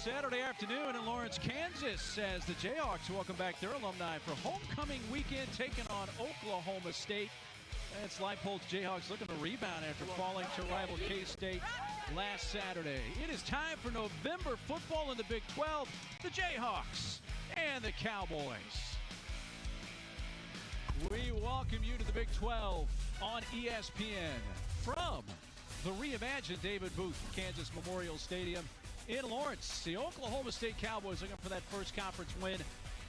Saturday afternoon in Lawrence, Kansas, as the Jayhawks welcome back their alumni for homecoming weekend, taking on Oklahoma State. It's Leipold's Jayhawks looking to rebound after falling to rival K-State last Saturday. It is time for November football in the Big 12. The Jayhawks and the Cowboys. We welcome you to the Big 12 on ESPN from the reimagined David Booth Kansas Memorial Stadium in Lawrence. The Oklahoma State Cowboys looking for that first conference win,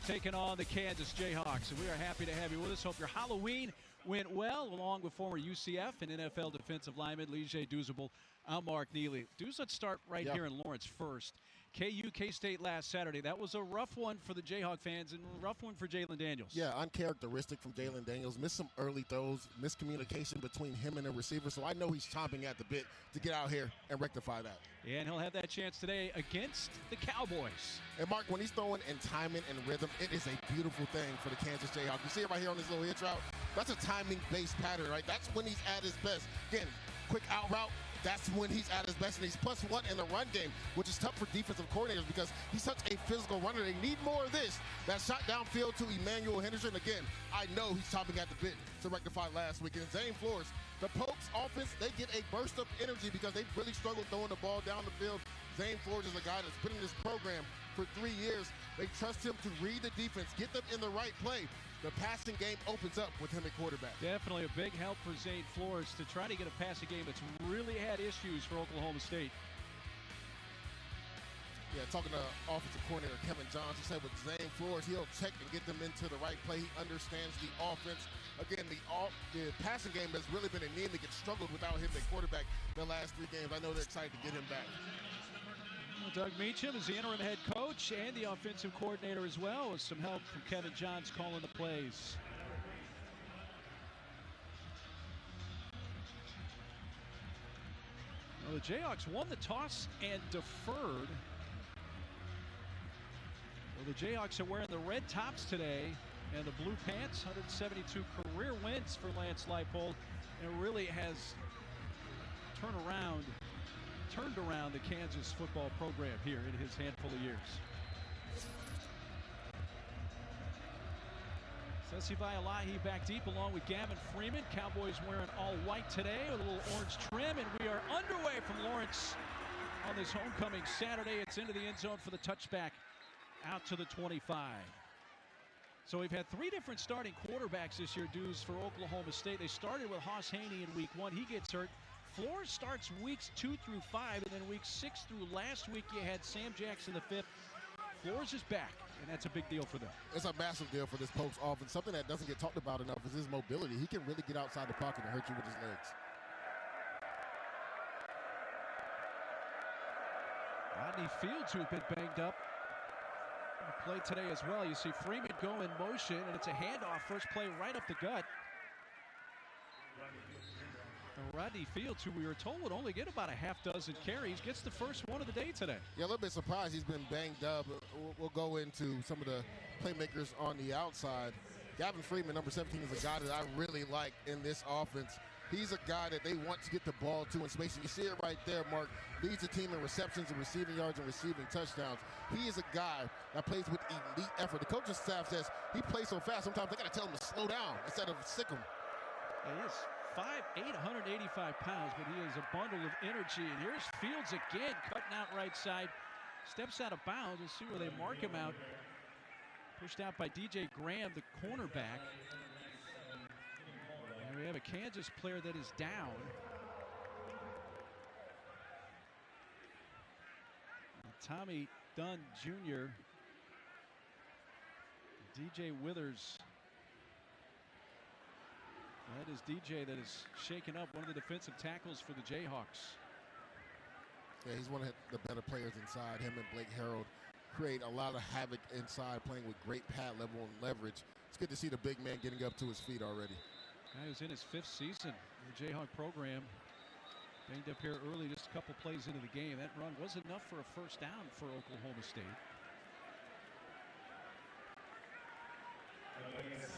taking on the Kansas Jayhawks. And we are happy to have you with us. Hope your Halloween went well, along with former UCF and NFL defensive lineman Lige Douzable. I'm Mark Neely. Deuce, let's start right here in Lawrence first. K-State last Saturday. That was a rough one for the Jayhawk fans and a rough one for Jalen Daniels. Yeah, uncharacteristic from Jalen Daniels. Missed some early throws, miscommunication between him and the receiver. So I know he's chomping at the bit to get out here and rectify that. Yeah, and he'll have that chance today against the Cowboys. And Mark, when he's throwing in timing and rhythm, it is a beautiful thing for the Kansas Jayhawks. You see it right here on this little hitch route? That's a timing-based pattern, right? That's when he's at his best. Again, quick out route. That's when he's at his best, and he's +1 in the run game, which is tough for defensive coordinators because he's such a physical runner. They need more of this. That shot downfield to Emmanuel Henderson. Again, I know he's chopping at the bit to rectify last week. And Zane Flores, the Pokes offense, they get a burst of energy because they really struggled throwing the ball down the field. Zane Flores is a guy that's been in this program for 3 years. They trust him to read the defense, get them in the right play. The passing game opens up with him at quarterback. Definitely a big help for Zane Flores to try to get a passing game that's really had issues for Oklahoma State. Yeah, talking to offensive coordinator Kevin Johns, he said with Zane Flores, he'll check and get them into the right play. He understands the offense. Again, the passing game has really been anemic. It's struggled without him at quarterback the last 3 games. I know they're excited to get him back. Well, Doug Meacham is the interim head coach and the offensive coordinator as well, with some help from Kevin Johns calling the plays. Well, the Jayhawks won the toss and deferred. Well, the Jayhawks are wearing the red tops today and the blue pants. 172 career wins for Lance Leipold, and it really has turned around the Kansas football program here in his handful of years. Sesi Vaialahi back deep along with Gavin Freeman. Cowboys wearing all white today with a little orange trim, and we are underway from Lawrence on this homecoming Saturday. It's into the end zone for the touchback out to the 25. So we've had 3 different starting quarterbacks this year, Deuce, for Oklahoma State. They started with Hoss Haney in week 1. He gets hurt. Flores starts weeks 2 through 5, and then weeks 6 through last week you had Sam Jackson the 5th. Flores is back, and that's a big deal for them. It's a massive deal for this Pokes offense. Something that doesn't get talked about enough is his mobility. He can really get outside the pocket and hurt you with his legs. Rodney Fields, who's been banged up, played today as well. You see Freeman go in motion, and it's a handoff. First play right up the gut. Rodney Fields, who we were told would only get about a half dozen carries, gets the first one of the day today. Yeah, a little bit surprised he's been banged up. We'll go into some of the playmakers on the outside. Gavin Freeman, number 17, is a guy that I really like in this offense. He's a guy that they want to get the ball to in space. And you see it right there, Mark. Leads the team in receptions and receiving yards and receiving touchdowns. He is a guy that plays with elite effort. The coaching staff says he plays so fast, sometimes they got to tell him to slow down instead of sick him. He is 5'8", 185 pounds, but he is a bundle of energy. And here's Fields again, cutting out right side. Steps out of bounds. We'll see where they mark him out. Pushed out by DJ Graham, the cornerback. And we have a Kansas player that is down. And Tommy Dunn Jr., DJ Withers. That is DJ that is shaking up one of the defensive tackles for the Jayhawks. Yeah, he's one of the better players inside. Him and Blake Harreld create a lot of havoc inside, playing with great pad level and leverage. It's good to see the big man getting up to his feet already. Guy who's in his 5th season in the Jayhawk program. Banged up here early, just a couple plays into the game. That run was enough for a first down for Oklahoma State.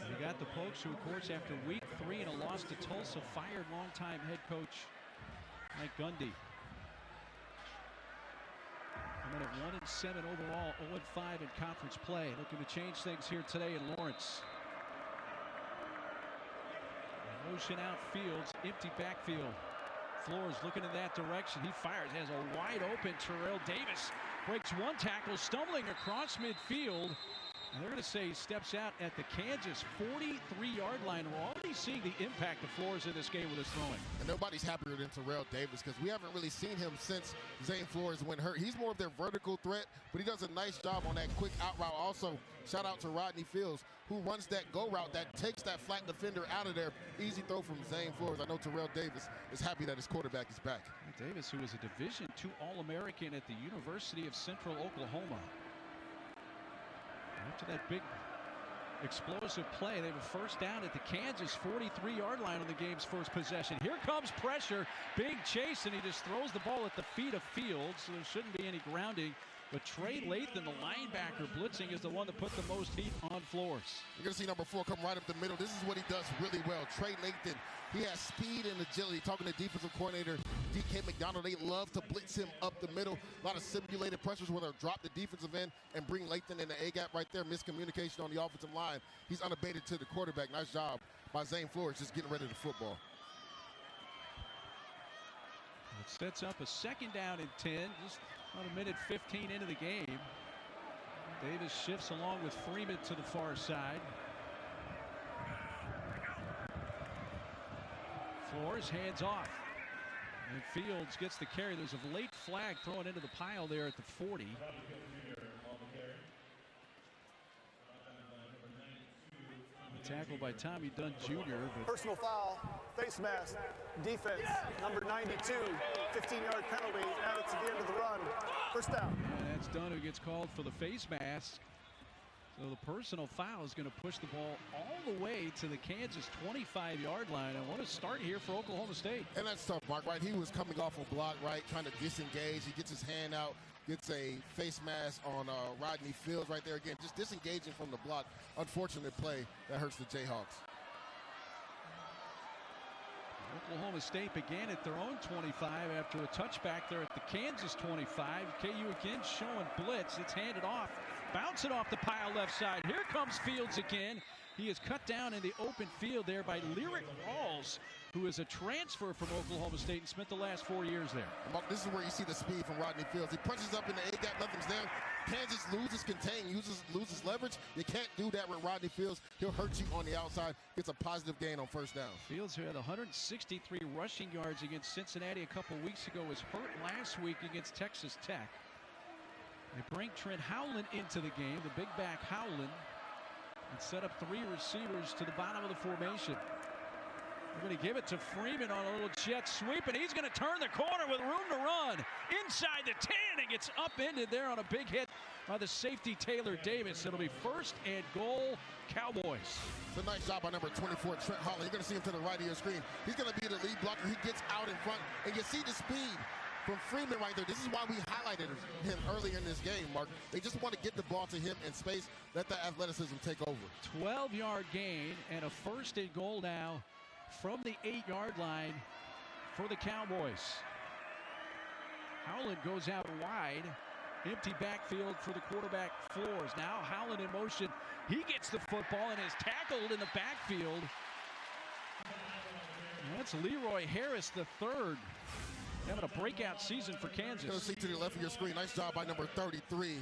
We got the Pokes, who, of course, after week 3 and a loss to Tulsa, fired longtime head coach Mike Gundy. And at 1-7 overall, 0-5 in conference play. Looking to change things here today in Lawrence. Motion outfield, empty backfield. Flores looking in that direction. He fires, has a wide open Terrell Davis. Breaks one tackle, stumbling across midfield. And they're going to say he steps out at the Kansas 43-yard line. We're already seeing the impact of Flores in this game with his throwing. And nobody's happier than Terrell Davis because we haven't really seen him since Zane Flores went hurt. He's more of their vertical threat, but he does a nice job on that quick out route. Also, shout out to Rodney Fields, who runs that go route that takes that flat defender out of there. Easy throw from Zane Flores. I know Terrell Davis is happy that his quarterback is back. Davis, who was a Division II All-American at the University of Central Oklahoma. After that big explosive play, they have a first down at the Kansas 43-yard line on the game's first possession. Here comes pressure, big chase, and he just throws the ball at the feet of Fields, so there shouldn't be any grounding. But Trey Lathan, the linebacker blitzing, is the one that put the most heat on Flores. You're going to see number 4 come right up the middle. This is what he does really well. Trey Lathan, he has speed and agility. Talking to defensive coordinator DK McDonald, they love to blitz him up the middle. A lot of simulated pressures where they'll drop the defensive end and bring Lathan in the A-gap right there. Miscommunication on the offensive line. He's unabated to the quarterback. Nice job by Zane Flores just getting ready to football. It sets up a second down and 10, just about a minute 15 into the game. Davis shifts along with Freeman to the far side. Flores hands off. And Fields gets the carry. There's a late flag thrown into the pile there at the 40. Tackled by Tommy Dunn Jr. Personal foul, face mask, defense, number 92, 15-yard penalty, added to the end of the run. First down. And that's Dunn who gets called for the face mask. So the personal foul is going to push the ball all the way to the Kansas 25-yard line. And what a start here for Oklahoma State. And that's tough, Mark, right? He was coming off a block, right, trying to disengage. He gets his hand out, gets a face mask on Rodney Fields right there. Again, just disengaging from the block. Unfortunate play that hurts the Jayhawks. Oklahoma State began at their own 25 after a touchback there at the Kansas 25. KU again showing blitz. It's handed off. Bounce it off the pile left side. Here comes Fields again. He is cut down in the open field there by Lyric Rawls, who is a transfer from Oklahoma State and spent the last 4 years there. Mark, this is where you see the speed from Rodney Fields. He punches up in the A-gap, nothing's there. Kansas loses contain, loses leverage. You can't do that with Rodney Fields. He'll hurt you on the outside. Gets a positive gain on first down. Fields, who had 163 rushing yards against Cincinnati a couple weeks ago, was hurt last week against Texas Tech. They bring Trent Howland into the game, the big back Howland, and set up 3 receivers to the bottom of the formation. They're going to give it to Freeman on a little jet sweep, and he's going to turn the corner with room to run. Inside the 10, and gets upended there on a big hit by the safety Taylor Davis. It'll be first and goal, Cowboys. It's a nice job by number 24, Trent Howland. You're going to see him to the right of your screen. He's going to be the lead blocker. He gets out in front, and you see the speed from Freeman right there. This is why we highlighted him earlier in this game, Mark. They just want to get the ball to him in space, let that athleticism take over. 12-yard gain and a first and goal now from the 8-yard line for the Cowboys. Howland goes out wide. Empty backfield for the quarterback, Flores. Now Howland in motion. He gets the football and is tackled in the backfield. And that's Leroy Harris, the third. Having a breakout season for Kansas. Going to see to the left of your screen. Nice job by number 33,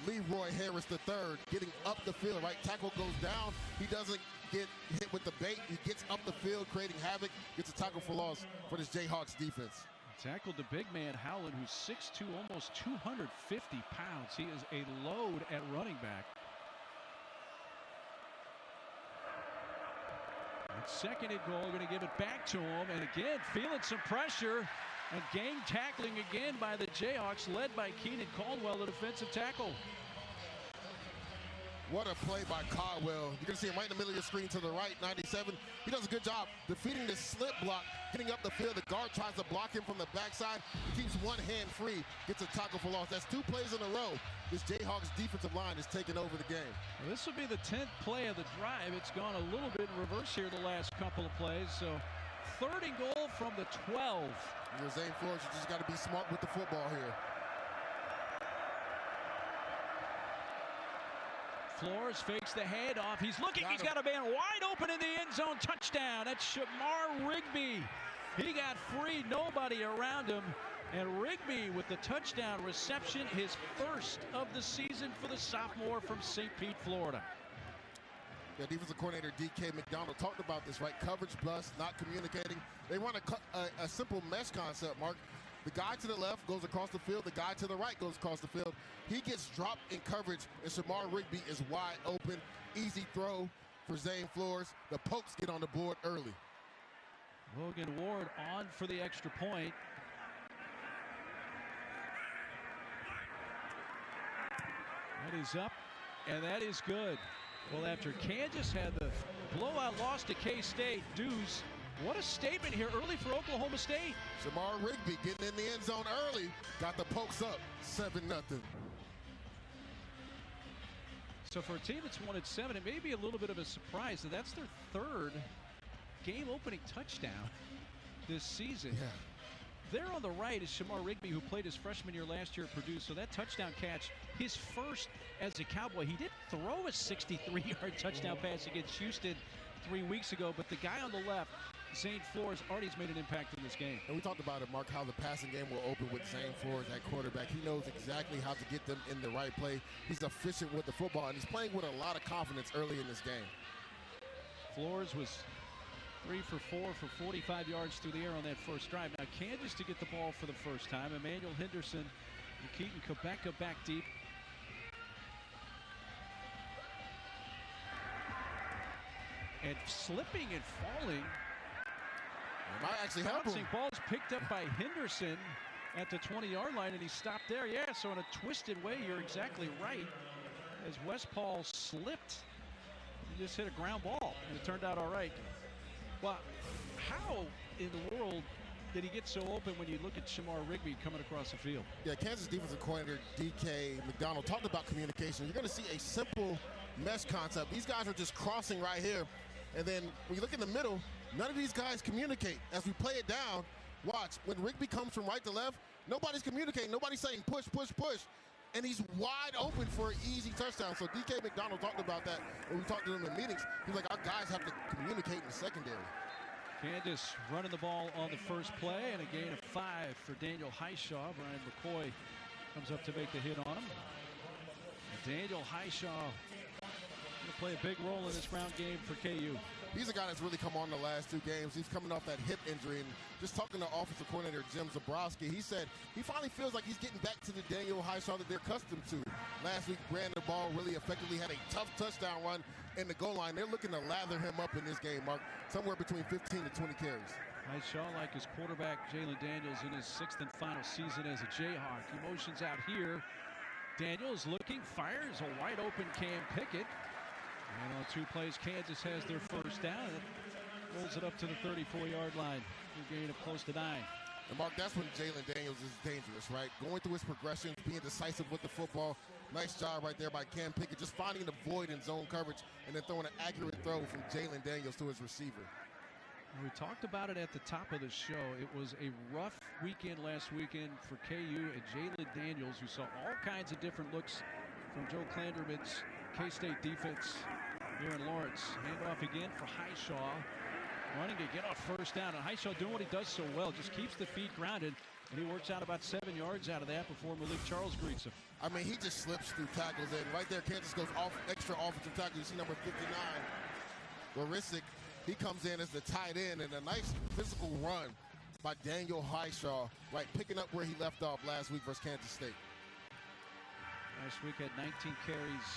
Leroy Harris the third, getting up the field. Right tackle goes down. He doesn't get hit with the bait. He gets up the field, creating havoc. Gets a tackle for loss for this Jayhawks defense. Tackled the big man Howland, who's 6'2", almost 250 pounds. He is a load at running back. And second and goal, going to give it back to him. And again, feeling some pressure. And gang tackling again by the Jayhawks, led by Keenan Caldwell, the defensive tackle. What a play by Caldwell. You're going to see him right in the middle of your screen to the right, 97. He does a good job defeating the slip block, getting up the field. The guard tries to block him from the backside. He keeps one hand free, gets a tackle for loss. That's 2 plays in a row. This Jayhawks defensive line is taking over the game. Well, this will be the 10th play of the drive. It's gone a little bit in reverse here the last couple of plays. So third and goal from the 12. Zane Flores, you just got to be smart with the football here. Flores fakes the handoff. He's looking. He's got a man wide open in the end zone. Touchdown. That's Shamar Rigby. He got free. Nobody around him. And Rigby with the touchdown reception, his first of the season for the sophomore from St. Pete, Florida. Yeah, defensive coordinator D.K. McDonald talked about this, right? Coverage bust, not communicating. They run a simple mesh concept, Mark. The guy to the left goes across the field. The guy to the right goes across the field. He gets dropped in coverage, and Shamar Rigby is wide open. Easy throw for Zane Flores. The Pokes get on the board early. Logan Ward on for the extra point. That is up, and that is good. Well, after Kansas had the blowout loss to K-State, Deuce, what a statement here early for Oklahoma State. Shamar Rigby getting in the end zone early, got the Pokes up 7-0. So for a team that's won at 7, it may be a little bit of a surprise that that's their third game-opening touchdown this season. Yeah. There on the right is Shamar Rigby, who played his freshman year last year at Purdue. So that touchdown catch, his first as a Cowboy. He did throw a 63-yard touchdown pass against Houston 3 weeks ago, but the guy on the left, Zane Flores, already has made an impact in this game. And we talked about it, Mark, how the passing game will open with Zane Flores at quarterback. He knows exactly how to get them in the right play. He's efficient with the football, and he's playing with a lot of confidence early in this game. Flores was 3 for 4 for 45 yards through the air on that first drive. Now Kansas to get the ball for the first time. Emmanuel Henderson and Keaton Quebeca back deep. And slipping and falling. It might actually help him. Ball's picked up by Henderson at the 20-yard line, and he stopped there. Yeah, so in a twisted way, you're exactly right. As Westphal slipped, he just hit a ground ball, and it turned out all right. Well, how in the world did he get so open when you look at Shamar Rigby coming across the field? Yeah, Kansas defensive coordinator D.K. McDonald talked about communication. You're going to see a simple mesh concept. These guys are just crossing right here. And then when you look in the middle, none of these guys communicate. As we play it down, watch. When Rigby comes from right to left, nobody's communicating. Nobody's saying push, push, push. And he's wide open for an easy touchdown. So D.K. McDonald talked about that when we talked to him in meetings. He's like, our guys have to communicate in the secondary. Kansas running the ball on the first play, and a gain of 5 for Daniel Highshaw. Brian McCoy comes up to make the hit on him. And Daniel Highshaw going to play a big role in this round game for KU. He's a guy that's really come on the last 2 games. He's coming off that hip injury. And just talking to offensive coordinator Jim Zabrowski, he said he finally feels like he's getting back to the Daniel Highshaw that they're accustomed to. Last week, ran the ball really effectively, had a tough touchdown run in the goal line. They're looking to lather him up in this game, Mark, somewhere between 15 to 20 carries. Highshaw, like his quarterback, Jalen Daniels, in his 6th and final season as a Jayhawk. He motions out here. Daniels looking, fires a wide-open Cam Pickett. And on 2 plays, Kansas has their first down. It rolls it up to the 34-yard line. A gain of close to 9. And Mark, that's when Jalen Daniels is dangerous, right? Going through his progressions, being decisive with the football. Nice job right there by Cam Pickett, just finding the void in zone coverage and then throwing an accurate throw from Jalen Daniels to his receiver. We talked about it at the top of the show. It was a rough weekend last weekend for KU and Jalen Daniels, who saw all kinds of different looks from Joe Klanderman's K-State defense here in Lawrence. Handoff again for Highshaw. Running to get a first down. And Highshaw doing what he does so well. Just keeps the feet grounded. And he works out about 7 yards out of that before Malik Charles greets him. I mean, he just slips through tackles. And right there, Kansas goes off extra offensive tackle. You see number 59, Larisic. He comes in as the tight end. And a nice physical run by Daniel Highshaw, right, picking up where he left off last week versus Kansas State. Last week had 19 carries,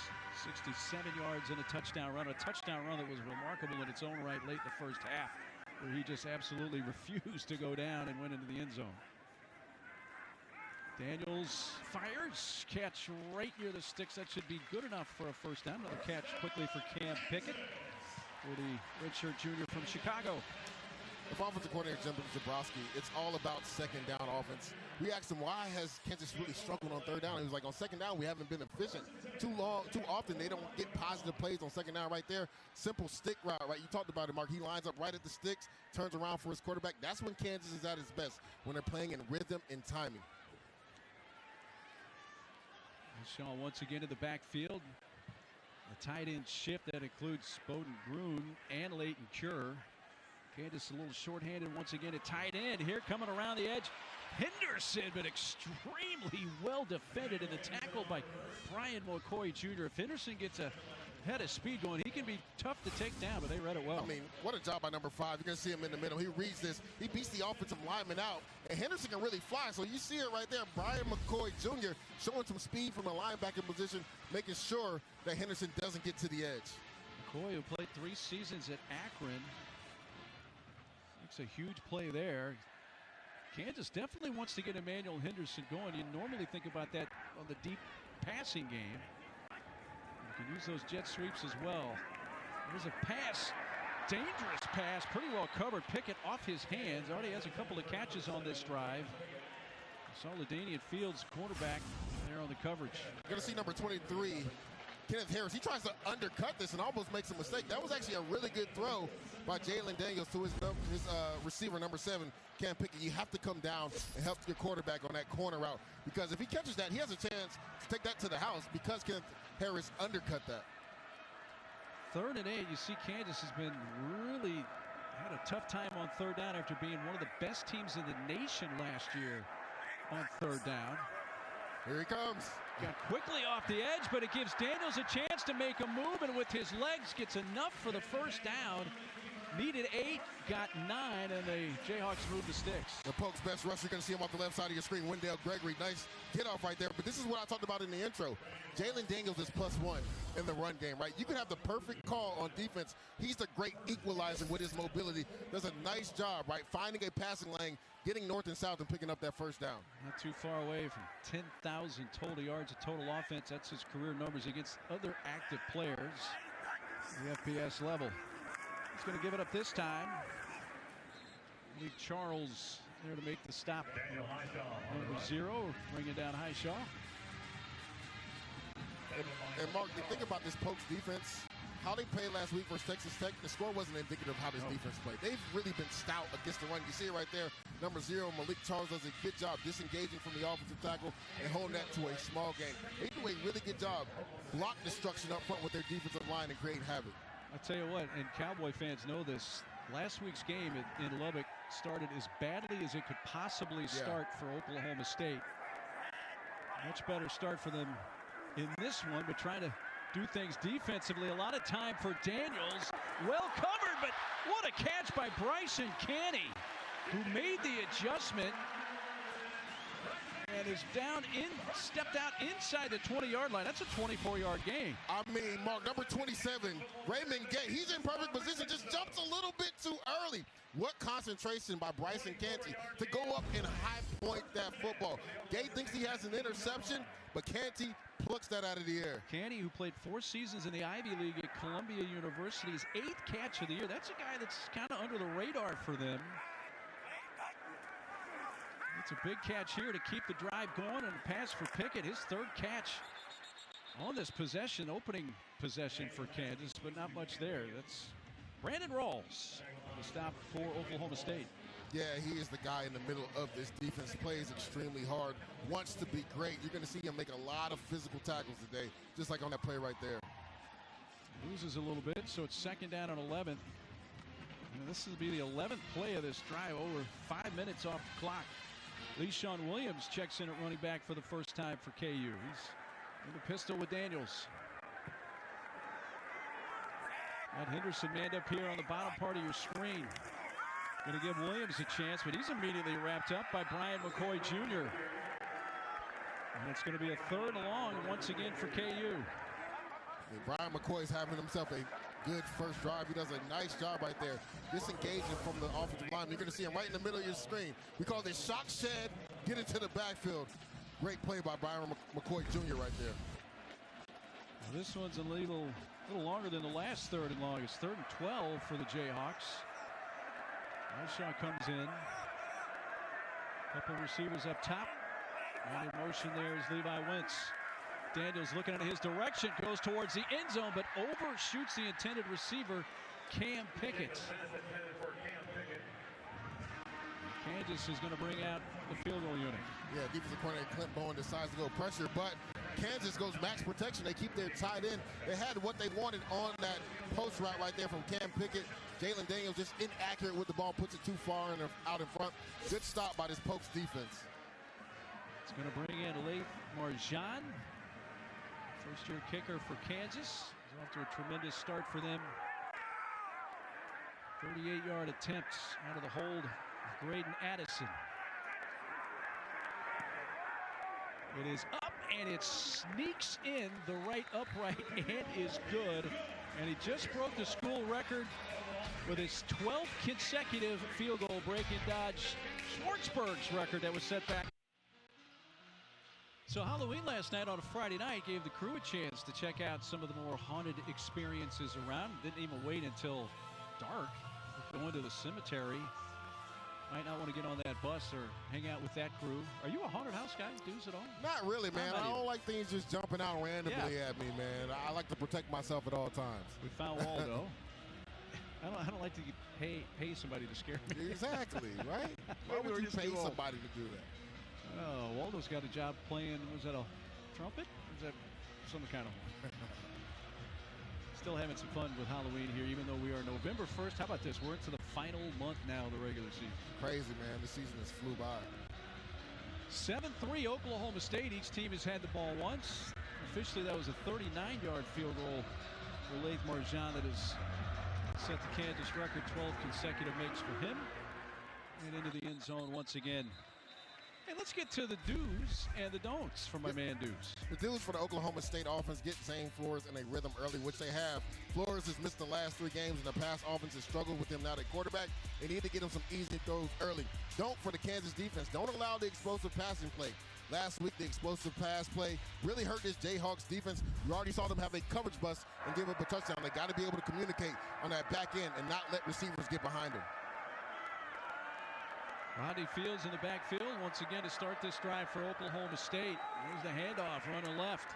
67 yards, and a touchdown run. A touchdown run that was remarkable in its own right late in the first half, where he just absolutely refused to go down and went into the end zone. Daniels fires, catch right near the sticks. That should be good enough for a first down. Another catch quickly for Cam Pickett, for the redshirt junior from Chicago. The offensive coordinator, Jim Zabrowski, it's all about second down offense. We asked him, why has Kansas really struggled on 3rd down? He was like, on 2nd down, we haven't been efficient. Too often, they don't get positive plays on 2nd down right there. Simple stick route, right? You talked about it, Mark. He lines up right at the sticks, turns around for his quarterback. That's when Kansas is at its best, when they're playing in rhythm and timing. Shaw once again in the backfield. A tight end shift that includes Bowden Gruen and Leighton Cure. Kansas a little shorthanded once again at tight end. Here coming around the edge, Henderson, but extremely well defended in the tackle by Brian McCoy Jr. If Henderson gets a head of speed going, he can be tough to take down, but they read it well. I mean, what a job by number 5. You're going to see him in the middle. He reads this. He beats the offensive lineman out, and Henderson can really fly. So you see it right there. Brian McCoy Jr. showing some speed from the linebacker position, making sure that Henderson doesn't get to the edge. McCoy, who played 3 seasons at Akron, makes a huge play there. Kansas definitely wants to get Emmanuel Henderson going. You normally think about that on the deep passing game. You can use those jet sweeps as well. There's a pass, dangerous pass, pretty well covered. Pickett off his hands. Already has a couple of catches on this drive. Soledanian Fields, quarterback, there on the coverage. You're going to see number 23, Kenneth Harris. He tries to undercut this and almost makes a mistake. That was actually a really good throw by Jalen Daniels to his receiver, number 7, Cam Pickett. You have to come down and help your quarterback on that corner route, because if he catches that, he has a chance to take that to the house because Kenneth Harris undercut that. 3rd and 8. You see Kansas has been really had a tough time on 3rd down after being one of the best teams in the nation last year on 3rd down. Here he comes. Got quickly off the edge, but it gives Daniels a chance to make a move, and with his legs gets enough for the 1st down. Needed 8, got 9, and the Jayhawks moved the sticks. The Pokes' best rusher, you're going to see him off the left side of your screen, Wendell Gregory. Nice get off right there. But this is what I talked about in the intro. Jalen Daniels is +1 in the run game, right? You can have the perfect call on defense. He's the great equalizer with his mobility. Does a nice job, right? Finding a passing lane, getting north and south, and picking up that 1st down. Not too far away from 10,000 total yards of total offense. That's his career numbers against other active players at the FBS level. He's going to give it up this time. Lee Charles there to make the stop. Number 0, bringing down Highshaw. And Mark, you think about this Pokes defense, how they played last week versus Texas Tech. The score wasn't indicative of how this defense played. They've really been stout against the run. You see it right there. Number 0, Malik Charles, does a good job disengaging from the offensive tackle and holding that to a small gain. They do a really good job block destruction up front with their defensive line and create havoc. I'll tell you what, and Cowboy fans know this, last week's game in Lubbock started as badly as it could possibly start for Oklahoma State. Much better start for them in this one, but trying to do things defensively. A lot of time for Daniels. Well covered, but what a catch by Bryson Canny, who made the adjustment and is stepped out inside the 20-yard line. That's a 24-yard gain. I mean, Mark, number 27, Raymond Gay, he's in perfect position, just jumps a little bit too early. What concentration by Bryson Canty to go up and high point that football. Gay thinks he has an interception, but Canty plucks that out of the air. Canty, who played 4 seasons in the Ivy League at Columbia University's 8th catch of the year. That's a guy that's kind of under the radar for them. It's a big catch here to keep the drive going, and a pass for Pickett. His 3rd catch on this possession, opening possession for Kansas, but not much there. That's Brandon Rawls, the stop for Oklahoma State. Yeah, he is the guy in the middle of this defense, plays extremely hard, wants to be great. You're going to see him make a lot of physical tackles today, just like on that play right there. Loses a little bit, so it's 2nd down and 11. And this will be the 11th play of this drive, over 5 minutes off the clock. LeSean Williams checks in at running back for the first time for KU. He's in the pistol with Daniels. Got Henderson manned up here on the bottom part of your screen. Going to give Williams a chance, but he's immediately wrapped up by Brian McCoy Jr. And it's going to be a 3rd and long once again for KU. And Brian McCoy's having himself a good first drive. He does a nice job right there, disengaging from the offensive line. You're going to see him right in the middle of your screen. We call this shock shed, get into the backfield. Great play by Brian McCoy Jr. right there. Well, this one's a little longer than the last 3rd and long. It's 3rd and 12 for the Jayhawks. Highshaw comes in. Couple receivers up top. And in motion there is Levi Wentz. Daniels looking in his direction, goes towards the end zone, but overshoots the intended receiver, Cam Pickett. Kansas is going to bring out the field goal unit. Yeah, defensive coordinator Clint Bowen decides to go pressure, but Kansas goes max protection. They keep their tight end. They had what they wanted on that post route right there from Cam Pickett. Jalen Daniels just inaccurate with the ball, puts it too far out in front. Good stop by this Pokes defense. It's going to bring in Laith Marjan, first-year kicker for Kansas. He's off to a tremendous start for them. 38-yard attempts out of the hold of Graydon Addison. It is up, and it sneaks in the right upright and is good. And he just broke the school record with his 12th consecutive field goal, breaking Dodge Schwartzberg's record that was set back. So Halloween last night on a Friday night gave the crew a chance to check out some of the more haunted experiences around. Didn't even wait until dark. Going to the cemetery. Might not want to get on that bus or hang out with that crew. Are you a haunted house guy, Deuce, at all? Not really, man. I don't like things just jumping out randomly at me, man. I like to protect myself at all times. We found Waldo. I don't like to pay somebody to scare me. Exactly, right? Why would you pay somebody to do that? Oh, Waldo's got a job playing, was that a trumpet? Or is that some kind of horn? Still having some fun with Halloween here, even though we are November 1st. How about this? We're into the final month now of the regular season. Crazy, man. The season has flew by. 7-3 Oklahoma State. Each team has had the ball once. Officially, that was a 39-yard field goal for Laith Marjan that has set the Kansas record. 12 consecutive makes for him. And into the end zone once again. Hey, let's get to the do's and the don'ts for my man Deuce. The do's for the Oklahoma State offense: get Zane Flores in a rhythm early, which they have. Flores has missed the last 3 games, and the pass offense has struggled with him now at quarterback. They need to get him some easy throws early. Don't for the Kansas defense. Don't allow the explosive passing play. Last week, the explosive pass play really hurt this Jayhawks defense. You already saw them have a coverage bust and give up a touchdown. They got to be able to communicate on that back end and not let receivers get behind them. Rodney Fields in the backfield once again to start this drive for Oklahoma State. There's the handoff, runner left.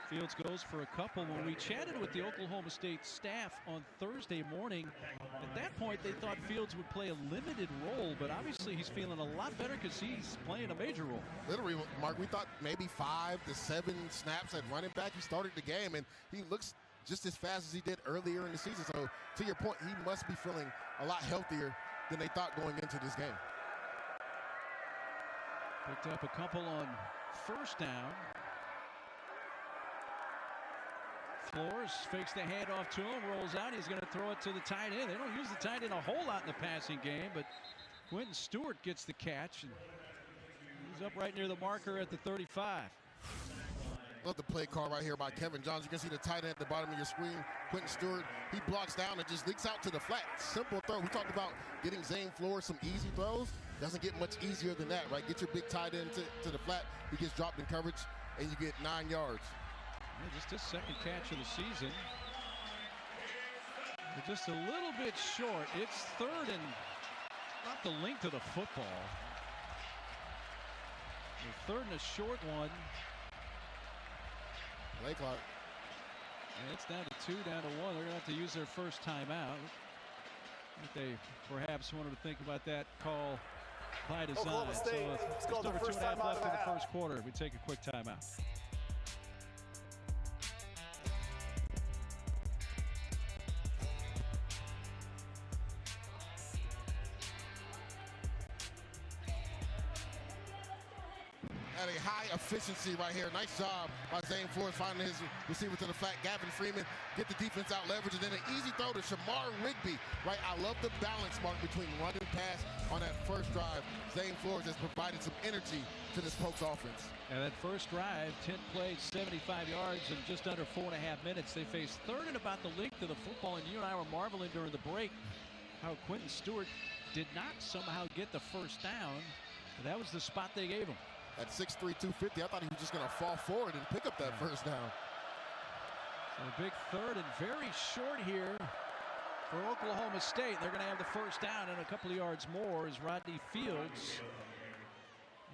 Fields goes for a couple. When we chatted with the Oklahoma State staff on Thursday morning, at that point they thought Fields would play a limited role, but obviously he's feeling a lot better because he's playing a major role. Literally, Mark, we thought maybe 5 to 7 snaps at running back. He started the game, and he looks just as fast as he did earlier in the season. So to your point, he must be feeling a lot healthier than they thought going into this game. Picked up a couple on first down. Flores fakes the handoff to him, rolls out. He's going to throw it to the tight end. They don't use the tight end a whole lot in the passing game, but Quentin Stewart gets the catch, and he's up right near the marker at the 35. Love the play call right here by Kevin Johns. You can see the tight end at the bottom of your screen. Quentin Stewart, he blocks down and just leaks out to the flat. Simple throw. We talked about getting Zane Flores some easy throws. Doesn't get much easier than that, right? Get your big tight end to the flat. He gets dropped in coverage, and you get 9 yards. Yeah, just his second catch of the season. They're just a little bit short. It's third and not the length of the football. Third and a short one. Play clock. And it's down to 2, down to 1. They're going to have to use their first timeout. If they perhaps wanted to think about that call by design. Oklahoma State, so just over 2.5 timeout left in the half. first quarter. We take a quick timeout. At a high efficiency right here. Nice job by Zane Flores finding his receiver to the flat. Gavin Freeman get the defense out leverage, and then an easy throw to Shamar Rigby. Right, I love the balance, Mark, between run and pass on that first drive. Zane Flores has provided some energy to this Pokes offense. And that first drive, 10 plays, 75 yards in just under 4.5 minutes. They faced third and about the length of the football, and you and I were marveling during the break how Quentin Stewart did not somehow get the first down. But that was the spot they gave him. At 6'3", 250, I thought he was just going to fall forward and pick up that first down. So a big third and very short here for Oklahoma State. They're going to have the first down and a couple of yards more as Rodney Fields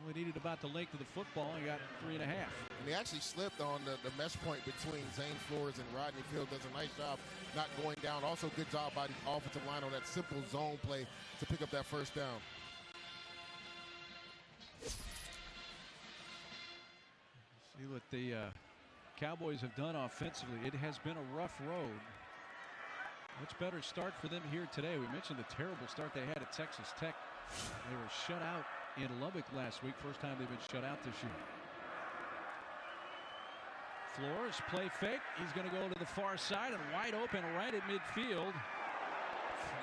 only needed about the length of the football. He got 3.5. And he actually slipped on the mesh point between Zane Flores and Rodney Fields. Does a nice job not going down. Also good job by the offensive line on that simple zone play to pick up that first down. See what the Cowboys have done offensively. It has been a rough road. Much better start for them here today. We mentioned the terrible start they had at Texas Tech. They were shut out in Lubbock last week. First time they've been shut out this year. Flores, play fake. He's going to go to the far side and wide open right at midfield.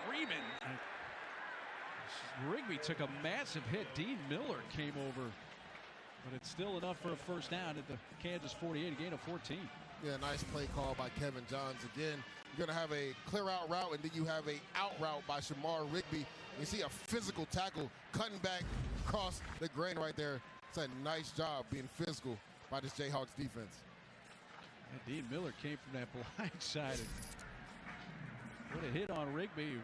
Freeman. Rigby took a massive hit. Dean Miller came over. But it's still enough for a first down at the Kansas 48, a gain of 14. Yeah, nice play call by Kevin Johns. Again, you're going to have a clear out route, and then you have a out route by Shamar Rigby. You see a physical tackle cutting back across the grain right there. It's a nice job being physical by this Jayhawks defense. And Dean Miller came from that blind side. What a hit on Rigby.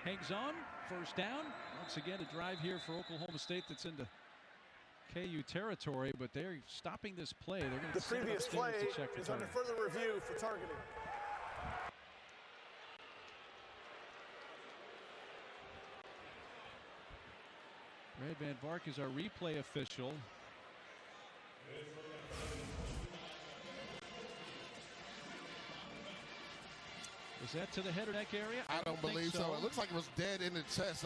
Hangs on, first down. Once again, a drive here for Oklahoma State that's into KU territory, but they're stopping this play. They're going to the previous play is under further review for targeting. Brad Van Vark is our replay official. Is that to the head or neck area? I don't believe so. It looks like it was dead in the chest.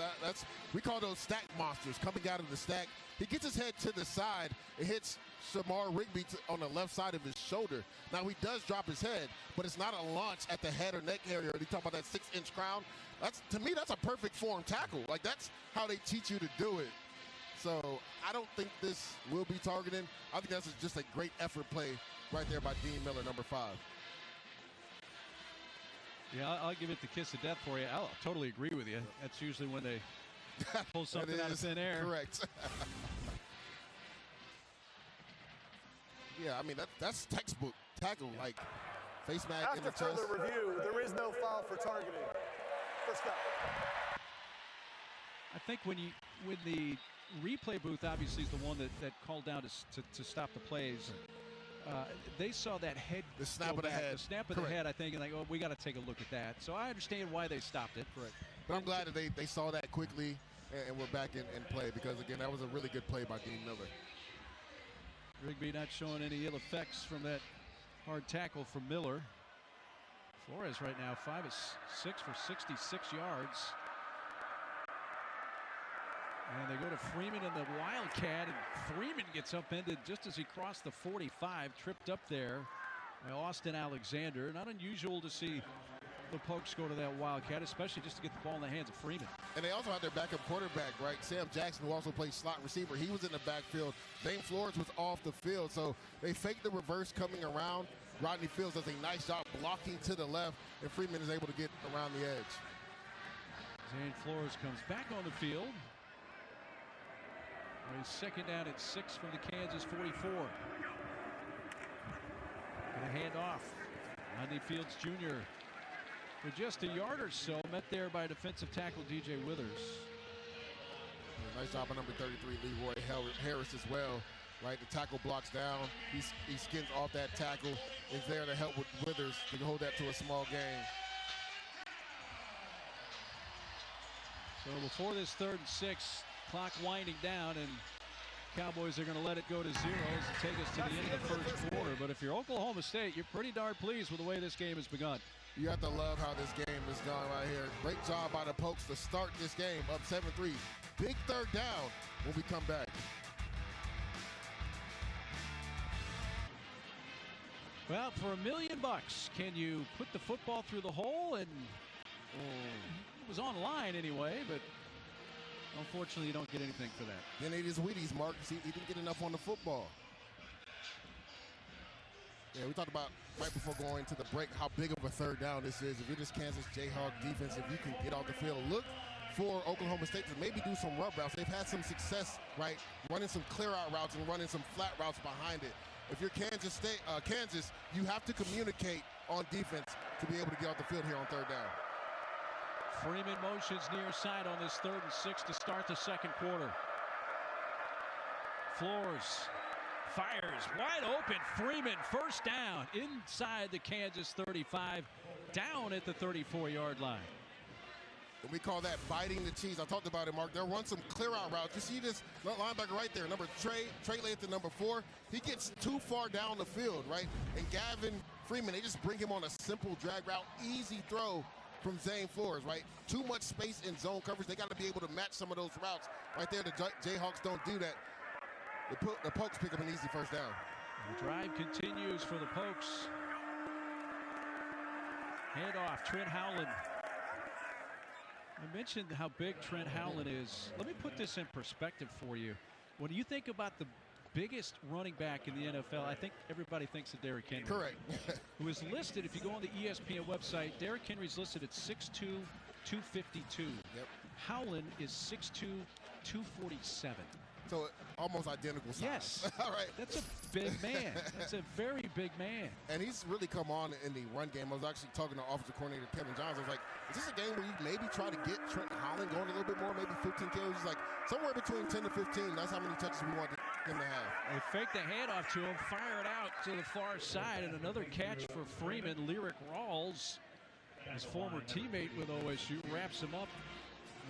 We call those stack monsters coming out of the stack. He gets his head to the side. It hits Shamar Rigby on the left side of his shoulder. Now he does drop his head, but it's not a launch at the head or neck area. You talk about that 6-inch crown. To me, that's a perfect form tackle. Like, that's how they teach you to do it. So I don't think this will be targeting. I think that's just a great effort play right there by Dean Miller, number 5. Yeah, I'll give it the kiss of death for you. I'll totally agree with you. That's usually when they pull something out of thin air. Correct. Yeah, I mean, that's textbook tackle, like face mask in the chest. After further review, there is no foul for targeting. First down. I think when the replay booth obviously is the one that called down to stop the plays. They saw that head, the snap of the head, I think, and like, oh, we got to take a look at that. So I understand why they stopped it. Correct. But I'm glad that they saw that quickly and we're back in play, because again, that was a really good play by Dean Miller. Rigby not showing any ill effects from that hard tackle from Miller. Flores right now 5 of 6 for 66 yards. And they go to Freeman in the Wildcat, and Freeman gets upended just as he crossed the 45, tripped up there by Austin Alexander. Not unusual to see the Pokes go to that Wildcat, especially just to get the ball in the hands of Freeman. And they also had their backup quarterback, right? Sam Jackson, who also plays slot receiver. He was in the backfield. Dane Flores was off the field, so they faked the reverse coming around. Rodney Fields does a nice job blocking to the left, and Freeman is able to get around the edge. Dane Flores comes back on the field. He's second down at 6 from the Kansas 44. And a handoff. Rodney Fields Jr. for just a yard or so, met there by defensive tackle DJ Withers. Nice job by number 33, Leroy Harris as well. Right, the tackle blocks down. He skins off that tackle. Is there to help with Withers to hold that to a small gain. So before this 3rd and 6, clock winding down, and Cowboys are going to let it go to 0 to take us to the end of the first quarter. But if you're Oklahoma State, you're pretty darn pleased with the way this game has begun. You have to love how this game is gone right here. Great job by the Pokes to start this game up 7-3. Big 3rd down when we come back. Well, for $1 million, can you put the football through the hole? And it was online anyway, but unfortunately, you don't get anything for that. Then it is Wheaties, Mark. See, he didn't get enough on the football. Yeah, we talked about right before going to the break how big of a 3rd down this is. If you're just Kansas Jayhawk defense, if you can get off the field, look for Oklahoma State to maybe do some rub routes. They've had some success, right, running some clear-out routes and running some flat routes behind it. If you're Kansas, you have to communicate on defense to be able to get off the field here on 3rd down. Freeman motions near side on this 3rd and 6 to start the second quarter. Flores fires wide open. Freeman first down inside the Kansas 35, down at the 34-yard line. And we call that biting the cheese. I talked about it, Mark. They'll run some clear-out routes. You see this linebacker right there, Trey Lathan, number 4. He gets too far down the field, right? And Gavin Freeman, they just bring him on a simple drag route, easy throw from Zane Flores, right? Too much space in zone coverage. They got to be able to match some of those routes. Right there, the Jayhawks don't do that. The Pokes pick up an easy first down. The drive continues for the Pokes. Handoff, Trent Howland. I mentioned how big Trent Howland is. Let me put this in perspective for you. When you think about the biggest running back in the NFL, I think everybody thinks of Derrick Henry. Correct. Who is listed, if you go on the ESPN website, Derrick Henry's listed at 6'2", 252. Yep. Howland is 6'2", 247. So almost identical size. Yes. All right. That's a big man. That's a very big man. And he's really come on in the run game. I was actually talking to offensive coordinator Kevin Johns. I was like, is this a game where you maybe try to get Trent Howland going a little bit more, maybe 15 carries? He's like, somewhere between 10 to 15. That's how many touches we want him to have. They fake the handoff to him, fire it out to the far side, and another catch for Freeman. Lyric Rawls, his former teammate with OSU, wraps him up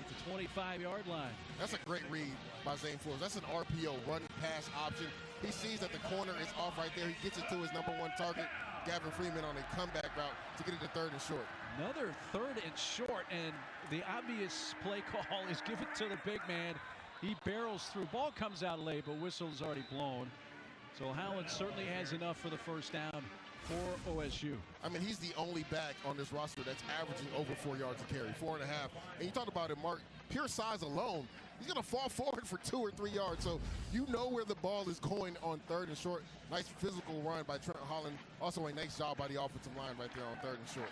at the 25-yard line. That's a great read by Zane Flores. That's an RPO, run-pass option. He sees that the corner is off right there. He gets it to his number 1 target, Gavin Freeman, on a comeback route to get it to 3rd and short. Another 3rd and short, and the obvious play call is give it to the big man. He barrels through. Ball comes out late, but whistle is already blown. So Howland certainly has enough for the first down for OSU. I mean, he's the only back on this roster that's averaging over 4 yards a carry, 4.5. And you talked about it, Mark, pure size alone, he's going to fall forward for 2 or 3 yards. So you know where the ball is going on 3rd and short. Nice physical run by Trent Howland. Also a nice job by the offensive line right there on 3rd and short.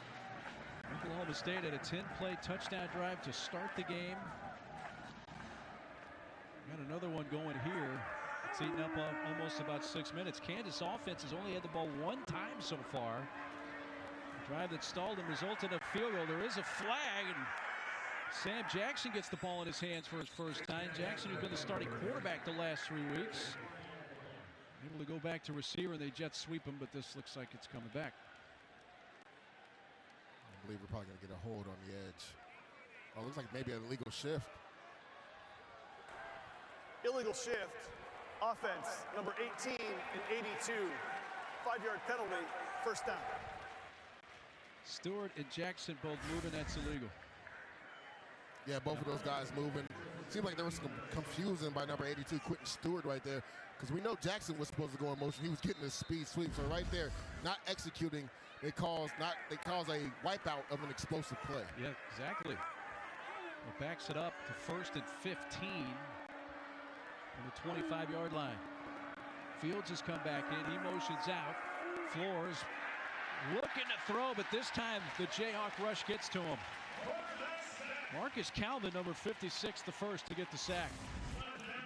Oklahoma State had a 10-play touchdown drive to start the game. Got another one going here. It's eaten up almost about 6 minutes. Kansas offense has only had the ball 1 time so far. The drive that stalled and resulted in a field goal. There is a flag, and Sam Jackson gets the ball in his hands for his first time. Jackson, who's been the starting quarterback the last 3 weeks. Able to go back to receiver, and they jet sweep him, but this looks like it's coming back. I believe we're probably going to get a hold on the edge. Oh, looks like maybe an illegal shift. Illegal shift. Offense, number 18 and 82. 5-yard penalty, first down. Stewart and Jackson both moving. That's illegal. Yeah, both of those guys moving. Seemed like there was some confusion by number 82, Quentin Stewart, right there, because we know Jackson was supposed to go in motion. He was getting a speed sweep, so right there, not executing, they cause a wipeout of an explosive play. Yeah, exactly. It backs it up to 1st and 15 on the 25-yard line. Fields has come back in. He motions out. Flores looking to throw, but this time the Jayhawk rush gets to him. Marcus Calvin, number 56, the first to get the sack.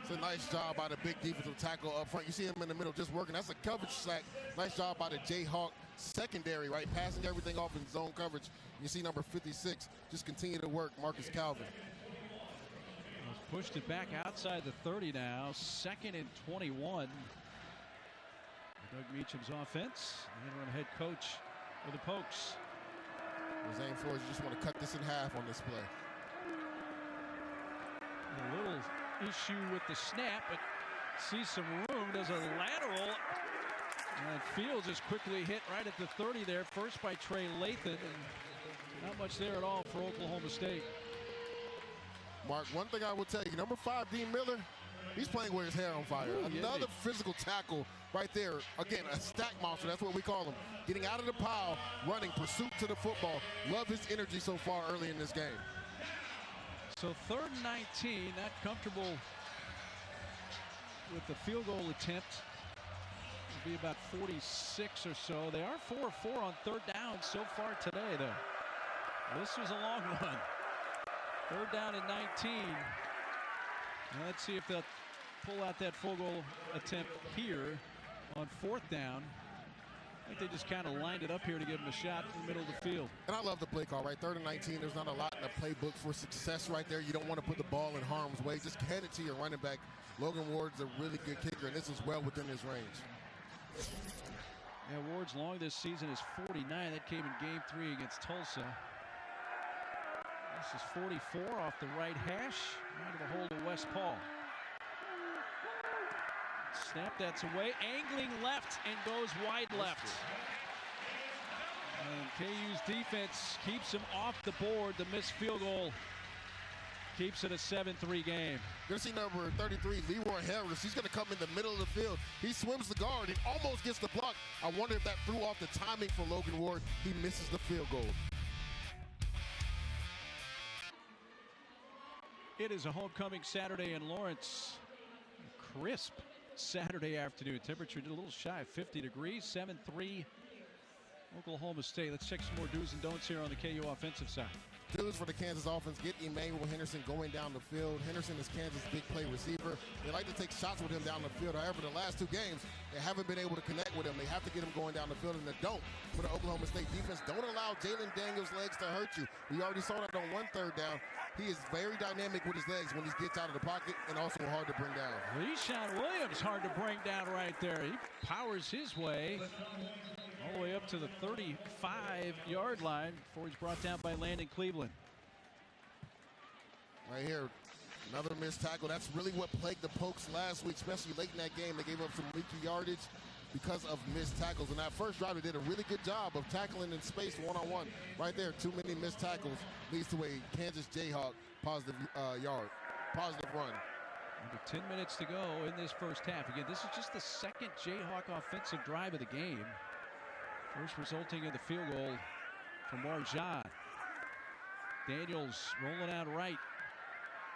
It's a nice job by the big defensive tackle up front. You see him in the middle just working. That's a coverage sack. Nice job by the Jayhawk secondary, right? Passing everything off in zone coverage. You see number 56 just continue to work, Marcus Calvin. Pushed it back outside the 30 now. 2nd and 21. Doug Meacham's offense. The interim head coach for the Pokes. Zane Flores, you just want to cut this in half on this play. A little issue with the snap, but sees some room. Does a lateral. And Fields is quickly hit right at the 30 there. First by Trey Lathan. And not much there at all for Oklahoma State. Mark, one thing I will tell you, number 5, Dean Miller, he's playing with his hair on fire. Ooh, another physical tackle right there. Again, a stack monster. That's what we call him. Getting out of the pile, running, pursuit to the football. Love his energy so far early in this game. So 3rd and 19, not comfortable with the field goal attempt. It'll be about 46 or so. They are 4 of 4 on 3rd down so far today, though. This was a long one. 3rd down and 19. Now let's see if they'll pull out that field goal attempt here on 4th down. I think they just kind of lined it up here to give him a shot in the middle of the field. And I love the play call, right? 3rd and 19, there's not a lot in the playbook for success right there. You don't want to put the ball in harm's way. Just hand it to your running back. Logan Ward's a really good kicker, and this is well within his range. Yeah, Ward's long this season is 49. That came in game 3 against Tulsa. This is 44 off the right hash. Into the hold of West Paul. Snap, that's away. Angling left and goes wide left. And KU's defense keeps him off the board. The missed field goal keeps it a 7-3 game. You're going to see number 33, Leroy Harris. He's going to come in the middle of the field. He swims the guard and almost gets the block. I wonder if that threw off the timing for Logan Ward. He misses the field goal. It is a homecoming Saturday in Lawrence. Crisp Saturday afternoon. Temperature a little shy of 50 degrees, 7-3 Oklahoma State. Let's check some more do's and don'ts here on the KU offensive side. Do's for the Kansas offense, get Emmanuel Henderson going down the field. Henderson is Kansas' big play receiver. They like to take shots with him down the field. However, the last two games, they haven't been able to connect with him. They have to get him going down the field, and the don't for the Oklahoma State defense. Don't allow Jalen Daniels' legs to hurt you. We already saw that on 1 third down. He is very dynamic with his legs when he gets out of the pocket and also hard to bring down. Le'Shawn Williams hard to bring down right there. He powers his way all the way up to the 35-yard line before he's brought down by Landon Cleveland. Right here, another missed tackle. That's really what plagued the Pokes last week, especially late in that game. They gave up some leaky yardage because of missed tackles. And that first drive, they did a really good job of tackling in space one-on-one. Right there, too many missed tackles leads to a Kansas Jayhawk positive run. Under 10 minutes to go in this first half. Again, this is just the second Jayhawk offensive drive of the game. First resulting in the field goal from Marjan. Daniels rolling out right.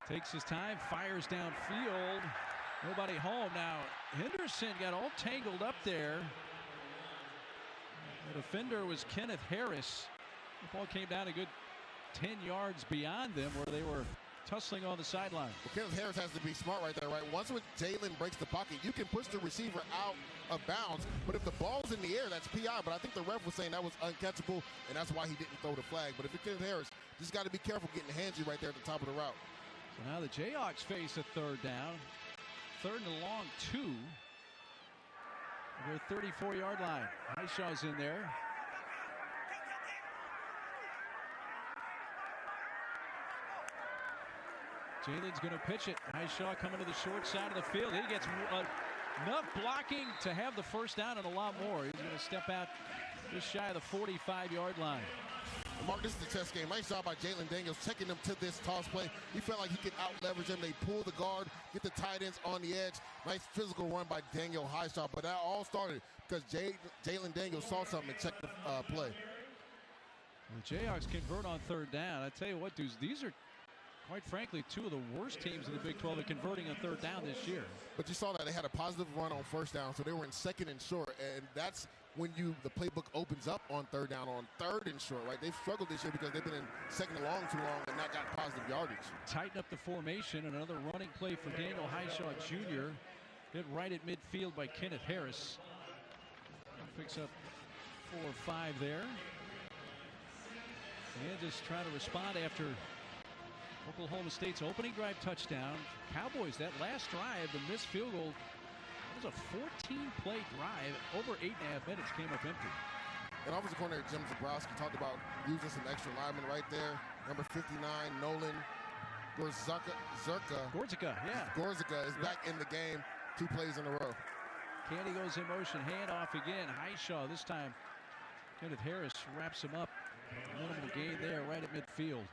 Takes his time, fires downfield. Nobody home. Now, Henderson got all tangled up there. The defender was Kenneth Harris. The ball came down a good 10 yards beyond them where they were tussling on the sideline. Well, Kenneth Harris has to be smart right there, right? Once when Jalen breaks the pocket, you can push the receiver out of bounds. But if the ball's in the air, that's PI. But I think the ref was saying that was uncatchable, and that's why he didn't throw the flag. But if it's Kenneth Harris, just got to be careful getting handsy right there at the top of the route. So now the Jayhawks face a third down. Third and a long 2. Their 34-yard line. Highshaw's in there. Jalen's going to pitch it. Highshaw coming to the short side of the field. He gets enough blocking to have the first down and a lot more. He's going to step out just shy of the 45-yard line. Mark, this is the chess game. Nice job by Jalen Daniels taking him to this toss play. He felt like he could out-leverage him. They pull the guard, get the tight ends on the edge. Nice physical run by Daniel Highshaw. But that all started because Jalen Daniels saw something and checked the play. The Jayhawks convert on third down. I tell you what, dudes, these are, quite frankly, two of the worst teams in the Big 12 at converting on third down this year. But you saw that they had a positive run on first down, so they were in second and short. And that's when the playbook opens up on third down, on third and short, right? They've struggled this year because they've been in second and long too long and not got positive yardage. Tighten up the formation. Another running play for Daniel Highshaw Jr. Hit right at midfield by Kenneth Harris. Picks up 4 or 5 there. And just trying to respond after Oklahoma State's opening drive touchdown. Cowboys, that last drive, the missed field goal, it was a 14-play drive. Over 8.5 minutes came up empty. And offensive coordinator Jim Zabrowski talked about using some extra linemen right there. Number 59, Nolan Gorzyka is back in the game. 2 plays in a row. Candy goes in motion, handoff again. Highshaw this time. Kenneth Harris wraps him up. Minimal gain there right at midfield.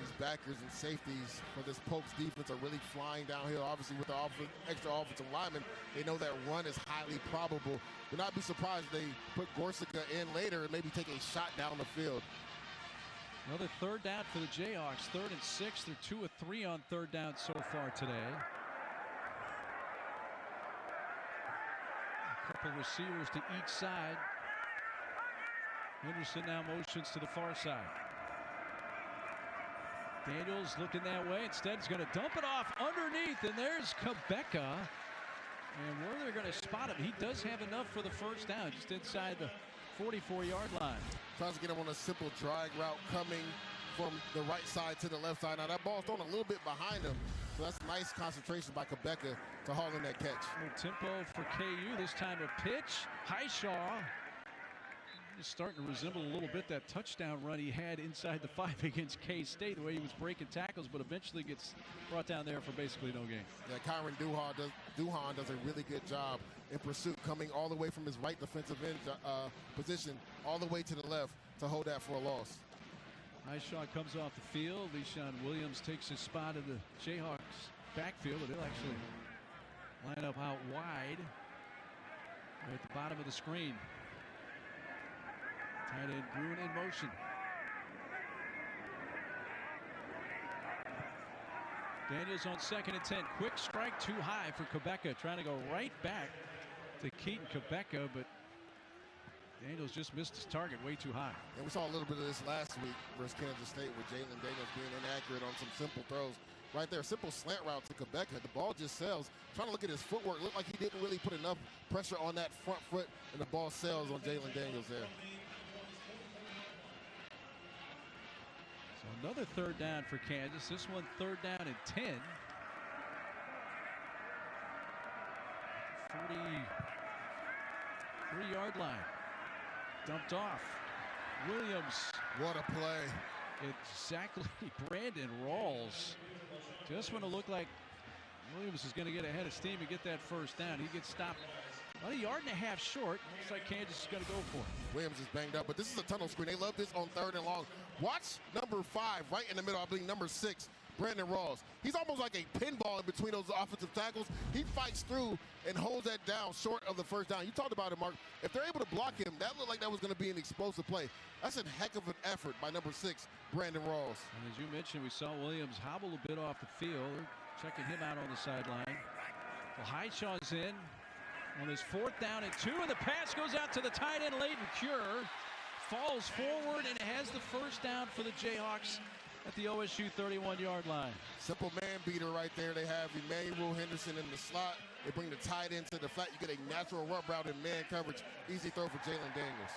These backers and safeties for this Pokes defense are really flying downhill. Obviously, with the extra offensive linemen, they know that run is highly probable. Would not be surprised if they put Gorzyka in later and maybe take a shot down the field. Another third down for the Jayhawks. 3rd and 6. They're 2 of 3 on third down so far today. A couple receivers to each side. Henderson now motions to the far side. Daniels looking that way. Instead, he's going to dump it off underneath, and there's Kabeka. And where they're going to spot him, he does have enough for the first down, just inside the 44-yard line. Tries to get him on a simple drag route coming from the right side to the left side. Now, that ball's thrown a little bit behind him, so that's nice concentration by Kabeka to haul in that catch. Tempo for KU. This time a pitch. Highshaw It's starting to resemble a little bit that touchdown run he had inside the 5 against K-State, the way he was breaking tackles, but eventually gets brought down there for basically no gain. Yeah, Kyron Duhan does a really good job in pursuit, coming all the way from his right defensive end position all the way to the left to hold that for a loss. Highshaw comes off the field. Le'Shawn Williams takes his spot in the Jayhawks backfield, but he'll actually line up out wide at the bottom of the screen. Tight end Gruen in motion. Daniels on 2nd and 10. Quick strike too high for Quebeca. Trying to go right back to Keaton Quebeca, but Daniels just missed his target way too high. And we saw a little bit of this last week versus Kansas State with Jalen Daniels being inaccurate on some simple throws. Right there, simple slant route to Quebeca. The ball just sails. Trying to look at his footwork. Looked like he didn't really put enough pressure on that front foot, and the ball sails on Jalen Daniels there. So another 3rd down for Kansas. This one 3rd down and 10. 43-yard line. Dumped off. Williams. What a play. Exactly. Brandon Rawls. Just when it looked like Williams is going to get ahead of steam and get that 1st down, he gets stopped about 1.5 yards short. Looks like Kansas is going to go for it. Williams is banged up, but this is a tunnel screen. They love this on 3rd and long. Watch number 5 right in the middle. I believe number 6, Brandon Rawls. He's almost like a pinball in between those offensive tackles. He fights through and holds that down short of the 1st down. You talked about it, Mark. If they're able to block him, that looked like that was going to be an explosive play. That's a heck of an effort by number 6, Brandon Rawls. And as you mentioned, we saw Williams hobble a bit off the field. They're checking him out on the sideline. Well, Highshaw's in on his 4th down and 2, and the pass goes out to the tight end, Leighton Cure. Falls forward and has the 1st down for the Jayhawks at the OSU 31-yard line. Simple man beater right there. They have Emmanuel Henderson in the slot. They bring the tight end to the flat. You get a natural rub route in man coverage. Easy throw for Jalen Daniels.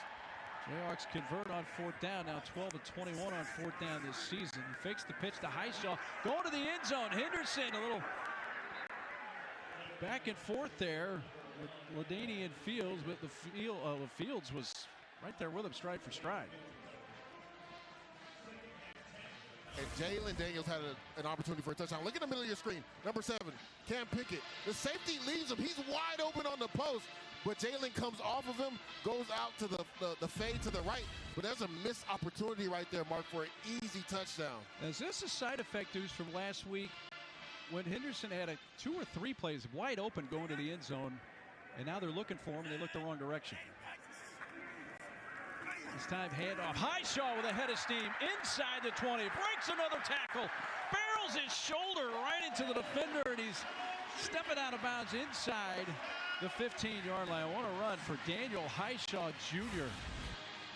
Jayhawks convert on 4th down. Now 12 of 21 on 4th down this season. He fakes the pitch to Highshaw. Going to the end zone. Henderson, a little back and forth there with Ladany and Fields, but the Fields was right there with him stride for stride. And Jalen Daniels had an opportunity for a touchdown. Look in the middle of your screen. Number 7, Cam Pickett. The safety leaves him. He's wide open on the post, but Jalen comes off of him, goes out to the fade to the right. But there's a missed opportunity right there, Mark, for an easy touchdown. Is this a side effect, Deuce, from last week when Henderson had 2 or 3 plays wide open going to the end zone, and now they're looking for him and they look the wrong direction? This time handoff. Highshaw with a head of steam inside the 20. Breaks another tackle. Barrels his shoulder right into the defender, and he's stepping out of bounds inside the 15-yard line. What a run for Daniel Highshaw Jr.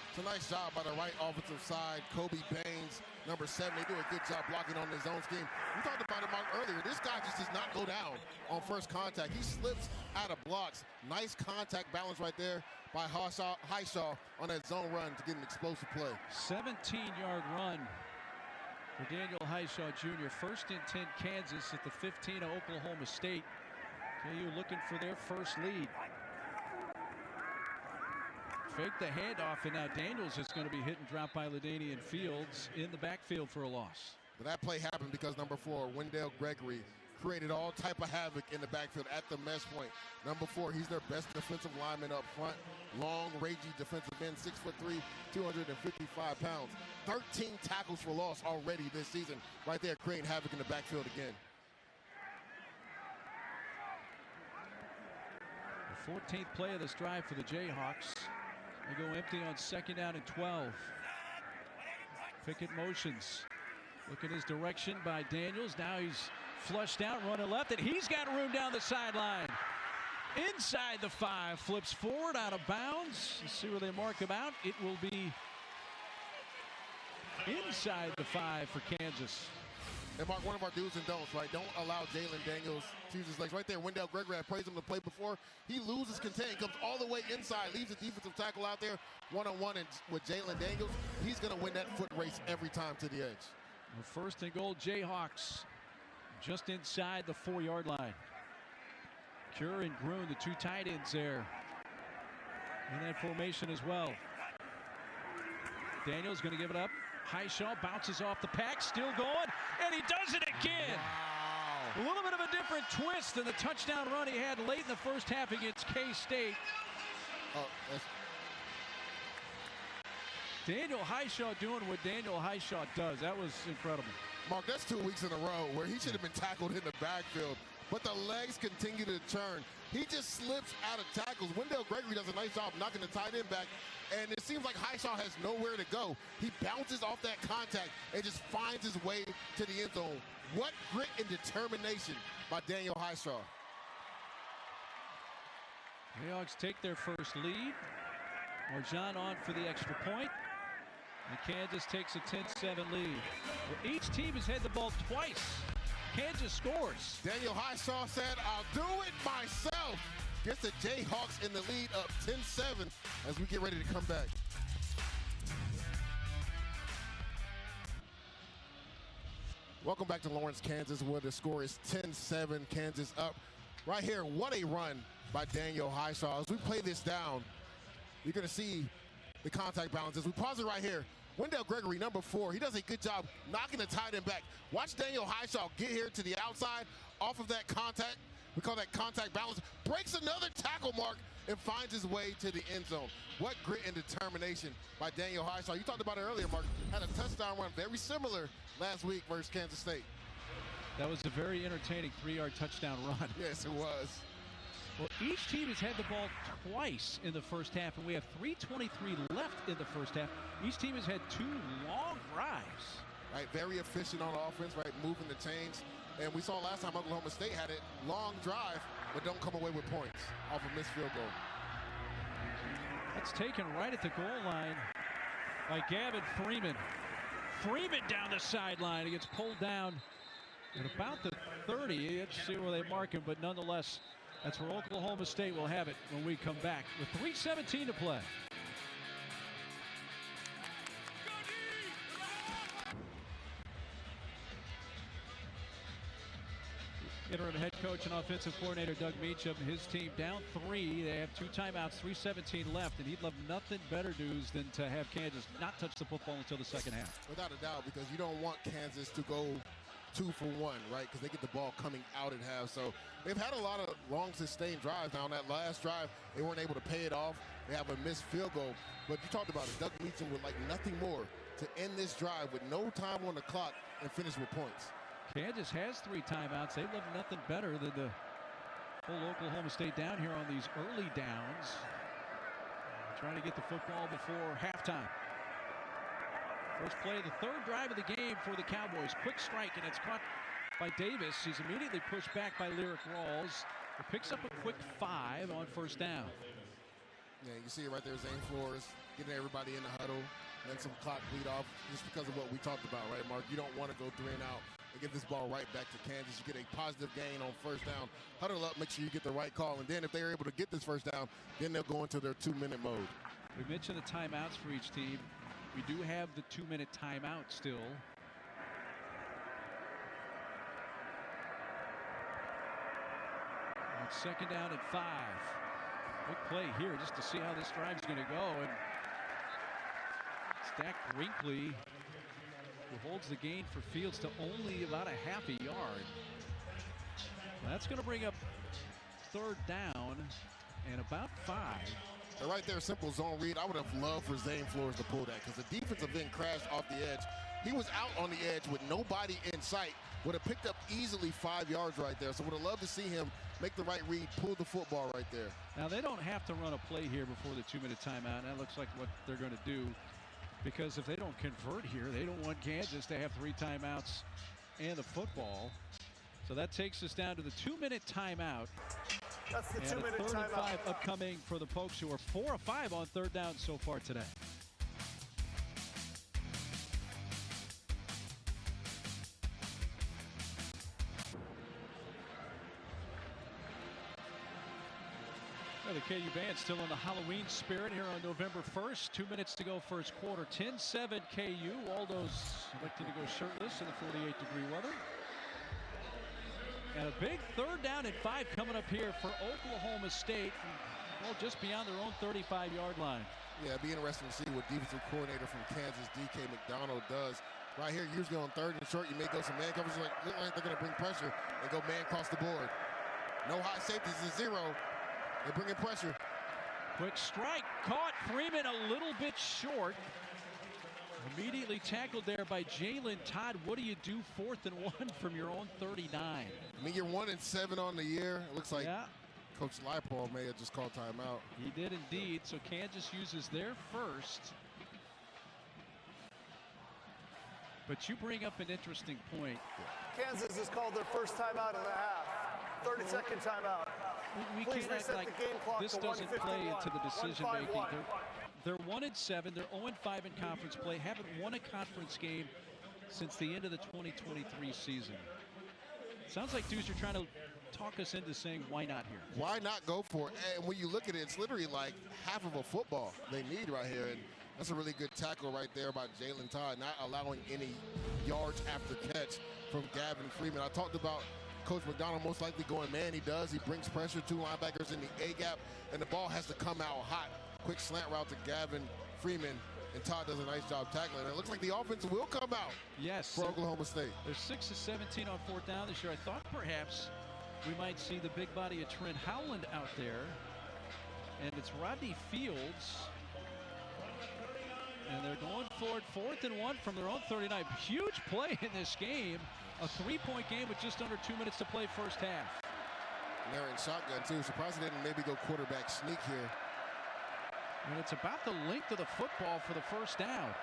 It's a nice job by the right offensive side. Kobe Baines, number 7. They do a good job blocking on his zone scheme. We talked about it, Mark, earlier. This guy just does not go down on first contact. He slips out of blocks. Nice contact balance right there by Highshaw on that zone run to get an explosive play. 17-yard run for Daniel Highshaw Jr. 1st and 10 Kansas at the 15 of Oklahoma State. KU looking for their first lead. Fake the handoff, and now Daniels is going to be hit and dropped by Ladany and Fields in the backfield for a loss. But that play happened because number 4, Wendell Gregory, created all type of havoc in the backfield at the mesh point. Number 4, he's their best defensive lineman up front. Long, rangy defensive end, 6'3", 255 pounds. 13 tackles for loss already this season. Right there, creating havoc in the backfield again. The 14th play of this drive for the Jayhawks. They go empty on 2nd down and 12. Pickett motions. Look at his direction by Daniels. Now he's flushed out, running left, and he's got room down the sideline. Inside the 5, flips forward, out of bounds. Let's see where they mark him out. It will be inside the 5 for Kansas. And Mark, one of our do's and don'ts, right? Don't allow Jalen Daniels to use his legs. Right there, Wendell Gregory, I praised him to play before. He loses contain, comes all the way inside, leaves the defensive tackle out there one-on-one, and with Jalen Daniels, he's going to win that foot race every time to the edge. Well, 1st and goal, Jayhawks, just inside the 4-yard line. Cure and Gruen, the 2 tight ends there in that formation as well. Daniels going to give it up. Highshaw bounces off the pack, still going, and he does it again. Wow. A little bit of a different twist than the touchdown run he had late in the first half against K-State. Oh, that's... Daniel Highshaw doing what Daniel Highshaw does. That was incredible. Mark, that's 2 weeks in a row where he should have been tackled in the backfield, but the legs continue to turn. He just slips out of tackles. Wendell Gregory does a nice job knocking the tight end back, and it seems like Highshaw has nowhere to go. He bounces off that contact and just finds his way to the end zone. What grit and determination by Daniel Highshaw. Jayhawks take their first lead. Marjan on for the extra point. And Kansas takes a 10-7 lead. Well, each team has had the ball twice. Kansas scores. Daniel Highshaw said, "I'll do it myself." Gets the Jayhawks in the lead up 10-7 as we get ready to come back. Welcome back to Lawrence, Kansas, where the score is 10-7. Kansas up. Right here, what a run by Daniel Highshaw. As we play this down, you're going to see the contact balances. We pause it right here. Wendell Gregory, number 4, he does a good job knocking the tight end back. Watch Daniel Highshaw get here to the outside off of that contact. We call that contact balance. Breaks another tackle mark and finds his way to the end zone. What grit and determination by Daniel Highshaw. You talked about it earlier, Mark. Had a touchdown run very similar last week versus Kansas State. That was a very entertaining 3-yard touchdown run. Yes, it was. Well, each team has had the ball twice in the first half, and we have 3:23 left in the first half. Each team has had 2 long drives. Right, very efficient on offense, right, moving the chains. And we saw last time Oklahoma State had it, long drive, but don't come away with points off a missed field goal. That's taken right at the goal line by Gavin Freeman. Freeman down the sideline. He gets pulled down at about the 30. Let's see where they mark him, but nonetheless, that's where Oklahoma State will have it when we come back with 3:17 to play. Interim head coach and offensive coordinator Doug Meacham, his team down 3. They have 2 timeouts, 3:17 left, and he'd love nothing better news than to have Kansas not touch the football until the second half. Without a doubt, because you don't want Kansas to go 2 for 1, right? Because they get the ball coming out at half. So they've had a lot of long sustained drives. Now on that last drive, they weren't able to pay it off. They have a missed field goal. But you talked about it. Doug Meacham would like nothing more to end this drive with no time on the clock and finish with points. Kansas has 3 timeouts. They love nothing better than to pull Oklahoma State down here on these early downs. Trying to get the football before halftime. First play of the 3rd drive of the game for the Cowboys. Quick strike, and it's caught by Davis. He's immediately pushed back by Lyric Rawls. It picks up a quick 5 on first down. Yeah, you see it right there, Zane Flores getting everybody in the huddle, and some clock bleed off just because of what we talked about, right, Mark? You don't want to go 3 and out and give this ball right back to Kansas. You get a positive gain on first down. Huddle up, make sure you get the right call, and then if they're able to get this first down, then they'll go into their 2-minute mode. We mentioned the timeouts for each team. We do have the 2-minute timeout still. It's second down and 5. Big play here just to see how this drive's going to go. And Stack Brinkley, who holds the gain for Fields to only about a half a yard. That's going to bring up 3rd down and about 5. And right there, simple zone read. I would have loved for Zane Flores to pull that because the defensive end crashed off the edge. He was out on the edge with nobody in sight. Would have picked up easily 5 yards right there. So would have loved to see him make the right read, pull the football right there. Now, they don't have to run a play here before the 2-minute timeout. And that looks like what they're going to do, because if they don't convert here, they don't want Kansas to have 3 timeouts and the football. So that takes us down to the 2-minute timeout. That's the 2-minute timeout. 3rd and 5 upcoming for the Pokes, who are 4 of 5 on 3rd down so far today. The KU band still in the Halloween spirit here on November 1st. 2 minutes to go first quarter. 10-7 KU. Waldo's elected to go shirtless in the 48-degree weather. And a big 3rd down and 5 coming up here for Oklahoma State. Well, just beyond their own 35-yard line. Yeah, it'd be interesting to see what defensive coordinator from Kansas, DK McDonald, does. Right here, usually on 3rd and short, you may go some man coverage. Look like they're going to bring pressure and go man across the board. No high safeties, it's 0. They're bringing pressure. Quick strike, caught Freeman a little bit short. Immediately tackled there by Jalen Todd. What do you do 4th and 1 from your own 39? I mean, you're 1-7 on the year. It looks like Coach Leipold may have just called timeout. He did indeed. So Kansas uses their first. But you bring up an interesting point. Kansas has called their first timeout in the half. 30-second timeout. We Please can't act reset like the game clock this to doesn't 1:51. play into the decision making. 1-5-1. They're 1-7. They're 0-5 in conference play. Haven't won a conference game since the end of the 2023 season. Sounds like, dudes, you're trying to talk us into saying, why not here? Why not go for it? And when you look at it, it's literally like half of a football they need right here. And that's a really good tackle right there by Jalen Todd, not allowing any yards after catch from Gavin Freeman. I talked about Coach McDonald most likely going man. He does. He brings pressure, 2 linebackers in the A-gap, and the ball has to come out hot. Quick slant route to Gavin Freeman, and Todd does a nice job tackling. It looks like the offense will come out for Oklahoma State. They're 6 of 17 on 4th down this year. I thought perhaps we might see the big body of Trent Howland out there. And it's Rodney Fields. And they're going for it, 4th and 1 from their own 39. Huge play in this game. A 3-point game with just under 2 minutes to play first half. And they're in shotgun, too. Surprised they didn't maybe go quarterback sneak here. And it's about the length of the football for the first down.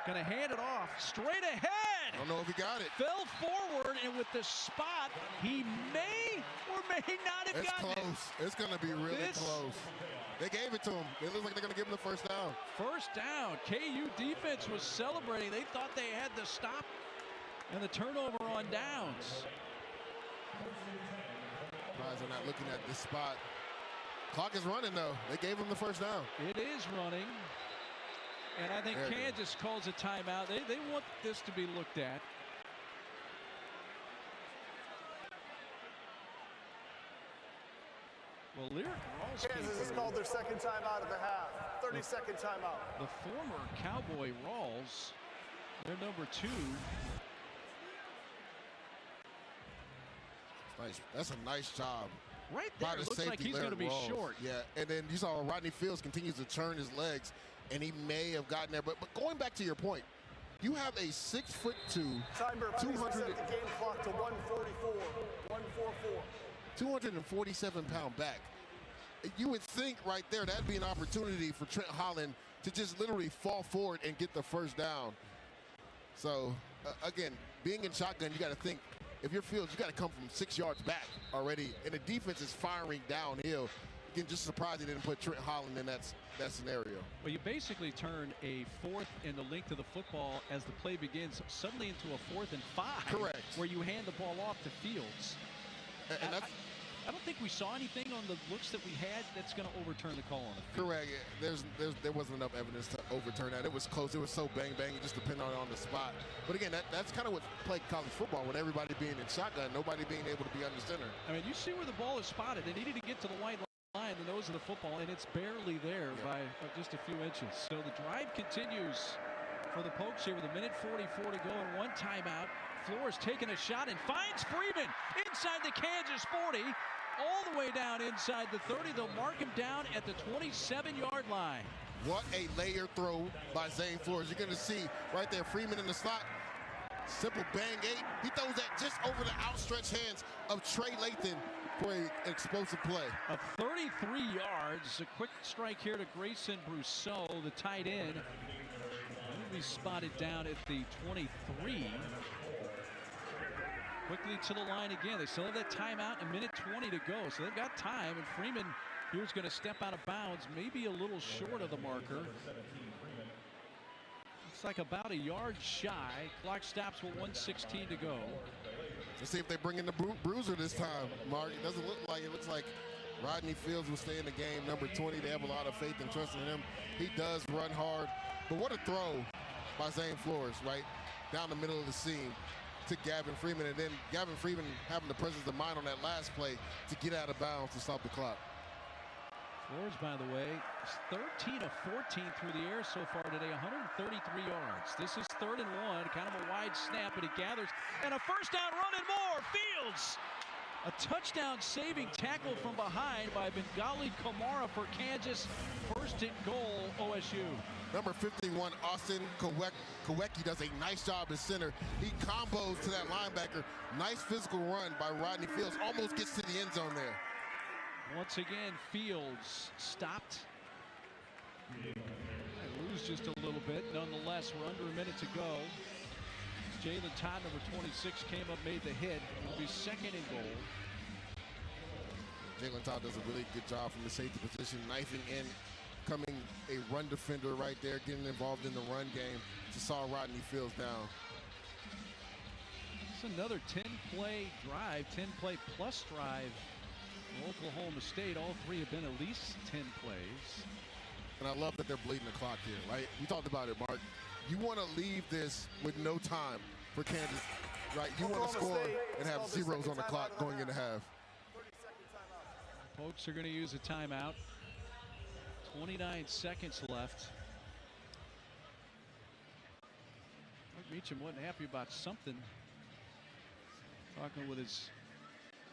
Gonna hand it off straight ahead. I don't know if he got it. Fell forward, and with the spot, he may or may not have gotten it. It's close. It's gonna be really close. They gave it to him. It looks like they're gonna give him the first down. First down. KU defense was celebrating. They thought they had the stop and the turnover on downs. Surprised they're not looking at this spot. Clock is running, though. They gave him the first down. It is running. And I think Kansas calls a timeout. They want this to be looked at. Well, Lyric Rawls. Kansas has called their second timeout of the half. 30-second timeout. The former Cowboy Rawls, they're number 2. Nice. That's a nice job. Right there, it looks like he's going to be short. Yeah, and then you saw Rodney Fields continues to turn his legs, and he may have gotten there. But going back to your point, you have a 6'2", Timer, please reset the game clock to 1:44. 1:44. 247-pound back. You would think right there that'd be an opportunity for Trent Holland to just literally fall forward and get the first down. So, again, being in shotgun, you got to think, if you're Fields, you got to come from 6 yards back already, and the defense is firing downhill. Again, just surprised they didn't put Trent Holland in that scenario. Well, you basically turn a 4th in the length of the football as the play begins suddenly into a 4th and 5. Correct. Where you hand the ball off to Fields. And that's, I don't think we saw anything on the looks that we had that's going to overturn the call on the field. Correct. There wasn't enough evidence to overturn that. It was close. It was so bang-bang. It just depended on the spot. But again, that's kind of what played college football, with everybody being in shotgun, nobody being able to be under center. I mean, you see where the ball is spotted. They needed to get to the white line, the nose of the football, and it's barely there by just a few inches. So the drive continues for the Pokes here with 1:44 to go and 1 timeout. Flores taking a shot and finds Freeman inside the Kansas 40, all the way down inside the 30. They'll mark him down at the 27-yard line. What a layer throw by Zane Flores. You're going to see right there Freeman in the slot. Simple bang 8. He throws that just over the outstretched hands of Trey Lathan for an explosive play. Of 33 yards, a quick strike here to Grayson Brousseau, the tight end. He'll be spotted down at the 23. Quickly to the line again. They still have that timeout, 1:20 to go, so they've got time, and Freeman here's going to step out of bounds, maybe a little short of the marker. Looks like about a yard shy. Clock stops with 1:16 to go. Let's see if they bring in the bruiser this time, Mark. It doesn't look like it. It looks like Rodney Fields will stay in the game. Number 20, they have a lot of faith and trust in him. He does run hard, but what a throw by Zane Flores, right down the middle of the seam to Gavin Freeman, and then Gavin Freeman having the presence of mind on that last play to get out of bounds to stop the clock. Flores, by the way, is 13 of 14 through the air so far today, 133 yards. This is 3rd and 1, kind of a wide snap, but he gathers. And a first down run and more. Fields! A touchdown saving tackle from behind by Bengali Kamara for Kansas. First and goal, OSU. Number 51, Austin Kowecki does a nice job at center. He combos to that linebacker. Nice physical run by Rodney Fields. Almost gets to the end zone there. Once again, Fields stopped. I lose just a little bit. Nonetheless, we're under a minute to go. Jalen Todd, number 26, came up, made the hit. It'll be 2nd and goal. Jalen Todd does a really good job from the safety position, knifing in, coming a run defender right there, getting involved in the run game. Just saw Rodney Fields down. It's another 10-play drive, 10-play plus drive. Oklahoma State, all three have been at least 10 plays. And I love that they're bleeding the clock here, right? We talked about it, Mark. You want to leave this with no time for Kansas, right? You want to score and have zeros on the clock going into half. Folks are going to use a timeout. 29 seconds left. Mark Meacham wasn't happy about something. Talking with his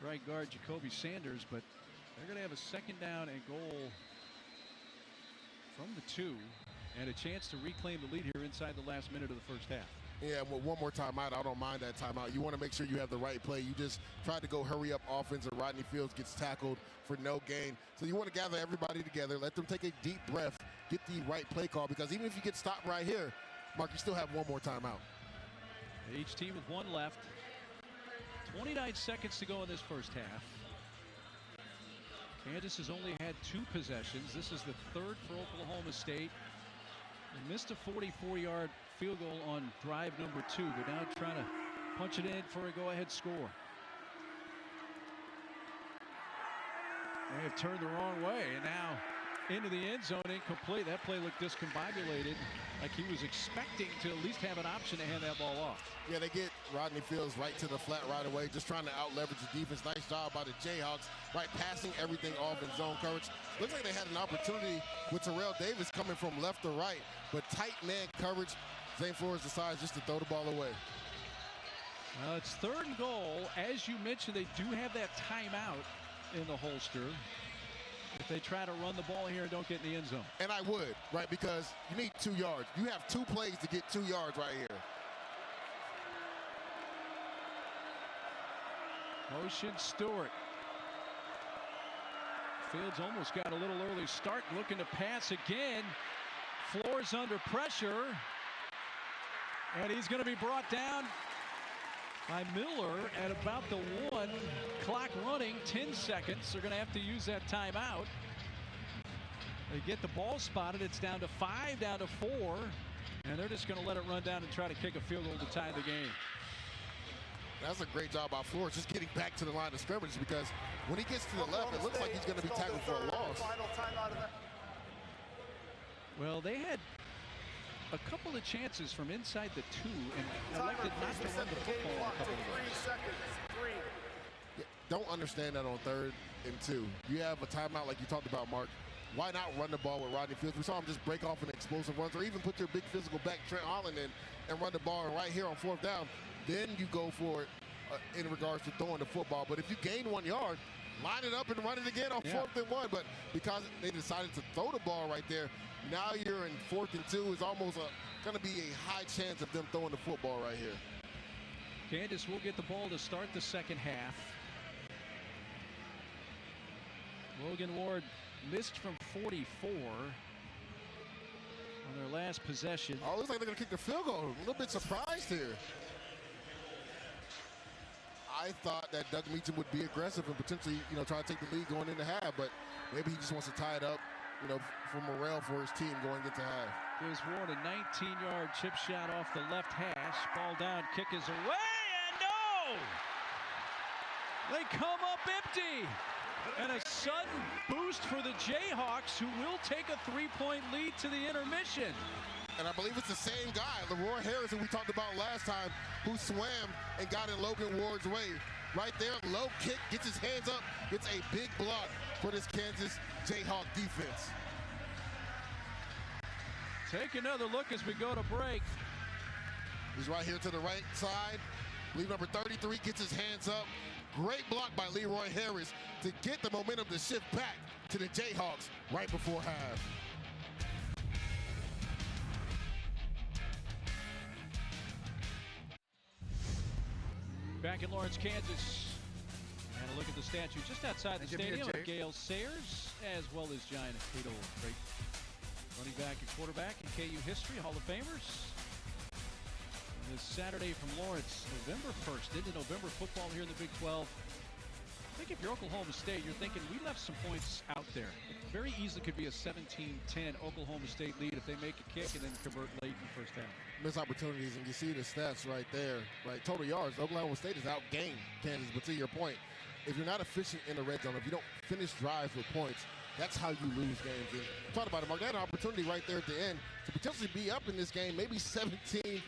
right guard, Jacoby Sanders, but they're going to have a 2nd down and goal from the 2. And a chance to reclaim the lead here inside the last minute of the first half. Yeah, well, one more timeout. I don't mind that timeout. You want to make sure you have the right play. You just tried to go hurry up offense, and Rodney Fields gets tackled for no gain. So you want to gather everybody together, let them take a deep breath, get the right play call, because even if you get stopped right here, Mark, you still have one more timeout. Each team with one left. 29 seconds to go in this first half. Kansas has only had 2 possessions. This is the 3rd for Oklahoma State. They missed a 44-yard field goal on drive number 2. They're now trying to punch it in for a go-ahead score. They have turned the wrong way, and now into the end zone, incomplete. That play looked discombobulated, like he was expecting to at least have an option to hand that ball off. Yeah, they get Rodney Fields right to the flat right away, just trying to out-leverage the defense. Nice job by the Jayhawks, right, passing everything off in zone coverage. Looks like they had an opportunity with Terrell Davis coming from left to right, but tight man coverage. Zane Flores decides just to throw the ball away. It's 3rd and goal. As you mentioned, they do have that timeout in the holster if they try to run the ball here and don't get in the end zone. And I would, right, because you need 2 yards. You have 2 plays to get 2 yards right here. Motion Stewart. Fields almost got a little early start, looking to pass again. Flores under pressure. And he's going to be brought down by Miller at about the 1. Clock running, 10 seconds. They're going to have to use that timeout. They get the ball spotted. It's down to 5, down to 4. And they're just going to let it run down and try to kick a field goal to tie the game. That's a great job by Flores, just getting back to the line of scrimmage, because when he gets to the left, it looks like he's going to be tackled for a loss. Well, they had a couple of chances from inside the 2 and elected not to run the football a couple of those. Yeah, don't understand that on 3rd and 2. You have a timeout like you talked about, Mark. Why not run the ball with Rodney Fields? We saw him just break off an explosive runs, or even put your big physical back Trent Holland in and run the ball right here on 4th down. Then you go for it in regards to throwing the football. But if you gain 1 yard, line it up and run it again on 4th and 1. But because they decided to throw the ball right there, now you're in 4th and 2. It's almost going to be a high chance of them throwing the football right here. Kansas will get the ball to start the second half. Logan Ward missed from 44 on their last possession. Oh, looks like they're going to kick the field goal. A little bit surprised here. I thought that Doug Meacham would be aggressive and potentially, try to take the lead going into half, but maybe he just wants to tie it up, for morale for his team going into half. Gives Ward a 19-yard chip shot off the left hash. Ball down, kick is away, and no! They come up empty. And a sudden boost for the Jayhawks, who will take a 3-point lead to the intermission. And I believe it's the same guy, Leroy Harris, who we talked about last time, who swam and got in Logan Ward's way. Right there, low kick, gets his hands up, gets a big block. for this Kansas Jayhawk defense. Take another look as we go to break. He's right here to the right side. I believe number 33 gets his hands up. Great block by Leroy Harris to get the momentum to shift back to the Jayhawks right before half. Back in Lawrence, Kansas. And a look at the statue just outside the stadium of Gale Sayers, as well as Giant Cato. Great running back and quarterback in KU history, Hall of Famers. This Saturday from Lawrence, November 1st, into November football here in the Big 12. I think if you're Oklahoma State, you're thinking we left some points out there. It very easily could be a 17-10 Oklahoma State lead if they make a kick and then convert late in the first half. Missed opportunities, and you see the stats right there. Right, total yards, Oklahoma State has outgained Kansas, but to your point, if you're not efficient in the red zone, if you don't finish drives with points, that's how you lose games. And talk about it, Mark. They had an opportunity right there at the end to potentially be up in this game, maybe 17-7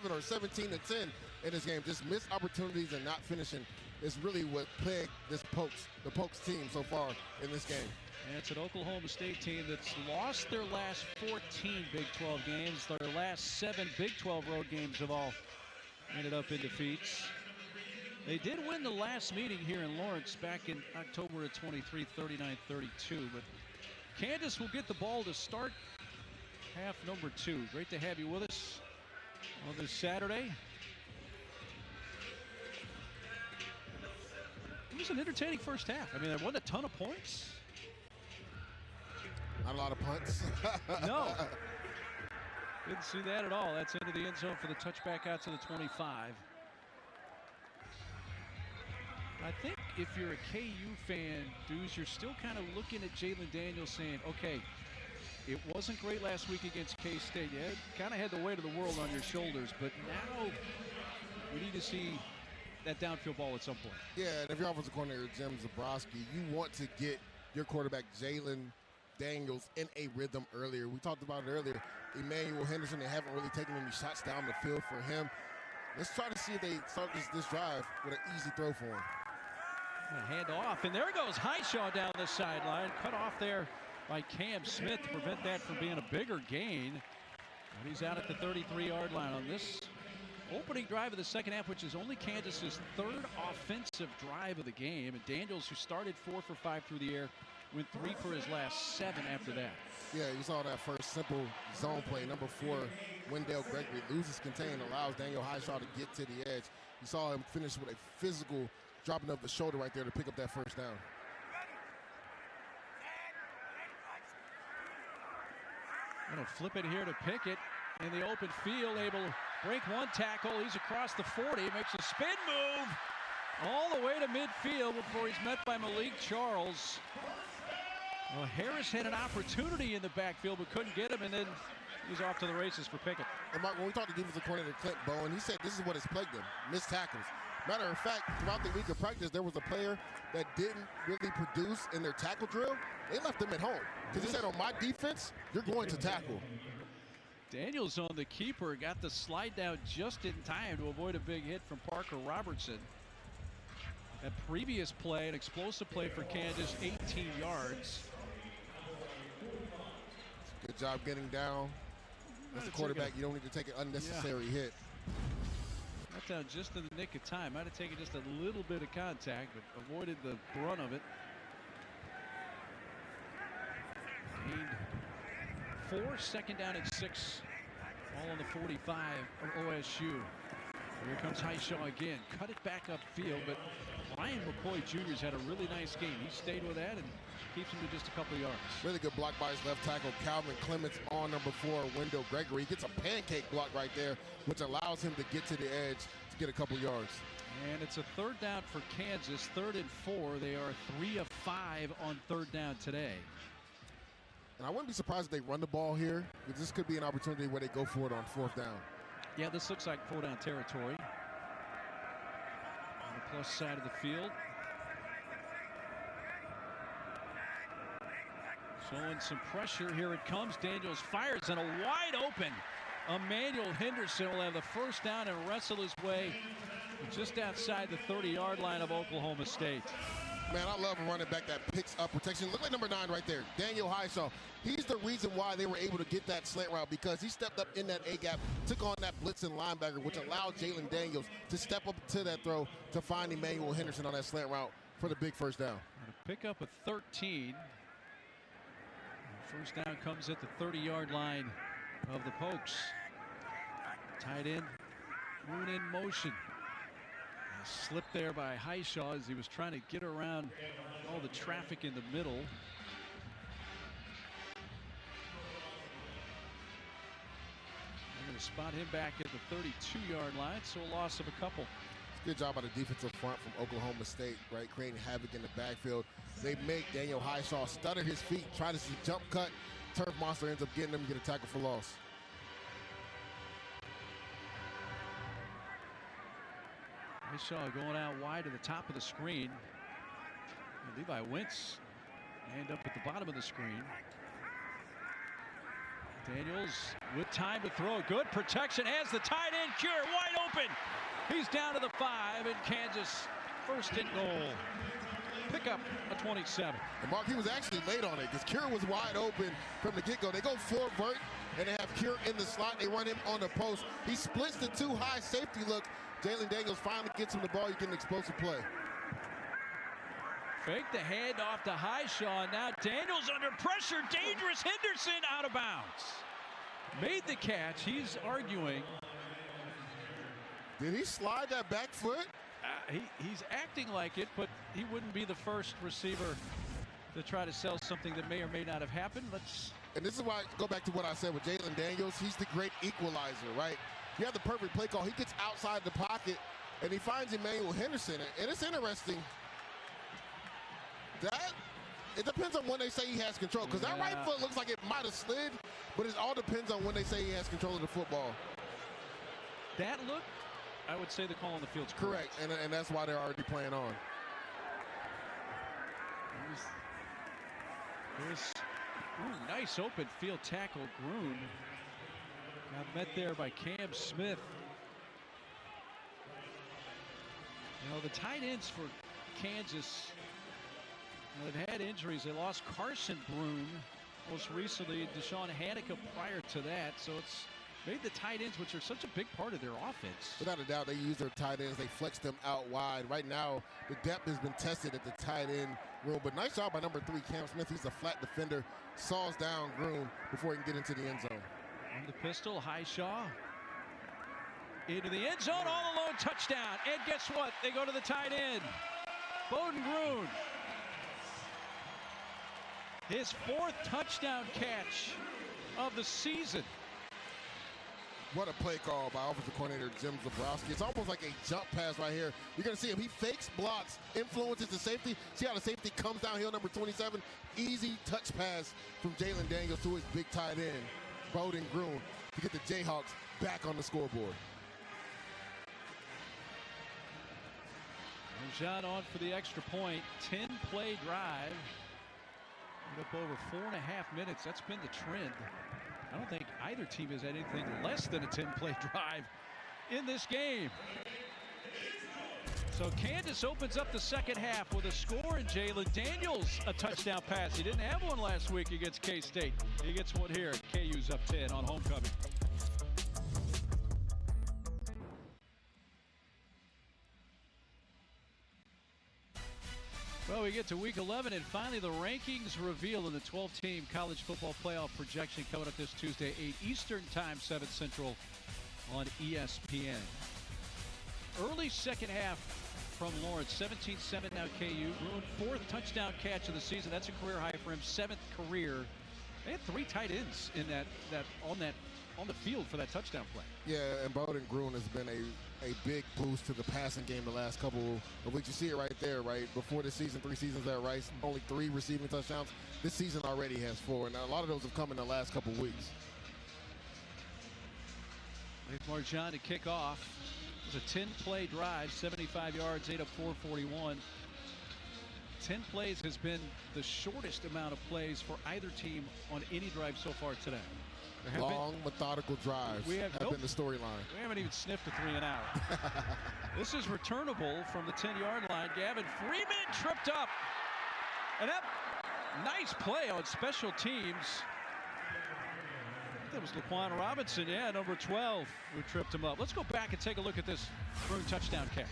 or 17-10 in this game. Just missed opportunities and not finishing is really what plagued the Pokes team so far in this game. And it's an Oklahoma State team that's lost their last 14 Big 12 games. Their last 7 Big 12 road games have all ended up in defeats. They did win the last meeting here in Lawrence back in October of 23, 39-32. But Kansas will get the ball to start half number 2. Great to have you with us on this Saturday. It was an entertaining first half. I mean, there wasn't a ton of points. Not a lot of punts. No. Didn't see that at all. That's into the end zone for the touchback out to the 25. I think if you're a KU fan, Deuce, you're still kind of looking at Jalen Daniels saying, okay, it wasn't great last week against K-State. You kind of had the weight of the world on your shoulders, but now we need to see that downfield ball at some point. Yeah, and if you're offensive coordinator Jim Zabrowski, you want to get your quarterback Jalen Daniels in a rhythm earlier. We talked about it earlier. Emmanuel Henderson, they haven't really taken any shots down the field for him. Let's try to see if they start this drive with an easy throw for him. Hand off, and there goes Highshaw down the sideline. Cut off there by Cam Smith to prevent that from being a bigger gain. And he's out at the 33-yard line on this opening drive of the second half, which is only Kansas's 3rd offensive drive of the game. And Daniels, who started 4 for 5 through the air, went 3 for his last 7 after that. Yeah, you saw that first simple zone play. Number 4, Wendell Gregory loses contain, allows Daniel Highshaw to get to the edge. You saw him finish with a physical dropping up the shoulder right there to pick up that first down. Gonna flip it here to Pickett in the open field, able to break one tackle. He's across the 40, makes a spin move all the way to midfield before he's met by Malik Charles. Well, Harris had an opportunity in the backfield but couldn't get him, and then he's off to the races for Pickett. And Mark, when we talked to defensive coordinator Clint Bowen, he said this is what has plagued him: missed tackles. Matter of fact, throughout the week of practice, there was a player that didn't really produce in their tackle drill. They left him at home because he said, on my defense, you're going to tackle. Daniels on the keeper, got the slide down just in time to avoid a big hit from Parker Robertson. That previous play, an explosive play for Kansas, 18 yards. Good job getting down. As a quarterback, you don't need to take an unnecessary hit. Got down just in the nick of time. Might have taken just a little bit of contact, but avoided the brunt of it. Gained 4, 2nd down and 6. All on the 45 of OSU. Here comes Highshaw again. Cut it back upfield, but Ryan McCoy Jr.'s had a really nice game. He stayed with that and keeps him to just a couple of yards. Really good block by his left tackle, Calvin Clements, on number 4, Wendell Gregory. He gets a pancake block right there, which allows him to get to the edge to get a couple yards. And it's a 3rd down for Kansas, 3rd and 4. They are 3 of 5 on 3rd down today. And I wouldn't be surprised if they run the ball here, because this could be an opportunity where they go for it on 4th down. Yeah, this looks like 4-down territory. On the plus side of the field. Showing some pressure. Here it comes. Daniels fires, and a wide open Emmanuel Henderson will have the 1st down and wrestle his way just outside the 30-yard line of Oklahoma State. Man, I love a running back that picks up protection. Look like number 9 right there, Daniel Highshaw. He's the reason why they were able to get that slant route, because he stepped up in that A-gap, took on that blitzing linebacker, which allowed Jalen Daniels to step up to that throw to find Emmanuel Henderson on that slant route for the big first down. And a pickup of 13. First down comes at the 30-yard line of the Pokes. Tight end, Moon in motion. A slip there by Highshaw as he was trying to get around all the traffic in the middle. They're going to spot him back at the 32-yard line, so a loss of a couple. Good job by the defensive front from Oklahoma State, right? Creating havoc in the backfield. They make Daniel Highshaw stutter his feet, try to jump cut. Turf Monster ends up getting him to get a tackle for loss. Highshaw going out wide to the top of the screen. And Levi Wentz end up at the bottom of the screen. Daniels with time to throw. Good protection. Has the tight end Cure wide open. He's down to the 5, and Kansas first and goal. Pick up a 27. And Mark, he was actually late on it because Cure was wide open from the get-go. They go full vert, and they have Cure in the slot. They run him on the post. He splits the 2 high safety look. Jalen Daniels finally gets him the ball. You get an explosive play. Fake the handoff to Highshaw. Now Daniels under pressure. Dangerous. Henderson out of bounds. Made the catch. He's arguing. Did he slide that back foot? He's acting like it, but he wouldn't be the first receiver to try to sell something that may or may not have happened. And this is why I go back to what I said with Jalen Daniels. He's the great equalizer, right? You have the perfect play call. He gets outside the pocket, and he finds Emmanuel Henderson. And it's interesting that it depends on when they say he has control, because that right foot looks like it might have slid, but it all depends on when they say he has control of the football. That look, I would say the call on the field's correct. And that's why they're already playing on. Nice open field tackle. Groon got met there by Cam Smith. You know, the tight ends for Kansas, they've had injuries. They lost Carson Broom most recently, Deshaun Haneca prior to that. So it's made the tight ends, which are such a big part of their offense. Without a doubt, they use their tight ends. They flex them out wide. Right now, the depth has been tested at the tight end room. But nice job by number 3, Cam Smith. He's a flat defender. Saws down Groom before he can get into the end zone. On the pistol, Highshaw into the end zone, all alone, touchdown. And guess what? They go to the tight end, Bowden Groon. His 4th touchdown catch of the season. What a play call by offensive coordinator Jim Zabrowski. It's almost like a jump pass right here. You're going to see him. He fakes, blocks, influences the safety. See how the safety comes downhill, number 27. Easy touch pass from Jalen Daniels to his big tight end, Bowden Groon, to get the Jayhawks back on the scoreboard. Shot on for the extra point. 10-play drive. Up over 4.5 minutes. That's been the trend. I don't think either team has had anything less than a 10-play drive in this game. So Kansas opens up the second half with a score, and Jalen Daniels a touchdown pass. He didn't have one last week against K-State. He gets one here. KU's up 10 on homecoming. Well, we get to week 11, and finally the rankings revealed in the 12-team college football playoff projection coming up this Tuesday, 8 Eastern Time, 7 Central on ESPN. Early second half from Lawrence, 17-7 now KU. Bruin, 4th touchdown catch of the season. That's a career high for him, 7th career. They had 3 tight ends in on the field for that touchdown play. Yeah, and Bowden Groon has been a big boost to the passing game the last couple of weeks. You see it right there, right? Before this season, 3 seasons there, right? Only 3 receiving touchdowns. This season already has 4, and a lot of those have come in the last couple of weeks. Leif Marjan to kick off. It was a 10-play drive, 75 yards, 8 of 441. 10 plays has been the shortest amount of plays for either team on any drive so far today. Long, methodical drives have been the storyline. We haven't even sniffed a 3 and out. This is returnable from the 10-yard line. Gavin Freeman tripped up. And that nice play on special teams. That was Laquan Robinson, number 12, who tripped him up. Let's go back and take a look at this through touchdown catch.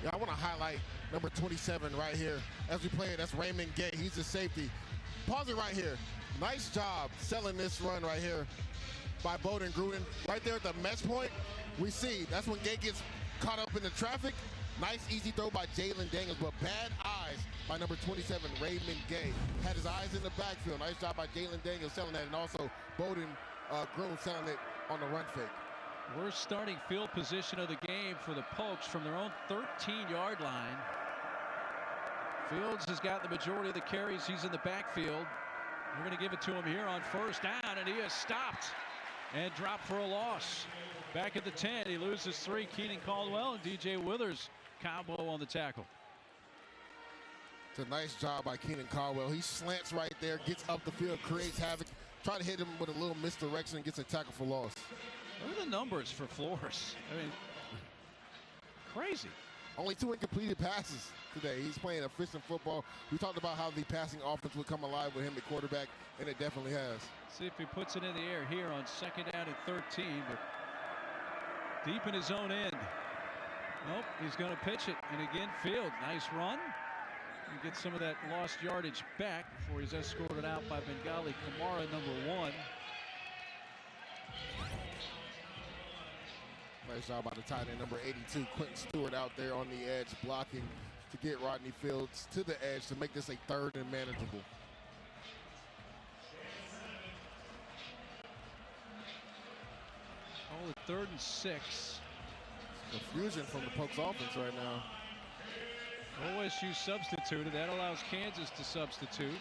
Yeah, I want to highlight number 27 right here. As we play it, that's Raymond Gay. He's the safety. Pause it right here. Nice job selling this run right here by Bowden Gruden. Right there at the mesh point, we see that's when Gay gets caught up in the traffic. Nice, easy throw by Jalen Daniels, but bad eyes by number 27, Raymond Gay. Had his eyes in the backfield. Nice job by Jalen Daniels selling that, and also Bowden Gruden selling it on the run fake. Worst starting field position of the game for the Pokes from their own 13-yard line. Fields has got the majority of the carries. He's in the backfield. We're going to give it to him here on first down, and he is stopped and dropped for a loss. Back at the 10, he loses 3. Keenan Caldwell and DJ Withers combo on the tackle. It's a nice job by Keenan Caldwell. He slants right there, gets up the field, creates havoc. Try to hit him with a little misdirection, gets a tackle for loss. Look at the numbers for Flores. I mean, crazy. Only 2 incompleted passes today. He's playing efficient football. We talked about how the passing offense would come alive with him at quarterback, and it definitely has. See if he puts it in the air here on 2nd down and 13, but deep in his own end. Nope, he's going to pitch it. And again, Field, nice run. He gets some of that lost yardage back before he's escorted out by Bengali Kamara, number 1. Nice job by the tight end, number 82, Quentin Stewart, out there on the edge blocking to get Rodney Fields to the edge to make this a 3rd and manageable. Oh, 3rd and 6. Confusion from the Pokes offense right now. OSU substituted. That allows Kansas to substitute.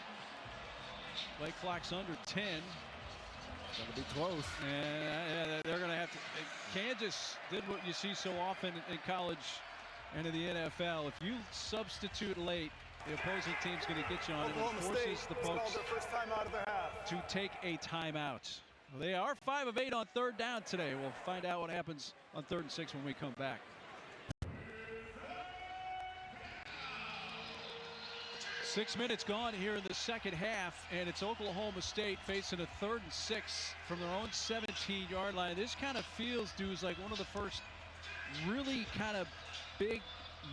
Play clock's under 10. Gonna be close. And they're going to have to. Kansas did what you see so often in college and in the NFL. If you substitute late, the opposing team's going to get you on it. It forces the Pokes to take a timeout. Well, they are 5 of 8 on 3rd down today. We'll find out what happens on 3rd and 6 when we come back. Six minutes gone here in the second half, and it's Oklahoma State facing a 3rd and 6 from their own 17-yard line. This kind of feels, dudes, like one of the first really kind of big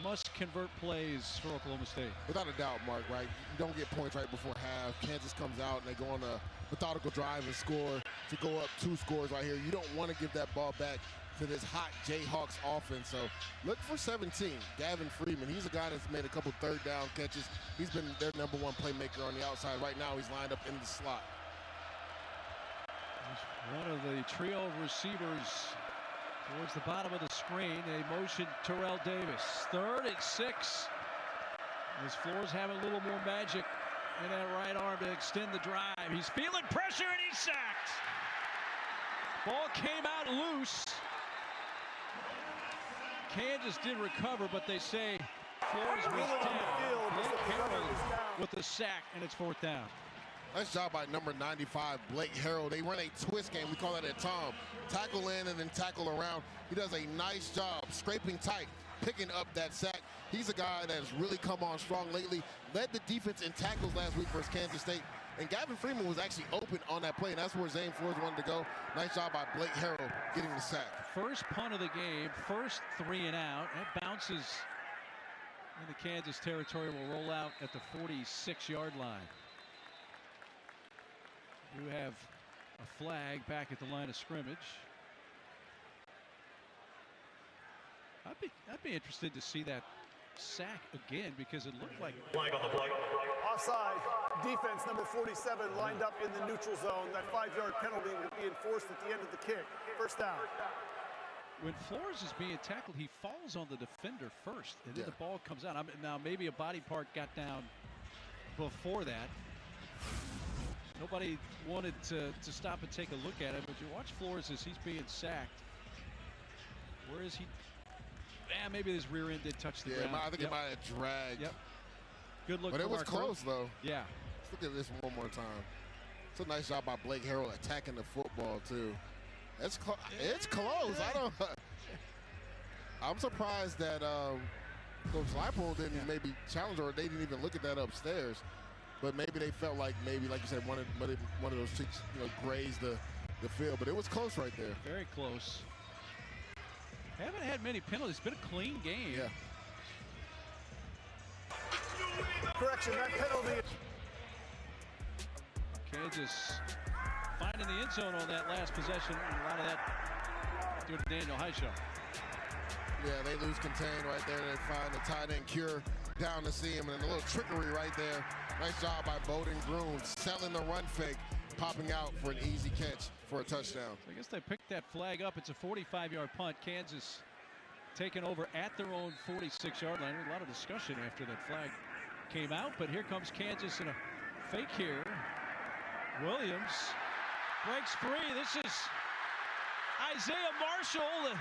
must-convert plays for Oklahoma State. Without a doubt, Mark, right? You don't get points right before half. Kansas comes out, and they go on a methodical drive and score to go up 2 scores right here. You don't want to give that ball back to this hot Jayhawks offense. So look for 17, Gavin Freeman. He's a guy that's made a couple 3rd down catches. He's been their number 1 playmaker on the outside. Right now, he's lined up in the slot. One of the trio of receivers towards the bottom of the screen. They motion Terrell Davis. 3rd and 6. As Flores having a little more magic in that right arm to extend the drive. He's feeling pressure and he's sacked. Ball came out loose. Kansas did recover, but they say Flores was down. Blake Harrell with the sack, and it's 4th down. Nice job by number 95, Blake Harrell. They run a twist game. We call that a tom. Tackle in and then tackle around. He does a nice job scraping tight, picking up that sack. He's a guy that has really come on strong lately. Led the defense in tackles last week versus Kansas State. And Gavin Freeman was actually open on that play, and that's where Zane Flores wanted to go. Nice job by Blake Harrell getting the sack. First punt of the game, first 3 and out. That bounces in the Kansas territory. Will roll out at the 46-yard line. You have a flag back at the line of scrimmage. I'd be interested to see that sack again because it looked like flag on the play. Offside. Defense number 47 lined up in the neutral zone. That 5-yard penalty will be enforced at the end of the kick. First down. When Flores is being tackled, he falls on the defender first, and then the ball comes out. Now maybe a body part got down before that. Nobody wanted to stop and take a look at it, but you watch Flores as he's being sacked. Where is he? Maybe his rear end did touch the ground. I think it might have dragged. Yep. Good look. But it was close, though. Yeah. Let's look at this one more time. It's a nice job by Blake Harrell attacking the football too. It's close. I'm surprised that Coach Leipold didn't maybe challenge, or they didn't even look at that upstairs. But maybe they felt like maybe, like you said, one of those chicks, grazed the field. But it was close right there. Very close. Haven't had many penalties. It's been a clean game. Yeah. Correction, that penalty. Kansas finding the end zone on that last possession. A lot of that due to Daniel Highshaw. Yeah, they lose contain right there. They find the tight end Cure down to see him, and a little trickery right there. Nice job by Bowden Groom selling the run fake, popping out for an easy catch for a touchdown. So I guess they picked that flag up. It's a 45-yard punt. Kansas taking over at their own 46-yard line. A lot of discussion after that flag came out, but here comes Kansas in a fake here. Williams breaks free. This is Isaiah Marshall, the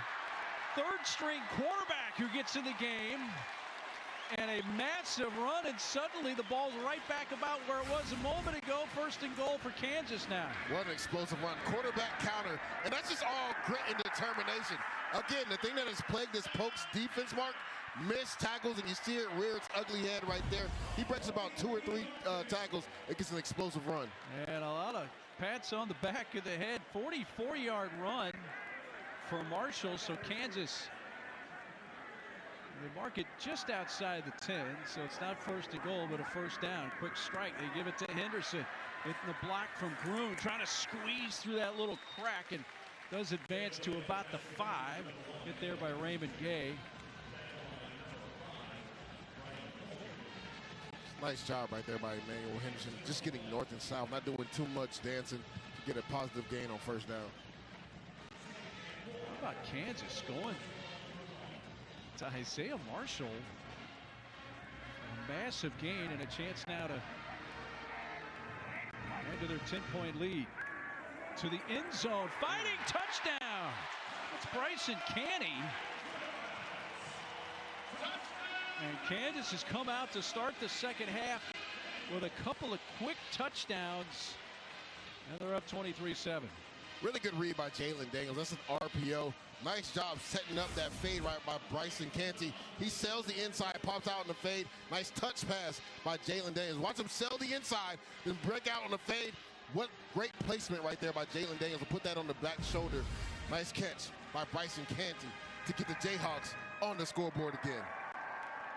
third-string quarterback who gets in the game. And a massive run, and suddenly the ball's right back about where it was a moment ago. First and goal for Kansas now. What an explosive run. Quarterback counter, and that's just all grit and determination. Again, the thing that has plagued this Pokes defense, Mark, missed tackles, and you see it rear its ugly head right there. He breaks about 2 or 3 tackles. It gets an explosive run. And a lot of pats on the back of the head. 44-yard run for Marshall, so Kansas, they mark it just outside the 10, so it's not first and goal, but a first down. Quick strike. They give it to Henderson. Hitting the block from Groom, trying to squeeze through that little crack, and does advance to about the 5. Hit there by Raymond Gay. Nice job right there by Emmanuel Henderson. Just getting north and south, not doing too much dancing to get a positive gain on first down. How about Kansas going to Isaiah Marshall? A massive gain and a chance now to add to their 10-point lead. To the end zone, fighting touchdown. That's Bryson Canny. And Kansas has come out to start the second half with a couple of quick touchdowns. And they're up 23-7. Really good read by Jalen Daniels. That's an RPO. Nice job setting up that fade right by Bryson Canty. He sells the inside, pops out on the fade. Nice touch pass by Jalen Daniels. Watch him sell the inside, then break out on the fade. What great placement right there by Jalen Daniels to put that on the back shoulder. Nice catch by Bryson Canty to get the Jayhawks on the scoreboard again.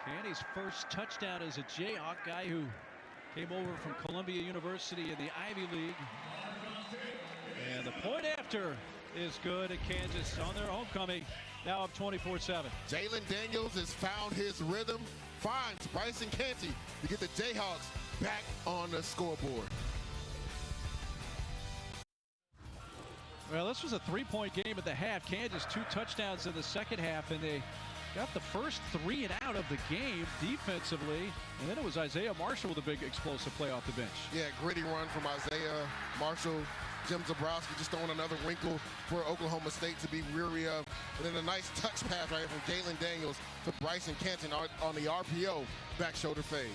Canty's first touchdown as a Jayhawk, guy who came over from Columbia University in the Ivy League. And the point after is good at Kansas on their homecoming, now up 24-7. Jalen Daniels has found his rhythm, finds Bryson Canty to get the Jayhawks back on the scoreboard. Well, this was a 3-point game at the half. Kansas 2 touchdowns in the second half, and they got the first 3 and out of the game defensively. And then it was Isaiah Marshall with a big explosive play off the bench. Yeah, gritty run from Isaiah Marshall. Jim Zabrowski just throwing another wrinkle for Oklahoma State to be weary of. And then a nice touch pass right from Jalen Daniels to Bryson Canty on the RPO back shoulder fade.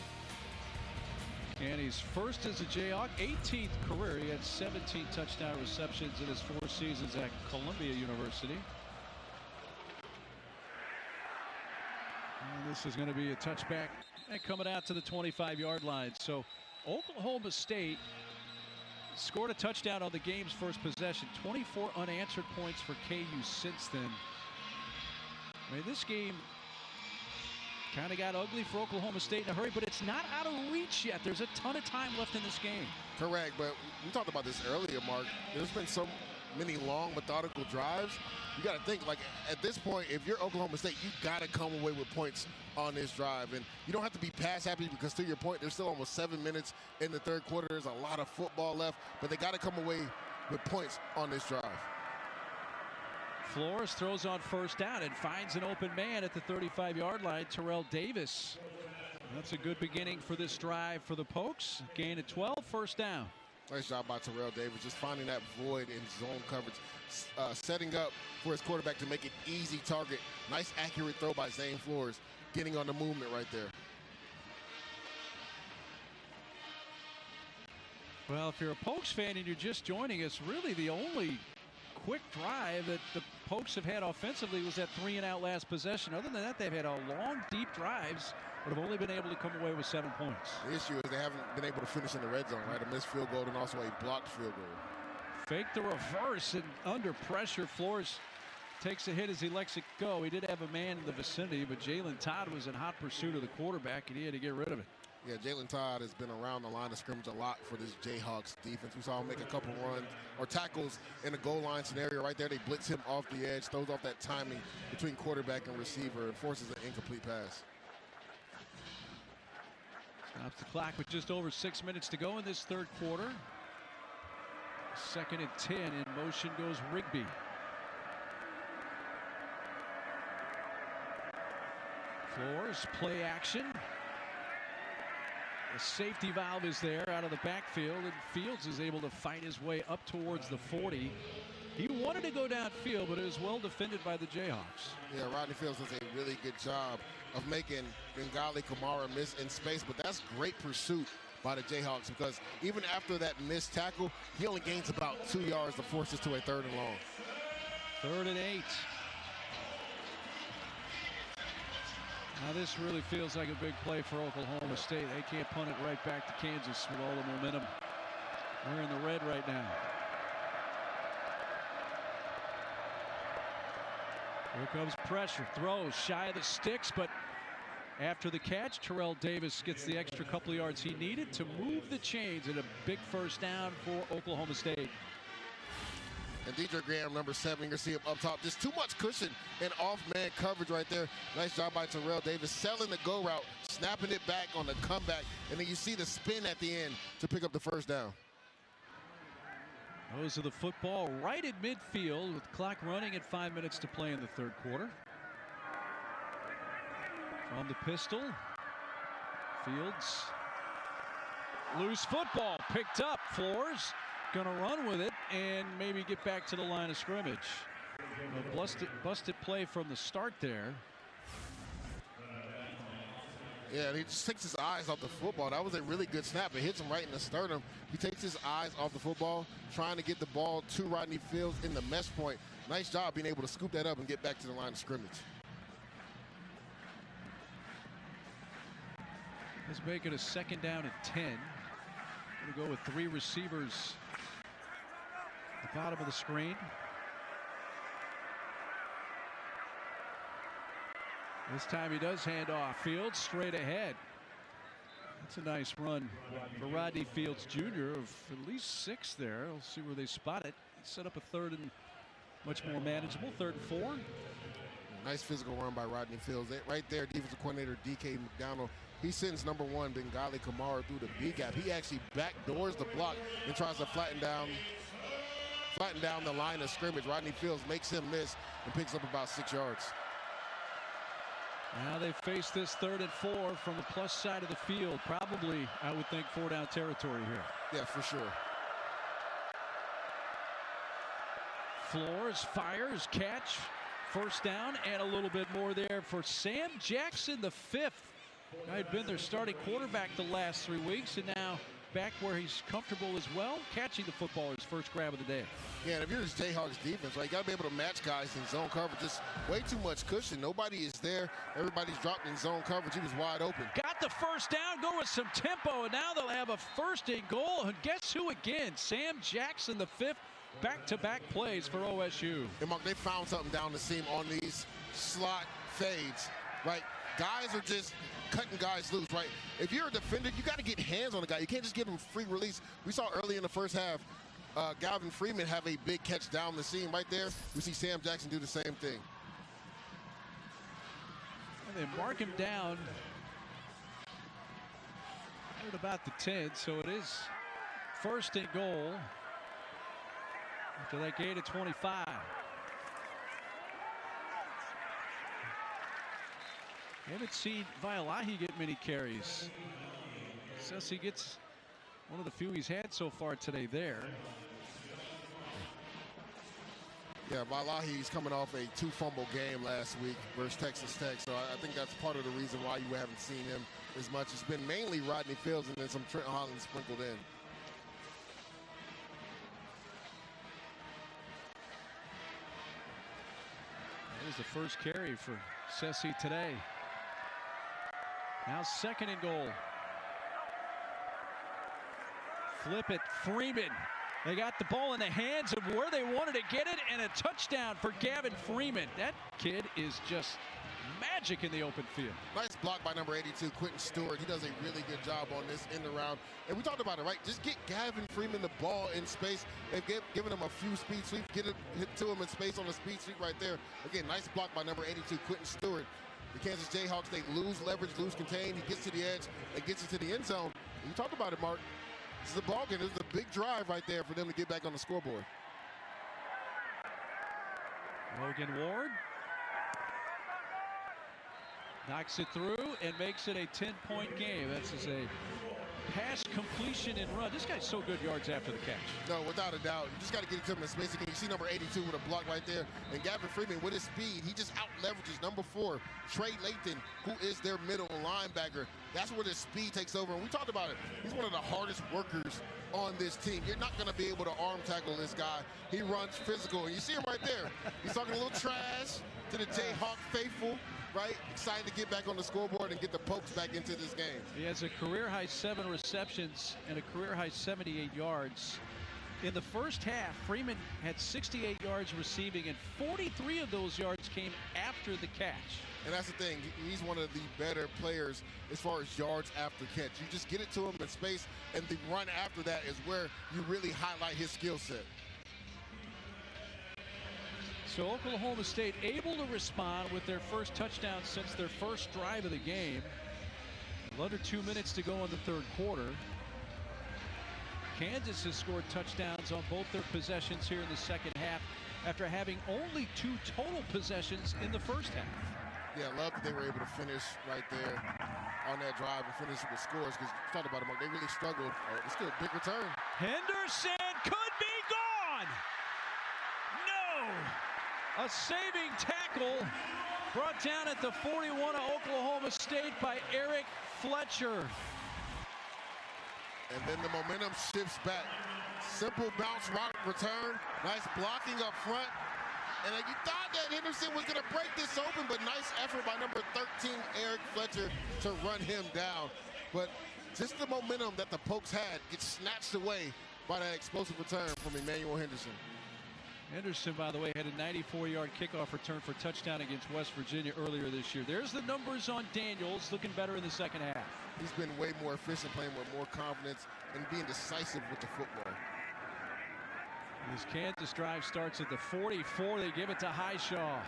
Canty's first as a Jayhawk, 18th career. He had 17 touchdown receptions in his 4 seasons at Columbia University. And this is going to be a touchback and coming out to the 25-yard line. So Oklahoma State scored a touchdown on the game's first possession. 24 unanswered points for KU since then. I mean, this game kind of got ugly for Oklahoma State in a hurry, but it's not out of reach yet. There's a ton of time left in this game. Correct, but we talked about this earlier, Mark. There's been so many long, methodical drives. You got to think, like, at this point, if you're Oklahoma State, you got to come away with points on this drive. And you don't have to be pass happy because, to your point, there's still almost 7 minutes in the third quarter. There's a lot of football left, but they got to come away with points on this drive. Flores throws on first down and finds an open man at the 35-yard line, Terrell Davis. That's a good beginning for this drive for the Pokes. Gain of 12, first down. Nice job by Terrell Davis, just finding that void in zone coverage, setting up for his quarterback to make it easy target. Nice accurate throw by Zane Flores, getting on the movement right there. Well, if you're a Pokes fan and you're just joining us, really the only quick drive that the Pokes have had offensively was that 3-and-out last possession. Other than that, they've had a long, deep drives, but have only been able to come away with 7 points. The issue is they haven't been able to finish in the red zone, right? A missed field goal and also a blocked field goal. Fake the reverse, and under pressure, Flores takes a hit as he lets it go. He did have a man in the vicinity, but Jalen Todd was in hot pursuit of the quarterback, and he had to get rid of it. Yeah, Jalen Todd has been around the line of scrimmage a lot for this Jayhawks defense. We saw him make a couple runs or tackles in the goal line scenario right there. They blitz him off the edge, throws off that timing between quarterback and receiver, and forces an incomplete pass. Stops the clock with just over 6 minutes to go in this third quarter. 2nd and 10. In motion goes Rigby. Flores, play action. The safety valve is there out of the backfield, and Fields is able to fight his way up towards the 40. He wanted to go downfield, but it was well defended by the Jayhawks. Yeah, Rodney Fields does a really good job of making Bengali Kamara miss in space, but that's great pursuit by the Jayhawks, because even after that missed tackle, he only gains about 2 yards to force us to a 3rd and long. 3rd and 8. Now this really feels like a big play for Oklahoma State. They can't punt it right back to Kansas with all the momentum. We're in the red right now. Here comes pressure. Throws shy of the sticks, but after the catch, Terrell Davis gets the extra couple of yards he needed to move the chains, and a big first down for Oklahoma State. And Deidre Graham, number 7, you can see him up top. Just too much cushion and off-man coverage right there. Nice job by Terrell Davis, selling the go route, snapping it back on the comeback, and then you see the spin at the end to pick up the first down. Those are the football right at midfield with the clock running at 5 minutes to play in the third quarter. From the pistol, Fields. Loose football picked up. Flores gonna run with it and maybe get back to the line of scrimmage. A busted play from the start there. Yeah, and he just takes his eyes off the football. That was a really good snap. It hits him right in the sternum. He takes his eyes off the football, trying to get the ball to Rodney Fields in the mesh point. Nice job being able to scoop that up and get back to the line of scrimmage. Let's make it a 2nd down and 10. We're gonna go with 3 receivers at the bottom of the screen. This time he does hand off. Fields straight ahead. That's a nice run for Rodney Fields Jr. of at least 6 there. We'll see where they spot it. Set up a 3rd and much more manageable. 3rd and 4. Nice physical run by Rodney Fields. Right there, defensive coordinator DK McDonald. He sends number 1, Bengali Kamara, through the B gap. He actually backdoors the block and tries to flatten down the line of scrimmage. Rodney Fields makes him miss and picks up about 6 yards. Now they face this 3rd and 4 from the plus side of the field. Probably, I would think, 4-down territory here. Yeah, for sure. Flores fires, catch, first down, and a little bit more there for Sam Jackson, the 5th. Guy had been their starting quarterback the last 3 weeks, and now back where he's comfortable as well, catching the football, his first grab of the day. Yeah, and if you're this Jayhawks defense, right, you got to be able to match guys in zone coverage. Just way too much cushion. Nobody is there. Everybody's dropped in zone coverage. He was wide open. Got the first down, go with some tempo, and now they'll have a 1st and goal. And guess who again? Sam Jackson, the 5th. Back-to-back plays for OSU. And Mark, they found something down the seam on these slot fades, right? Guys are just cutting guys loose, right? If you're a defender, you got to get hands on the guy. You can't just give him free release. We saw early in the first half, Galvin Freeman have a big catch down the seam right there. We see Sam Jackson do the same thing. And they mark him down at about the 10, so it is 1st and goal after that gain of 25. Haven't seen Vialahi get many carries. Says he gets one of the few he's had so far today there. Yeah, Vialahi's coming off a 2-fumble game last week versus Texas Tech, so I think that's part of the reason why you haven't seen him as much. It's been mainly Rodney Fields and then some Trent Holland sprinkled in. was the first carry for Sessi today. Now 2nd and goal. Flip it, Freeman. They got the ball in the hands of where they wanted to get it, and a touchdown for Gavin Freeman. That kid is just magic in the open field. Nice block by number 82, Quentin Stewart. He does a really good job on this end around. And we talked about it, right? Just get Gavin Freeman the ball in space. They've given him a few speed sweeps. Get it hit to him in space on the speed sweep right there. Again, nice block by number 82, Quentin Stewart. The Kansas Jayhawks, they lose leverage, lose contain. He gets to the edge and gets into the end zone. And you talked about it, Mark. This is a ball game. This is a big drive right there for them to get back on the scoreboard. Logan Ward knocks it through and makes it a 10-point game. That's a pass completion and run. This guy's so good yards after the catch. No, without a doubt. You just got to get it to him in space again. You see number 82 with a block right there. And Gavin Freeman with his speed, he just out-leverages number 4, Trey Lathan, who is their middle linebacker. That's where the speed takes over. And we talked about it. He's one of the hardest workers on this team. You're not going to be able to arm tackle this guy. He runs physical. And you see him right there. He's talking a little trash to the Jayhawk faithful. Right? Excited to get back on the scoreboard and get the Pokes back into this game. He has a career-high 7 receptions and a career-high 78 yards. In the first half, Freeman had 68 yards receiving, and 43 of those yards came after the catch. And that's the thing. He's one of the better players as far as yards after catch. You just get it to him in space, and the run after that is where you really highlight his skill set. So Oklahoma State able to respond with their first touchdown since their first drive of the game. Under 2 minutes to go in the third quarter. Kansas has scored touchdowns on both their possessions here in the second half after having only 2 total possessions in the first half. Yeah, I love that they were able to finish right there on that drive and finish with scores, because you talked about them, they really struggled. It's still a big return. Henderson could be gone. No. A saving tackle brought down at the 41 of Oklahoma State by Eric Fletcher. And then the momentum shifts back. Simple bounce rock return. Nice blocking up front. And you thought that Henderson was going to break this open, but nice effort by number 13, Eric Fletcher, to run him down. But just the momentum that the Pokes had gets snatched away by that explosive return from Emmanuel Henderson. Henderson, by the way, had a 94-yard kickoff return for a touchdown against West Virginia earlier this year. There's the numbers on Daniels, looking better in the second half. He's been way more efficient, playing with more confidence, and being decisive with the football. This Kansas drive starts at the 44. They give it to Highshaw.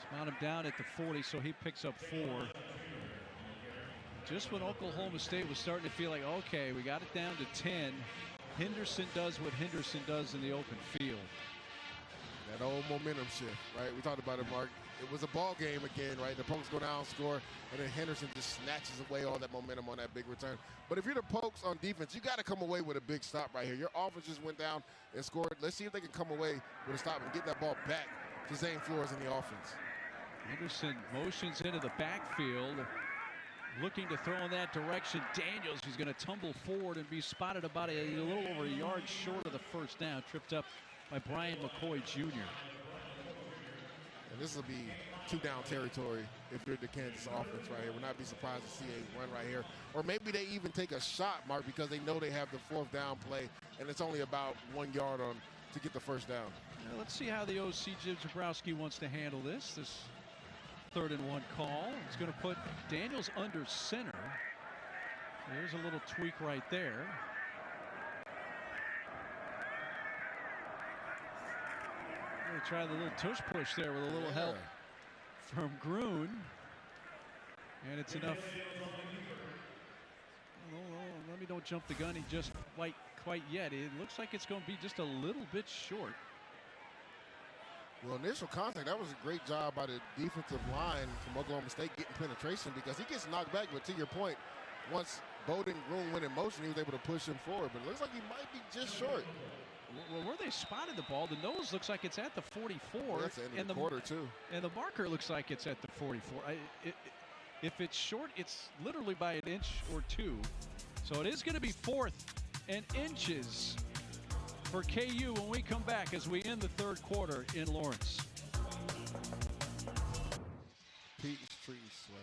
Spot him down at the 40, so he picks up 4. Just when Oklahoma State was starting to feel like, okay, we got it down to 10, Henderson does what Henderson does in the open field. That old momentum shift, right? We talked about it, Mark. It was a ball game again, right? The Pokes go down, score, and then Henderson just snatches away all that momentum on that big return. But if you're the Pokes on defense, you got to come away with a big stop right here. Your offense just went down and scored. Let's see if they can come away with a stop and get that ball back to Zane Flores in the offense. Henderson motions into the backfield, looking to throw in that direction. Daniels, who's going to tumble forward and be spotted about a little over a yard short of the first down, tripped up by Brian McCoy Jr. And this will be 2-down territory if you're the Kansas offense right here. Would not be surprised to see a run right here. Or maybe they even take a shot, Mark, because they know they have the 4th down play, and it's only about 1 yard on to get the first down. Now let's see how the OC Jim Zabrowski wants to handle this. 3rd and 1 call. It's going to put Daniels under center. There's a little tweak right there. They try the little tush push there with a little help from Gruen. And it's enough. Let me don't jump the gun. He just quite yet. It looks like it's going to be just a little bit short. Well, initial contact, that was a great job by the defensive line from Oklahoma State getting penetration, because he gets knocked back. But to your point, once Bowden Gruen went in motion, he was able to push him forward. But it looks like he might be just short. Well, where they spotted the ball, the nose looks like it's at the 44. Well, that's the end of the quarter, too. And the marker looks like it's at the 44. If it's short, it's literally by an inch or 2. So it is going to be 4th and inches for KU when we come back as we end the third quarter in Lawrence. Tree swag.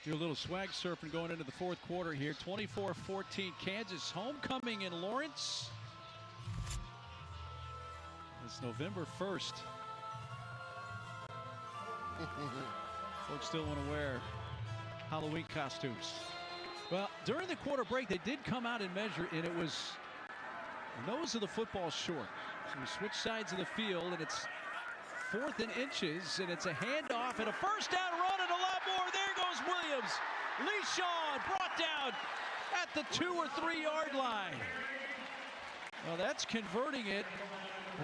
Do a little swag surfing going into the fourth quarter here. 24-14 Kansas. Homecoming in Lawrence. It's November 1st. Folks still want to wear Halloween costumes. Well, during the quarter break, they did come out and measure, and it was the nose of the football short. So we switch sides of the field, and it's 4th and inches, and it's a handoff and a first down run and a lot more. There goes Williams. Le'Shawn brought down at the 2 or 3 yard line. Well, that's converting it.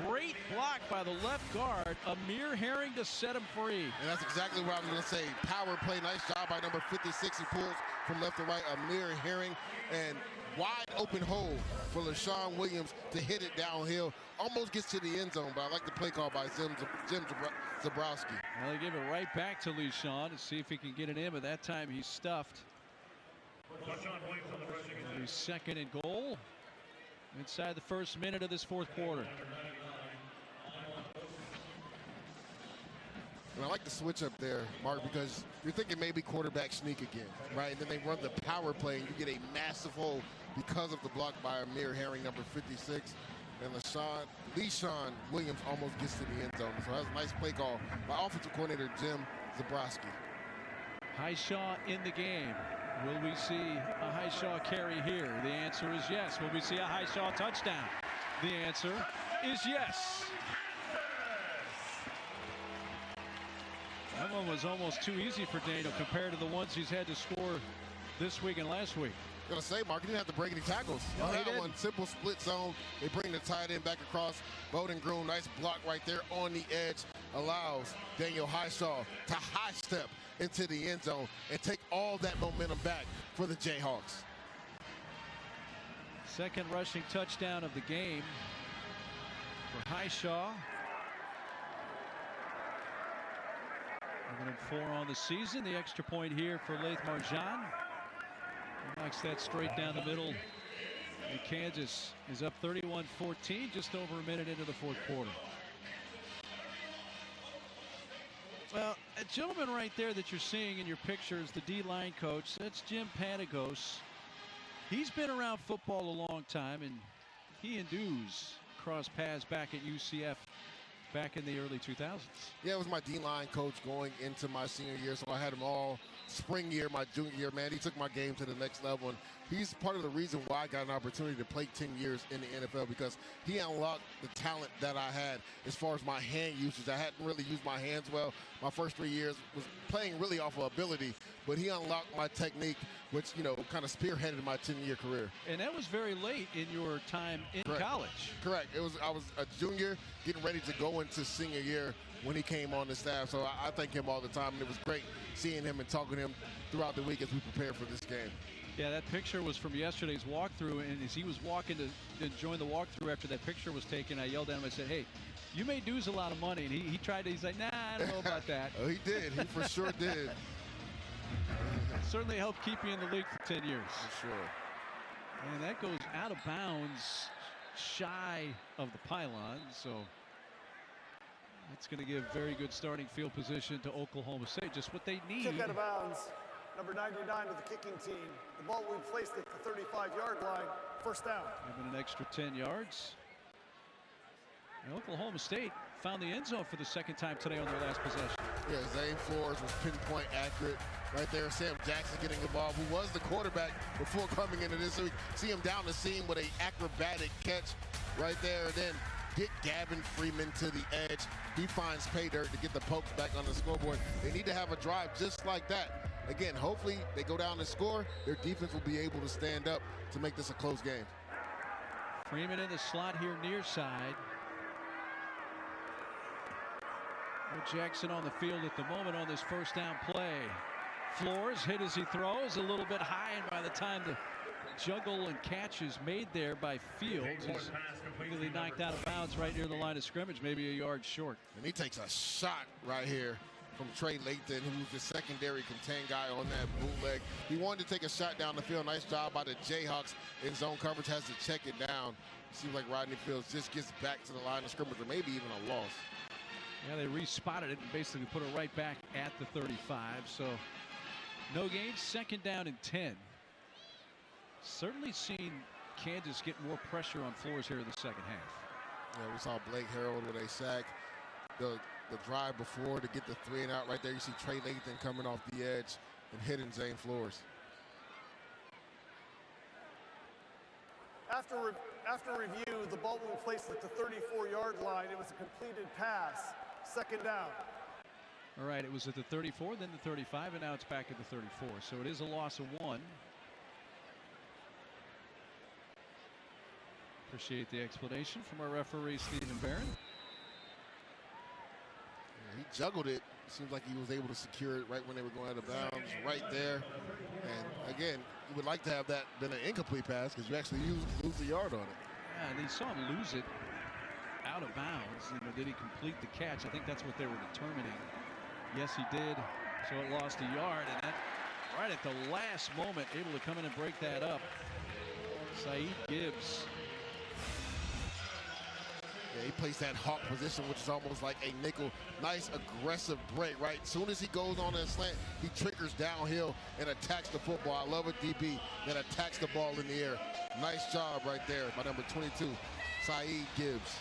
Great block by the left guard. Amir Herring to set him free. And that's exactly what I was going to say. Power play. Nice job by number 56. He pulls from left to right. Amir Herring. And wide open hole for LaShawn Williams to hit it downhill. Almost gets to the end zone, but I like the play call by Jim Zabrowski. Well, they give it right back to LeShawn to see if he can get it in, but that time he's stuffed. He's 2nd and goal inside the first minute of this fourth quarter. And I like the switch up there, Mark, because you're thinking maybe quarterback sneak again, right? And then they run the power play, and you get a massive hole because of the block by Amir Herring, number 56. And LeShawn Williams almost gets to the end zone. So that's a nice play call by offensive coordinator Jim Zabrowski. Highshaw in the game. Will we see a Highshaw carry here? The answer is yes. Will we see a Highshaw touchdown? The answer is yes. That one was almost too easy for Daniel compared to the ones he's had to score this week and last week. I'm gonna say, Mark, he didn't have to break any tackles. No, on he that didn't. one, simple split zone. They bring the tight end back across. Bowden Groom, nice block right there on the edge. Allows Daniel Highshaw to high step into the end zone and take all that momentum back for the Jayhawks. 2nd rushing touchdown of the game for Highshaw. 4 on the season. The extra point here for Laith Marjan. He knocks that straight down the middle. And Kansas is up 31-14, just over a minute into the fourth quarter. Well, a gentleman right there that you're seeing in your picture is the D-line coach. That's Jim Panagos. He's been around football a long time, and he and Dews crossed paths back at UCF back in the early 2000s. Yeah, it was my D-line coach going into my senior year, so I had him all spring year, my junior year. Man, he took my game to the next level, and he's part of the reason why I got an opportunity to play 10 years in the NFL, because he unlocked the talent that I had as far as my hand usage. I hadn't really used my hands well. My first 3 years was playing really off of ability, but he unlocked my technique, which, you know, kind of spearheaded my 10-year career. And that was very late in your time in college. Correct. I was a junior getting ready to go into senior year when he came on the staff. So I thank him all the time, and it was great seeing him and talking to him throughout the week as we prepared for this game. Yeah, that picture was from yesterday's walkthrough, and as he was walking to join the walkthrough after that picture was taken, I yelled at him. I said, "Hey, you may lose a lot of money." And he tried to, he's like, "Nah, I don't know about that." Oh, he did. He for sure did. Certainly helped keep you in the league for 10 years. For sure. And that goes out of bounds shy of the pylon, so that's going to give very good starting field position to Oklahoma State, just what they need. Kick out of bounds. Number 99 of the kicking team. The ball will be placed at the 35-yard line. First down. Given an extra 10 yards. And Oklahoma State found the end zone for the 2nd time today on their last possession. Yeah, Zane Flores was pinpoint accurate right there. Sam Jackson getting the ball, who was the quarterback before coming into this. So we see him down the seam with an acrobatic catch right there. And then get Gavin Freeman to the edge. He finds pay dirt to get the Pokes back on the scoreboard. They need to have a drive just like that. Again, hopefully they go down and score. Their defense will be able to stand up to make this a close game. Freeman in the slot here near side. Jackson on the field at the moment on this first down play. Flores hit as he throws, a little bit high, and by the time the juggle and catch is made there by Fields, he's really knocked out of bounds right near the line of scrimmage, maybe a yard short. And he takes a shot right here from Trey Lathan, who's the secondary contain guy on that bootleg. He wanted to take a shot down the field. Nice job by the Jayhawks in zone coverage, has to check it down. It seems like Rodney Fields just gets back to the line of scrimmage, or maybe even a loss. Yeah, they respotted it and basically put it right back at the 35. So no gain, second down and 10. Certainly seen Kansas get more pressure on Flores here in the second half. Yeah, we saw Blake Harrell with a sack. The drive before to get the 3 and out right there. You see Trey Lathan coming off the edge and hitting Zane Flores. After review, the ball will be placed at the 34-yard line. It was a completed pass. Second down. All right, it was at the 34, then the 35, and now it's back at the 34. So it is a loss of 1. Appreciate the explanation from our referee, Stephen Barron. He juggled it. Seems like he was able to secure it right when they were going out of bounds, right there. And again, you would like to have that been an incomplete pass because you actually lose a yard on it. Yeah, and they saw him lose it out of bounds. You know, did he complete the catch? I think that's what they were determining. Yes, he did. So it lost a yard, and that right at the last moment, able to come in and break that up. Saeed Gibbs. Yeah, he plays that hawk position, which is almost like a nickel. Nice aggressive break, right? As soon as he goes on that slant, he triggers downhill and attacks the football. I love a DB that attacks the ball in the air. Nice job right there by number 22, Saeed Gibbs.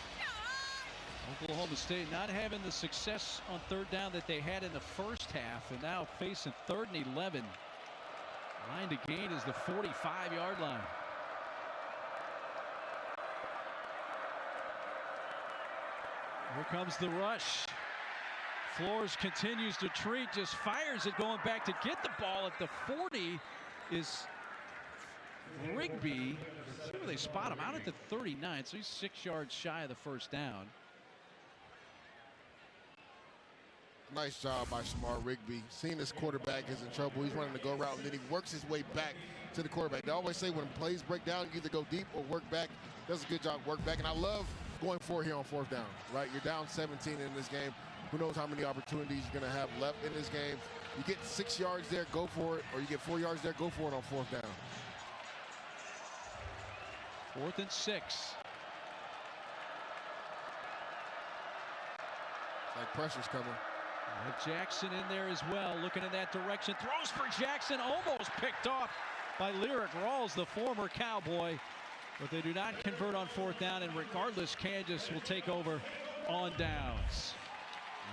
Oklahoma State not having the success on third down that they had in the first half, and now facing 3rd and 11. Line to gain is the 45-yard line. Here comes the rush. Flores continues to treat, just fires it going back to get the ball at the 40 is Rigby. See where they spot him out at the 39, so he's 6 yards shy of the first down. Nice job by Shamar Rigby. Seeing this quarterback is in trouble. He's running the go route, and then he works his way back to the quarterback. They always say when plays break down, you either go deep or work back. Does a good job work back, and I love going for it here on 4th down, right? You're down 17 in this game. Who knows how many opportunities you're going to have left in this game. You get 6 yards there, go for it, or you get 4 yards there, go for it on 4th down. 4th and 6. It's like pressure's coming. Jackson in there as well, looking in that direction. Throws for Jackson, almost picked off by Lyric Rawls, the former Cowboy. But they do not convert on 4th down, and regardless, Kansas will take over on downs.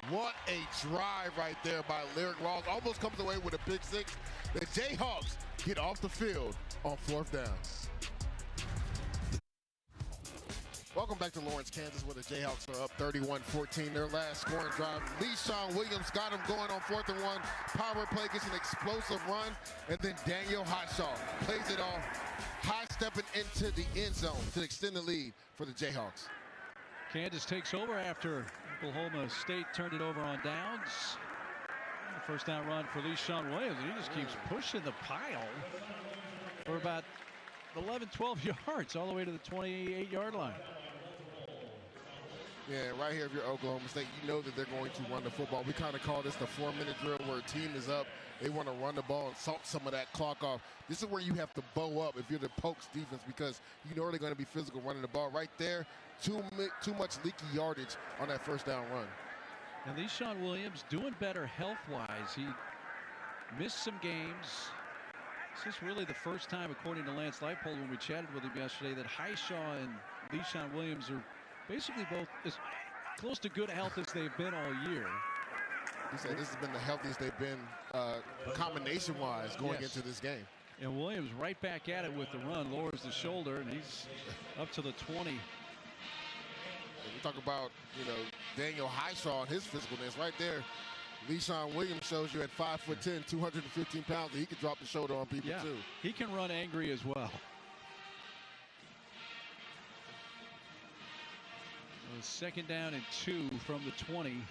What a drive right there by Lyric Rawls. Almost comes away with a pick 6. The Jayhawks get off the field on 4th down. Welcome back to Lawrence, Kansas, where the Jayhawks are up 31-14. Their last scoring drive. Le'Shawn Williams got him going on 4th and 1. Power play gets an explosive run, and then Daniel Hotshaw plays it off, high-stepping into the end zone to extend the lead for the Jayhawks. Kansas takes over after Oklahoma State turned it over on downs. The first down run for Le'Shawn Williams, and he just keeps pushing the pile for about 11, 12 yards all the way to the 28-yard line. Yeah, right here, if you're Oklahoma State, you know that they're going to run the football. We kind of call this the 4-minute drill where a team is up. They want to run the ball and salt some of that clock off. This is where you have to bow up if you're the Pokes defense because you know they're going to be physical running the ball. Right there, too much leaky yardage on that first down run. And Le'Shawn Williams doing better health-wise. He missed some games. This is really the first time, according to Lance Leipold, when we chatted with him yesterday, that Highshaw and Le'Shawn Williams are basically both as close to good health as they've been all year. He said this has been the healthiest they've been combination-wise going into this game. And Williams right back at it with the run, lowers the shoulder, and he's up to the 20. And we talk about, Daniel Highshaw and his physicalness right there. Le'Shawn Williams shows you at 5'10", 215 pounds, that he can drop the shoulder on people too. He can run angry as well. Second down and 2 from the 20.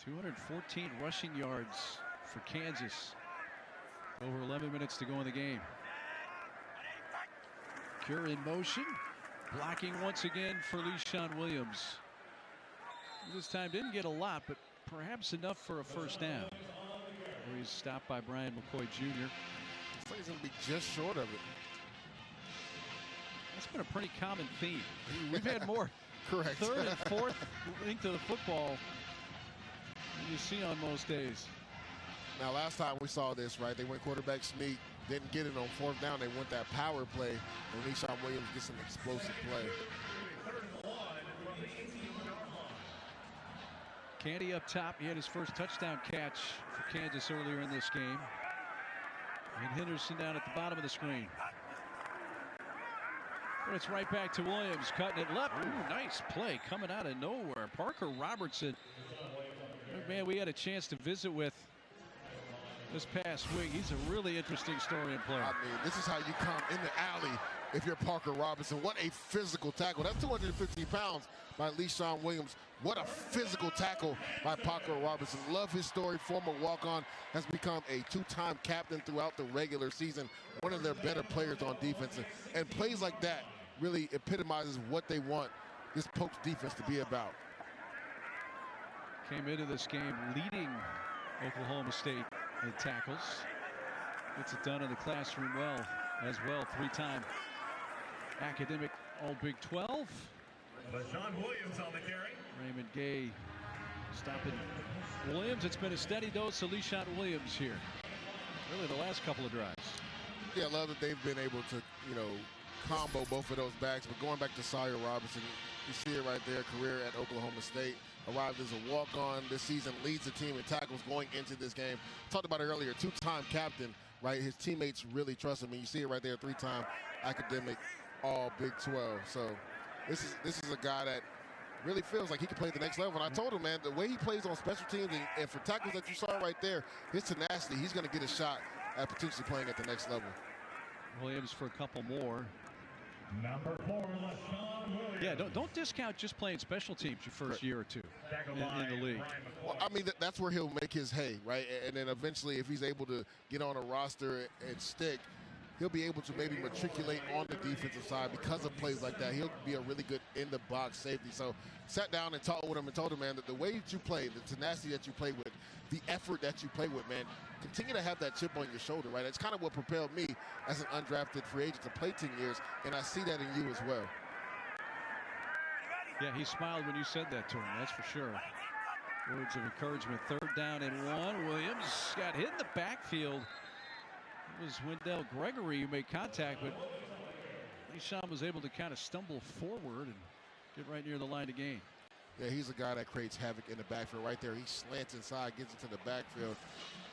214 rushing yards for Kansas. Over 11 minutes to go in the game. Cure in motion. Blocking once again for Le'Shawn Williams. This time didn't get a lot, but perhaps enough for a first down. He's stopped by Brian McCoy Jr. Looks like he's going to be just short of it. That's been a pretty common theme. We've had more Correct. third and fourth link to the football you see on most days. Now, last time we saw this, right, they went quarterback sneak, didn't get it on fourth down. They went that power play, and Le'Shawn Williams gets an explosive play. Candy up top. He had his first touchdown catch for Kansas earlier in this game. And Henderson down at the bottom of the screen. But it's right back to Williams, cutting it left. Ooh, nice play coming out of nowhere. Parker Robertson. Man, we had a chance to visit with this past week. He's a really interesting story and player. I mean, this is how you come in the alley if you're Parker Robinson. What a physical tackle. That's 215 pounds by Le'Shawn Williams. What a physical tackle by Parker Robinson. Love his story. Former walk-on, has become a two-time captain throughout the regular season. One of their better players on defense. And plays like that really epitomizes what they want this Pokes defense to be about. Came into this game leading Oklahoma State in tackles. Gets it done in the classroom well as well. Three-time academic All-Big 12. Sean Williams on the carry. Raymond Gay stopping Williams. It's been a steady dose of Le'Shawn Williams here. Really the last couple of drives. Yeah, I love that they've been able to, combo both of those backs. But going back to Sawyer Robinson, you see it right there, career at Oklahoma State. Arrived as a walk-on this season, leads the team in tackles going into this game. Talked about it earlier, two-time captain, right? His teammates really trust him. And you see it right there, three-time academic All-Big 12. So this is a guy that really feels like he can play at the next level. And I told him, man, the way he plays on special teams and for tackles that you saw right there, his tenacity, he's going to get a shot at potentially playing at the next level. Williams for a couple more. Number 4, LaShawn Williams. Yeah, don't discount just playing special teams your first year or two in the league. Well, I mean, that's where he'll make his hay, right? And then eventually, if he's able to get on a roster and stick, he'll be able to maybe matriculate on the defensive side because of plays like that. He'll be a really good in-the-box safety. So sat down and talked with him and told him, man, that the way that you play, the tenacity that you play with, the effort that you play with, man, continue to have that chip on your shoulder, right? It's kind of what propelled me as an undrafted free agent to play 10 years, and I see that in you as well. Yeah, he smiled when you said that to him, that's for sure. Words of encouragement. Third down and 1. Williams got hit in the backfield. It was Wendell Gregory who made contact, but Le'Shawn was able to kind of stumble forward and get right near the line of gain. Yeah, he's a guy that creates havoc in the backfield right there. He slants inside, gets into the backfield,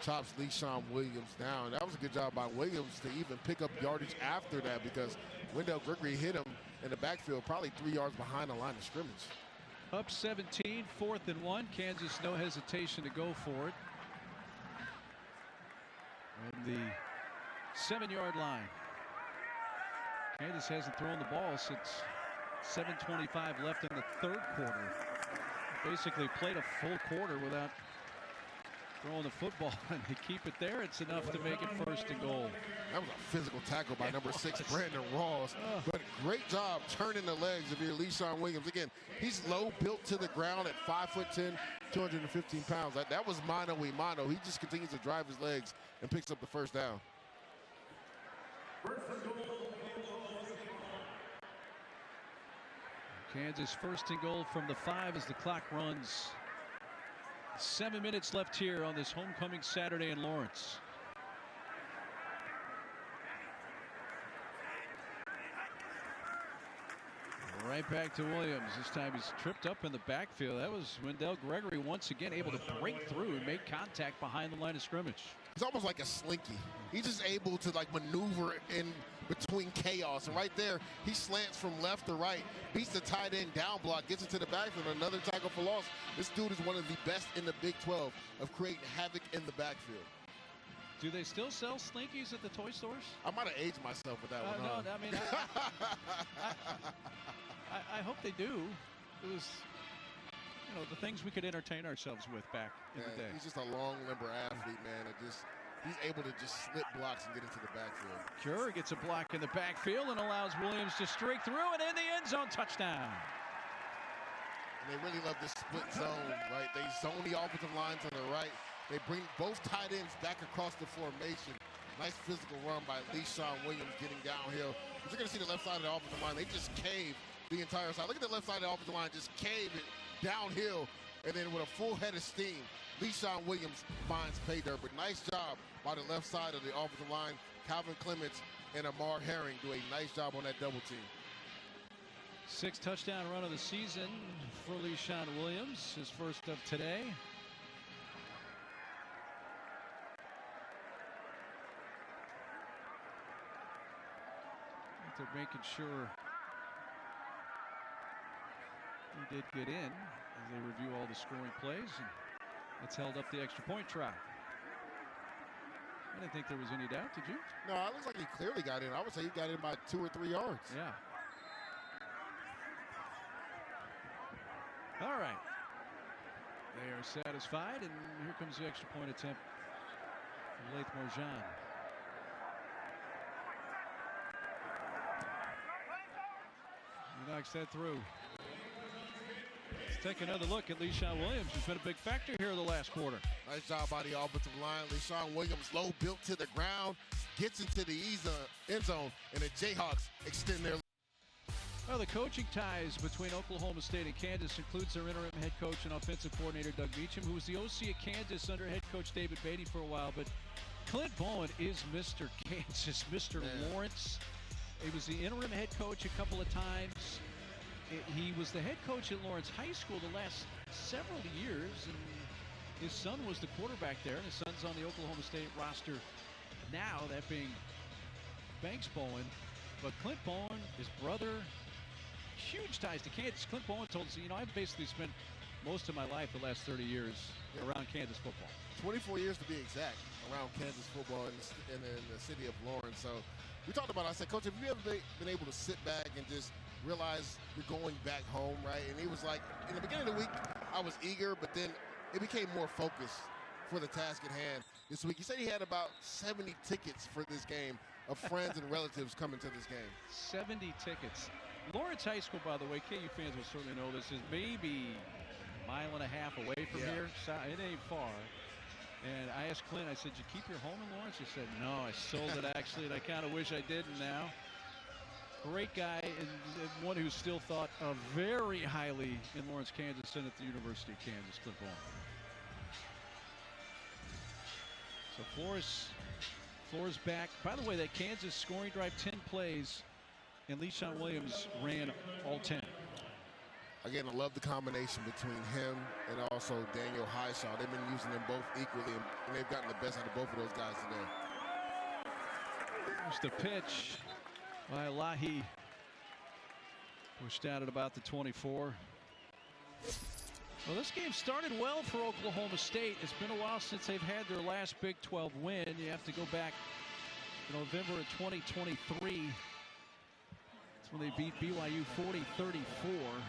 chops Le'Shawn Williams down. That was a good job by Williams to even pick up yardage after that because Wendell Gregory hit him in the backfield, probably 3 yards behind the line of scrimmage. Up 17, 4th and 1. Kansas, no hesitation to go for it. And the 7-yard line. Kansas hasn't thrown the ball since 7:25 left in the third quarter. Basically played a full quarter without throwing the football, and they keep it there. It's enough to make it 1st and goal. That was a physical tackle by number 6, Brandon Rawls. But great job turning the legs of your Le'Shawn Williams. Again, he's low, built to the ground at 5'10", 215 pounds. That was mano a mano. He just continues to drive his legs and picks up the first down. Kansas 1st and goal from the 5 as the clock runs. 7 minutes left here on this homecoming Saturday in Lawrence. Right back to Williams. This time he's tripped up in the backfield. That was Wendell Gregory once again able to break through and make contact behind the line of scrimmage. He's almost like a slinky. He's just able to maneuver in between chaos. And right there, he slants from left to right, beats the tight end down block, gets into the backfield, another tackle for loss. This dude is one of the best in the Big 12 of creating havoc in the backfield. Do they still sell Slinkies at the toy stores? I might have aged myself with that one. No, I mean, I hope they do. It was, the things we could entertain ourselves with back in the day. He's just a long, limber athlete, man. He's able to just slip blocks and get into the backfield. Sure, gets a block in the backfield and allows Williams to streak through and in the end zone, touchdown. And they really love this split zone, right? They zone the offensive line to the right. They bring both tight ends back across the formation. Nice physical run by Le'Shawn Williams getting downhill. But you're going to see the left side of the offensive line. They just cave the entire side. Look at the left side of the offensive line just cave it downhill, and then with a full head of steam, LeSean Williams finds pay dirt. But nice job by the left side of the offensive line. Calvin Clements and Amar Herring do a nice job on that double team. 6th touchdown run of the season for LeSean Williams, his first of today. They're making sure he did get in as they review all the scoring plays, and it's held up the extra point try. I didn't think there was any doubt, did you? No, it looks like he clearly got in. I would say he got in by 2 or 3 yards. Yeah. All right. They are satisfied, and here comes the extra point attempt from Laith Morjan. He knocks that through. Let's take another look at LeSean Williams, who's been a big factor here in the last quarter. Nice job by the offensive line. LeSean Williams, low built to the ground, gets into the end zone, and the Jayhawks extend their lead. Well, the coaching ties between Oklahoma State and Kansas includes their interim head coach and offensive coordinator Doug Meacham, who was the OC at Kansas under head coach David Beatty for a while. But Clint Bowen is Mr. Kansas, Mr. Lawrence. He was the interim head coach a couple of times. He was the head coach at Lawrence High School the last several years, and his son was the quarterback there, and his son's on the Oklahoma State roster now, that being Banks Bowen. But Clint Bowen, his brother, huge ties to Kansas. Clint Bowen told us, I've basically spent most of my life, the last 30 years, around Kansas football. 24 years to be exact, around Kansas football in the city of Lawrence. So we talked about it. I said, Coach, have you ever been able to sit back and just realize you're going back home, right? And he was like, in the beginning of the week, I was eager, but then it became more focused for the task at hand this week. He said he had about 70 tickets for this game of friends and relatives coming to this game. 70 tickets. Lawrence High School, by the way, KU fans will certainly know this, is maybe a mile and a half away from here. So it ain't far. And I asked Clint, I said, "Did you keep your home in Lawrence?" He said, "No, I sold it actually, and I kind of wish I didn't now." Great guy, and one who's still thought of very highly in Lawrence, Kansas, and at the University of Kansas, Clint Bowen. So Flores back. By the way, that Kansas scoring drive, 10 plays, and LeSean Williams ran all 10. Again, I love the combination between him and also Daniel Highshaw. They've been using them both equally, and they've gotten the best out of both of those guys today. There's the pitch by Lahi. Pushed out at about the 24. Well, this game started well for Oklahoma State. It's been a while since they've had their last Big 12 win. You have to go back to November of 2023. That's when they beat BYU 40-34.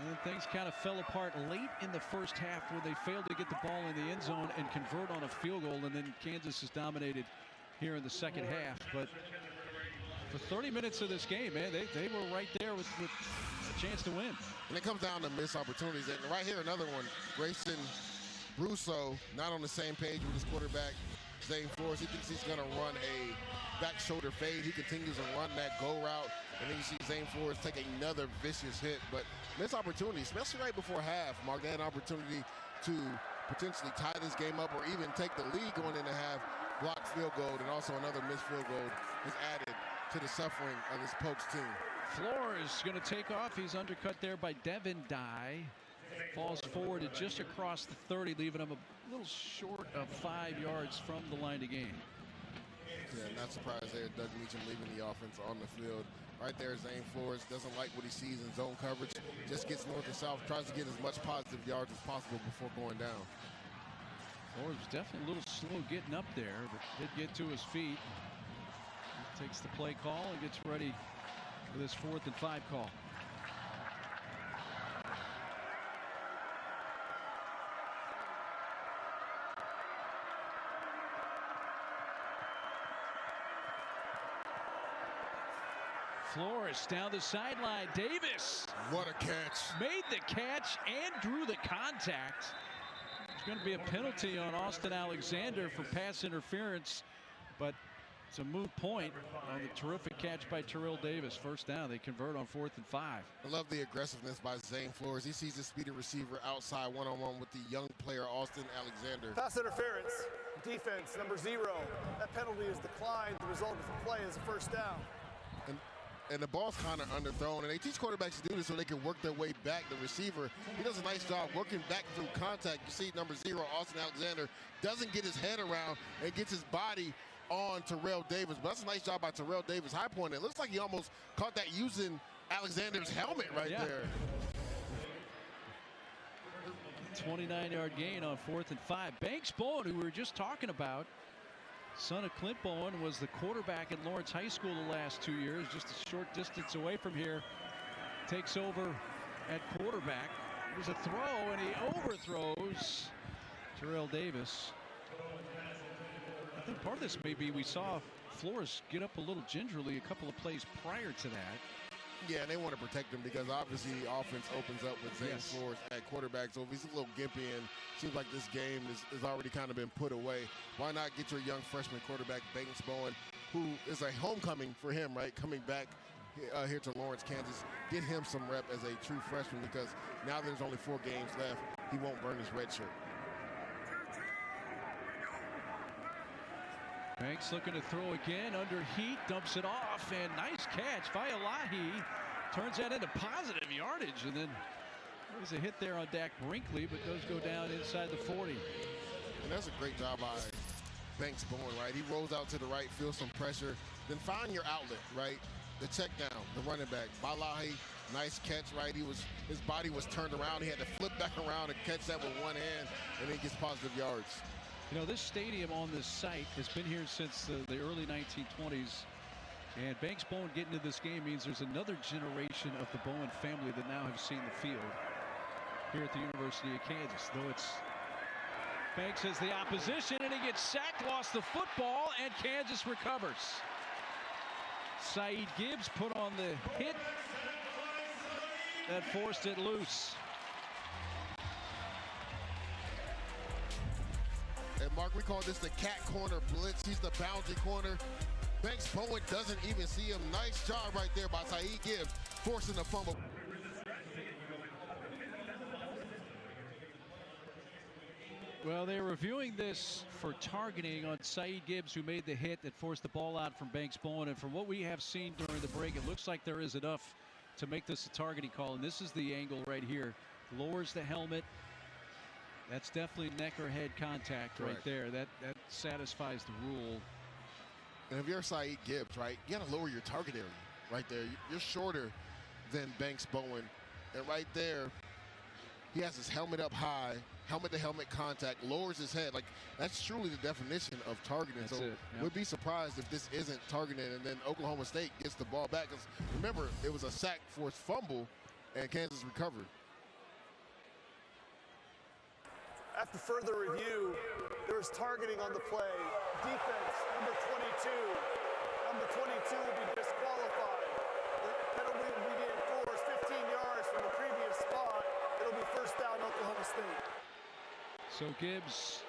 And things kind of fell apart late in the first half where they failed to get the ball in the end zone and convert on a field goal, and then Kansas is dominated here in the second half. But for 30 minutes of this game, man, they were right there with a chance to win. And it comes down to missed opportunities. And right here, another one. Grayson Russo not on the same page with his quarterback, Zane Flores. He thinks he's going to run a back shoulder fade. He continues to run that go route. And then you see Zane Flores take another vicious hit. But missed opportunity, especially right before half, Mark. They had an opportunity to potentially tie this game up or even take the lead going into half. Blocked field goal, and also another missed field goal is added to the suffering of this Pokes team. Flores going to take off. He's undercut there by Devin Dye. Falls forward to just across the 30, leaving him a little short of 5 yards from the line to gain. Yeah, not surprised there. Doug Meacham leaving the offense on the field. Right there, Zane Flores doesn't like what he sees in zone coverage. Just gets north and south, tries to get as much positive yards as possible before going down. Flores was definitely a little slow getting up there, but did get to his feet. He takes the play call and gets ready for this 4th and 5 call. Flores down the sideline. Davis. What a catch. Made the catch and drew the contact. There's going to be a penalty on Austin Alexander for pass interference, but It's a moot point on the terrific catch by Terrell Davis. First down, they convert on 4th and 5. I love the aggressiveness by Zane Flores. He sees the speedy receiver outside one-on-one with the young player, Austin Alexander. Pass interference. Defense, number 0. That penalty is declined. The result of the play is a first down. And the ball's kind of underthrown. And they teach quarterbacks to do this so they can work their way back. The receiver, he does a nice job working back through contact. You see number 0, Austin Alexander, doesn't get his head around and gets his body on Terrell Davis. But that's a nice job by Terrell Davis. High point. It looks like he almost caught that using Alexander's helmet right there. 29-yard gain on 4th and 5. Banks Bowen, who we were just talking about, son of Clint Bowen, was the quarterback at Lawrence High School the last 2 years, just a short distance away from here. Takes over at quarterback. There's a throw, and he overthrows Terrell Davis. I think part of this may be we saw Flores get up a little gingerly a couple of plays prior to that. Yeah, and they want to protect him because obviously the offense opens up with Zane Flores at quarterback. So if he's a little gimpy and seems like this game is already kind of been put away, why not get your young freshman quarterback, Banks Bowen, who is a homecoming for him, right? Coming back here to Lawrence, Kansas. Get him some rep as a true freshman because now there's only 4 games left. He won't burn his red shirt. Banks looking to throw again under heat, dumps it off, and nice catch. Violahi turns that into positive yardage, and then there's a hit there on Dak Brinkley, but does go down inside the 40. And that's a great job by Banks Bowen, right? He rolls out to the right, feels some pressure, then find your outlet, right? The check down, the running back. Violahi, nice catch, right? His body was turned around. He had to flip back around and catch that with one hand, and then he gets positive yards. You know, this stadium on this site has been here since the early 1920s. And Banks Bowen getting into this game means there's another generation of the Bowen family that now have seen the field here at the University of Kansas. Though it's Banks has the opposition, and he gets sacked, lost the football, and Kansas recovers. Saeed Gibbs put on the hit that forced it loose. And Mark, we call this the cat corner blitz. He's the boundary corner. Banks Bowen doesn't even see him. Nice job right there by Saeed Gibbs, forcing the fumble. Well, they're reviewing this for targeting on Saeed Gibbs, who made the hit that forced the ball out from Banks Bowen. And from what we have seen during the break, it looks like there is enough to make this a targeting call. And this is the angle right here. Lowers the helmet. That's definitely neck or head contact right there. That satisfies the rule. And if you're Saeed Gibbs, right, you got to lower your target area right there. You're shorter than Banks Bowen. And right there, he has his helmet up high, helmet-to-helmet contact, lowers his head. Like, that's truly the definition of targeting. That's so we'd be surprised if this isn't targeted, and then Oklahoma State gets the ball back. Because remember, it was a sack forced fumble, and Kansas recovered. After further review, there was targeting on the play. Defense, number 22. Number 22 will be disqualified. The penalty will be enforced 15 yards from the previous spot. It'll be first down, Oklahoma State. So Gibbs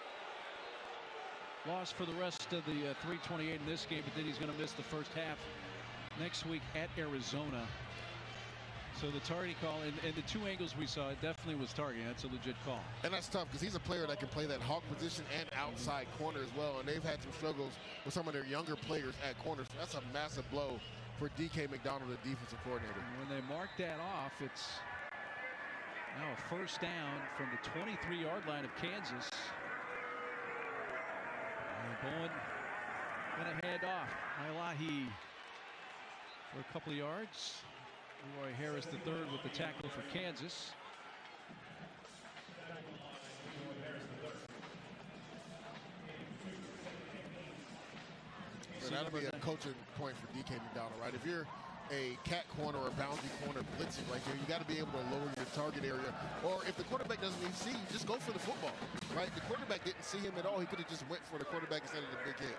lost for the rest of the 3:28 in this game, but then he's going to miss the first half next week at Arizona. So the targeting call, and the 2 angles we saw, it definitely was targeting. That's a legit call. And that's tough because he's a player that can play that hawk position and outside corner as well. And they've had some struggles with some of their younger players at corners. So that's a massive blow for DK McDonald, the defensive coordinator. And when they mark that off, it's now a first down from the 23-yard line of Kansas. And Bowen going to hand off. Violahi for a couple of yards. Roy Harris III with the tackle for Kansas. So that'll be a coaching point for DK McDonald, right? If you're a cat corner or boundary corner blitzing right there, you got to be able to lower your target area. Or if the quarterback doesn't even see you, just go for the football, right? The quarterback didn't see him at all. He could have just went for the quarterback instead of the big hit.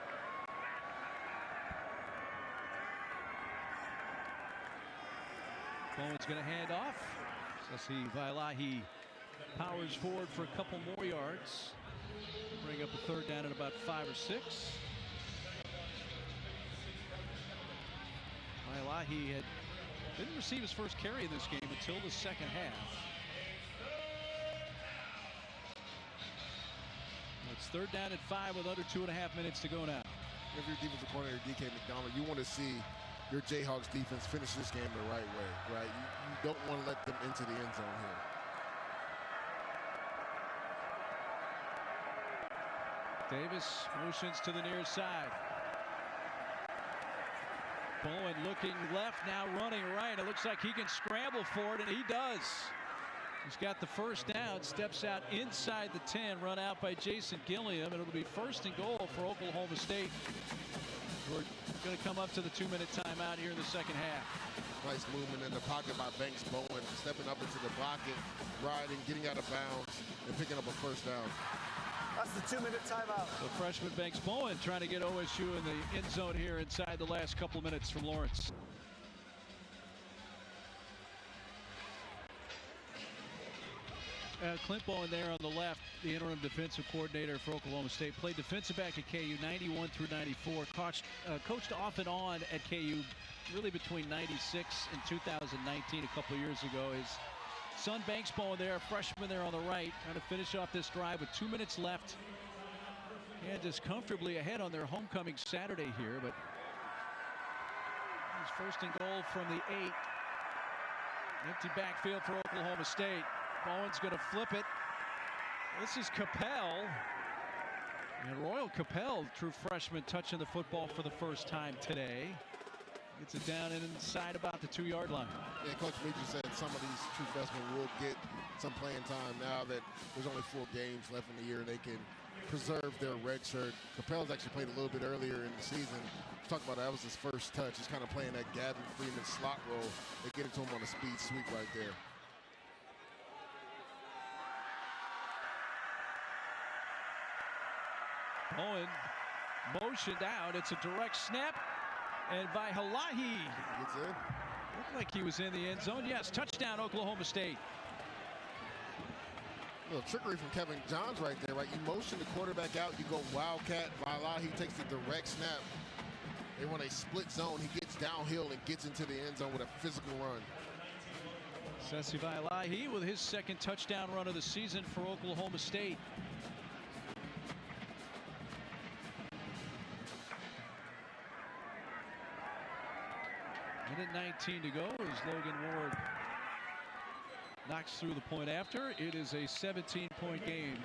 Bowen's going to hand off. So see Violahi powers forward for a couple more yards. Bring up a third down at about 5 or 6. He didn't receive his first carry in this game until the second half. It's 3rd down and 5 with under 2.5 minutes to go now. If you're defensive coordinator DK McDonald, you want to see your Jayhawks defense finish this game the right way, right? You don't want to let them into the end zone here. Davis motions to the near side. Bowen looking left, now running right. It looks like he can scramble for it, and he does. He's got the first down, steps out inside the 10, run out by Jason Gilliam, and it'll be 1st and goal for Oklahoma State. We're going to come up to the 2-minute timeout here in the second half. Nice movement in the pocket by Banks Bowen, stepping up into the pocket, riding, getting out of bounds, and picking up a first down. That's the 2-minute timeout. The freshman Banks Bowen trying to get OSU in the end zone here inside the last couple of minutes from Lawrence. Clint Bowen there on the left, the interim defensive coordinator for Oklahoma State. Played defensive back at KU 91 through 94. Coached off and on at KU really between 96 and 2019, a couple of years ago. His son Banks Bowen there, a freshman there on the right, trying to finish off this drive with 2 minutes left. Kansas comfortably ahead on their homecoming Saturday here, but it's 1st and goal from the 8. Empty backfield for Oklahoma State. Bowen's going to flip it. This is Capel. And Royal Capel, true freshman, touching the football for the first time today. Gets it down and inside about the 2-yard line. Yeah, Coach Meacham said some of these true freshmen will get some playing time now that there's only 4 games left in the year. They can preserve their red shirt. Capel's actually played a little bit earlier in the season. Talk about that was his first touch. He's kind of playing that Gavin Freeman slot role. They get it to him on a speed sweep right there. Bowen motioned out. It's a direct snap. And Vaihalahi Gets in. looked like he was in the end zone. Yes, touchdown Oklahoma State. A little trickery from Kevin Johns right there, right? You motion the quarterback out, you go wildcat. Vaihalahi takes the direct snap. They run a split zone. He gets downhill and gets into the end zone with a physical run. Sesi Vaihalahi with his 2nd touchdown run of the season for Oklahoma State. Minute 19 to go as Logan Ward knocks through the point after. It is a 17-point game,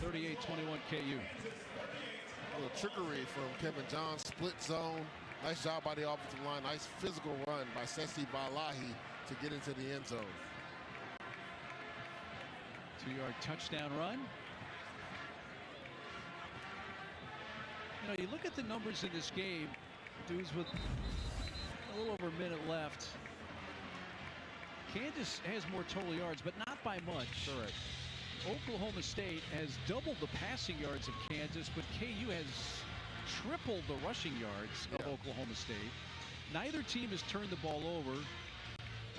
38-21 KU. A little trickery from Kevin Johns, split zone. Nice job by the offensive line. Nice physical run by Sesi Vaihalahi to get into the end zone. 2-yard touchdown run. You know, you look at the numbers in this game, dudes, with a little over a minute left. Kansas has more total yards, but not by much. Correct. Oklahoma State has doubled the passing yards of Kansas, but KU has tripled the rushing yards of Oklahoma State. Neither team has turned the ball over.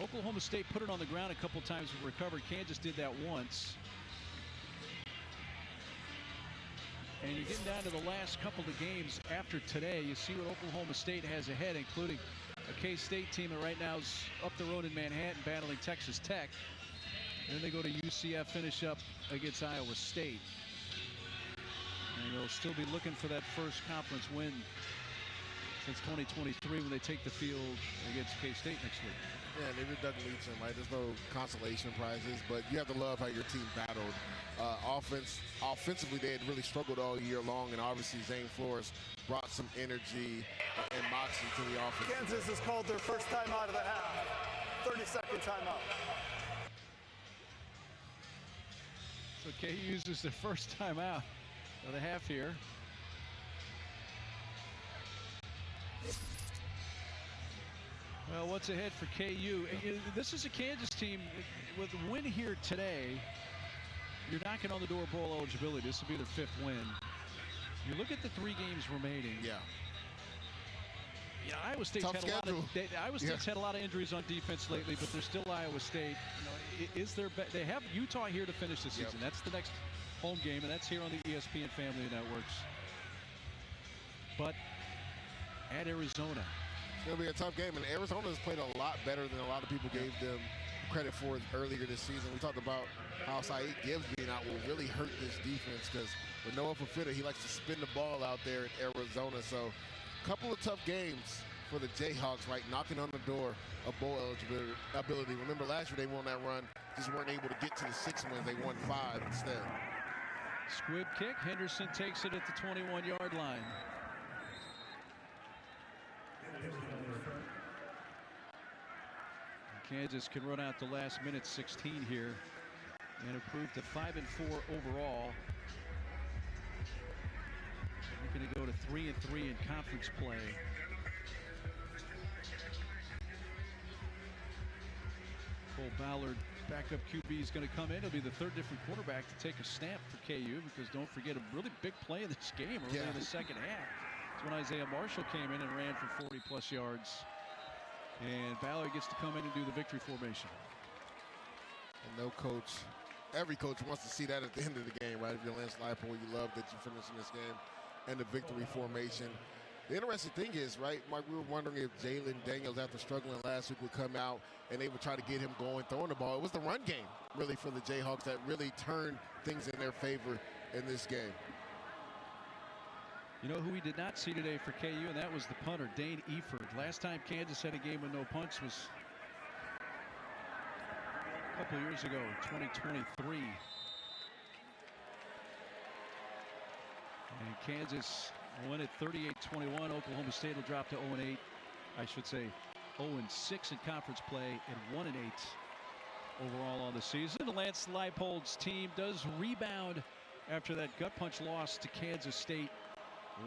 Oklahoma State put it on the ground a couple times and recovered. Kansas did that once. And you're getting down to the last couple of games after today. You see what Oklahoma State has ahead, including a K-State team that right now is up the road in Manhattan battling Texas Tech. And then they go to UCF, finish up against Iowa State. And they'll still be looking for that first conference win since 2023 when they take the field against K-State next week. Yeah, and if you're Doug Leachman, right, there's no consolation prizes, but you have to love how your team battled. Offensively, they had really struggled all year long, and obviously Zane Flores brought some energy and moxie to the offense. Kansas has called their first timeout of the half. 30-second timeout. So KU uses their first timeout of the half here. Well, what's ahead for KU? This is a Kansas team with a win here today. You're knocking on the door of bowl eligibility. This will be their 5th win. You look at the 3 games remaining. Yeah. Yeah, Iowa State's had a lot of injuries on defense lately, but they're still Iowa State. You know, they have Utah here to finish the season. That's the next home game, and that's here on the ESPN family of networks. But at Arizona, It's going to be a tough game, and Arizona's played a lot better than a lot of people gave them credit for earlier this season. We talked about how Saeed Gibbs being out will really hurt this defense because with Noah Fafita, he likes to spin the ball out there in Arizona. So a couple of tough games for the Jayhawks, right, knocking on the door of bowl eligibility. Remember last year they won that run, just weren't able to get to the 6 wins. They won 5 instead. Squib kick. Henderson takes it at the 21-yard line. Kansas can run out the last minute 16 here and improve to 5-4 overall. They're going to go to 3-3 in conference play. Cole Ballard, backup QB, is going to come in. It'll be the third different quarterback to take a snap for KU because don't forget a really big play in this game early in the second half. It's when Isaiah Marshall came in and ran for 40-plus yards. And Ballard gets to come in and do the victory formation. And no coach, every coach wants to see that at the end of the game, right? If you're Lance Leipold, you love that you're finishing this game and the victory formation. The interesting thing is, right, Mark, we were wondering if Jalen Daniels, after struggling last week, would come out and they would try to get him going, throwing the ball. It was the run game, really, for the Jayhawks that really turned things in their favor in this game. You know who we did not see today for KU, and that was the punter, Dane Eford. Last time Kansas had a game with no punts was a couple of years ago, 2023. And Kansas won at 38-21. Oklahoma State will drop to 0-8. I should say 0-6 in conference play and 1-8 overall on the season. Lance Leipold's team does rebound after that gut punch loss to Kansas State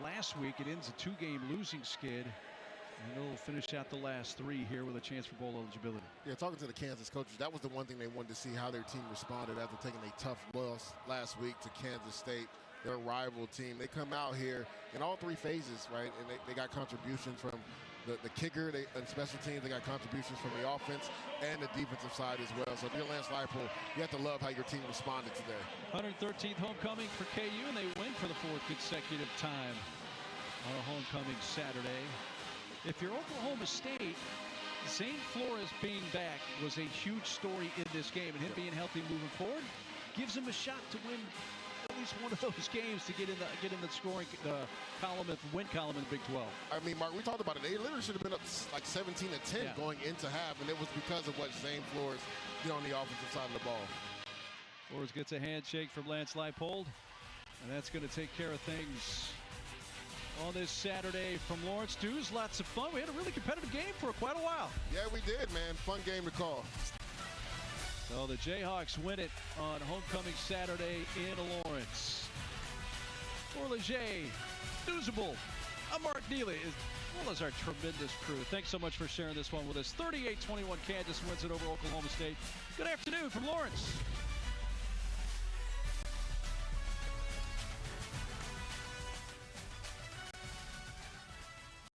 last week. It ends a 2-game losing skid, and they'll finish out the last 3 here with a chance for bowl eligibility. Yeah, talking to the Kansas coaches, that was the one thing they wanted to see, how their team responded after taking a tough loss last week to Kansas State, their rival team. They come out here in all 3 phases, right, and they got contributions from the kicker and special teams. They got contributions from the offense and the defensive side as well. So if you're Lance Leipold, you have to love how your team responded today. 113th homecoming for KU, and they win for the 4th consecutive time on a homecoming Saturday. If you're Oklahoma State, Zane Flores being back was a huge story in this game, and him being healthy moving forward gives him a shot to win at least one of those games to get in the scoring column, win column in the Big 12. I mean, Mark, we talked about it. They literally should have been up like 17-10 going into half, and it was because of what Zane Flores did on the offensive side of the ball. Flores gets a handshake from Lance Leipold, and that's going to take care of things on this Saturday from Lawrence. Dudes, lots of fun. We had a really competitive game for quite a while. Yeah, we did, man. Fun game to call. So the Jayhawks win it on homecoming Saturday in Lawrence. For Leger, Newsable, I'm Mark Neely, as well as our tremendous crew. Thanks so much for sharing this one with us. 38-21, Kansas wins it over Oklahoma State. Good afternoon from Lawrence.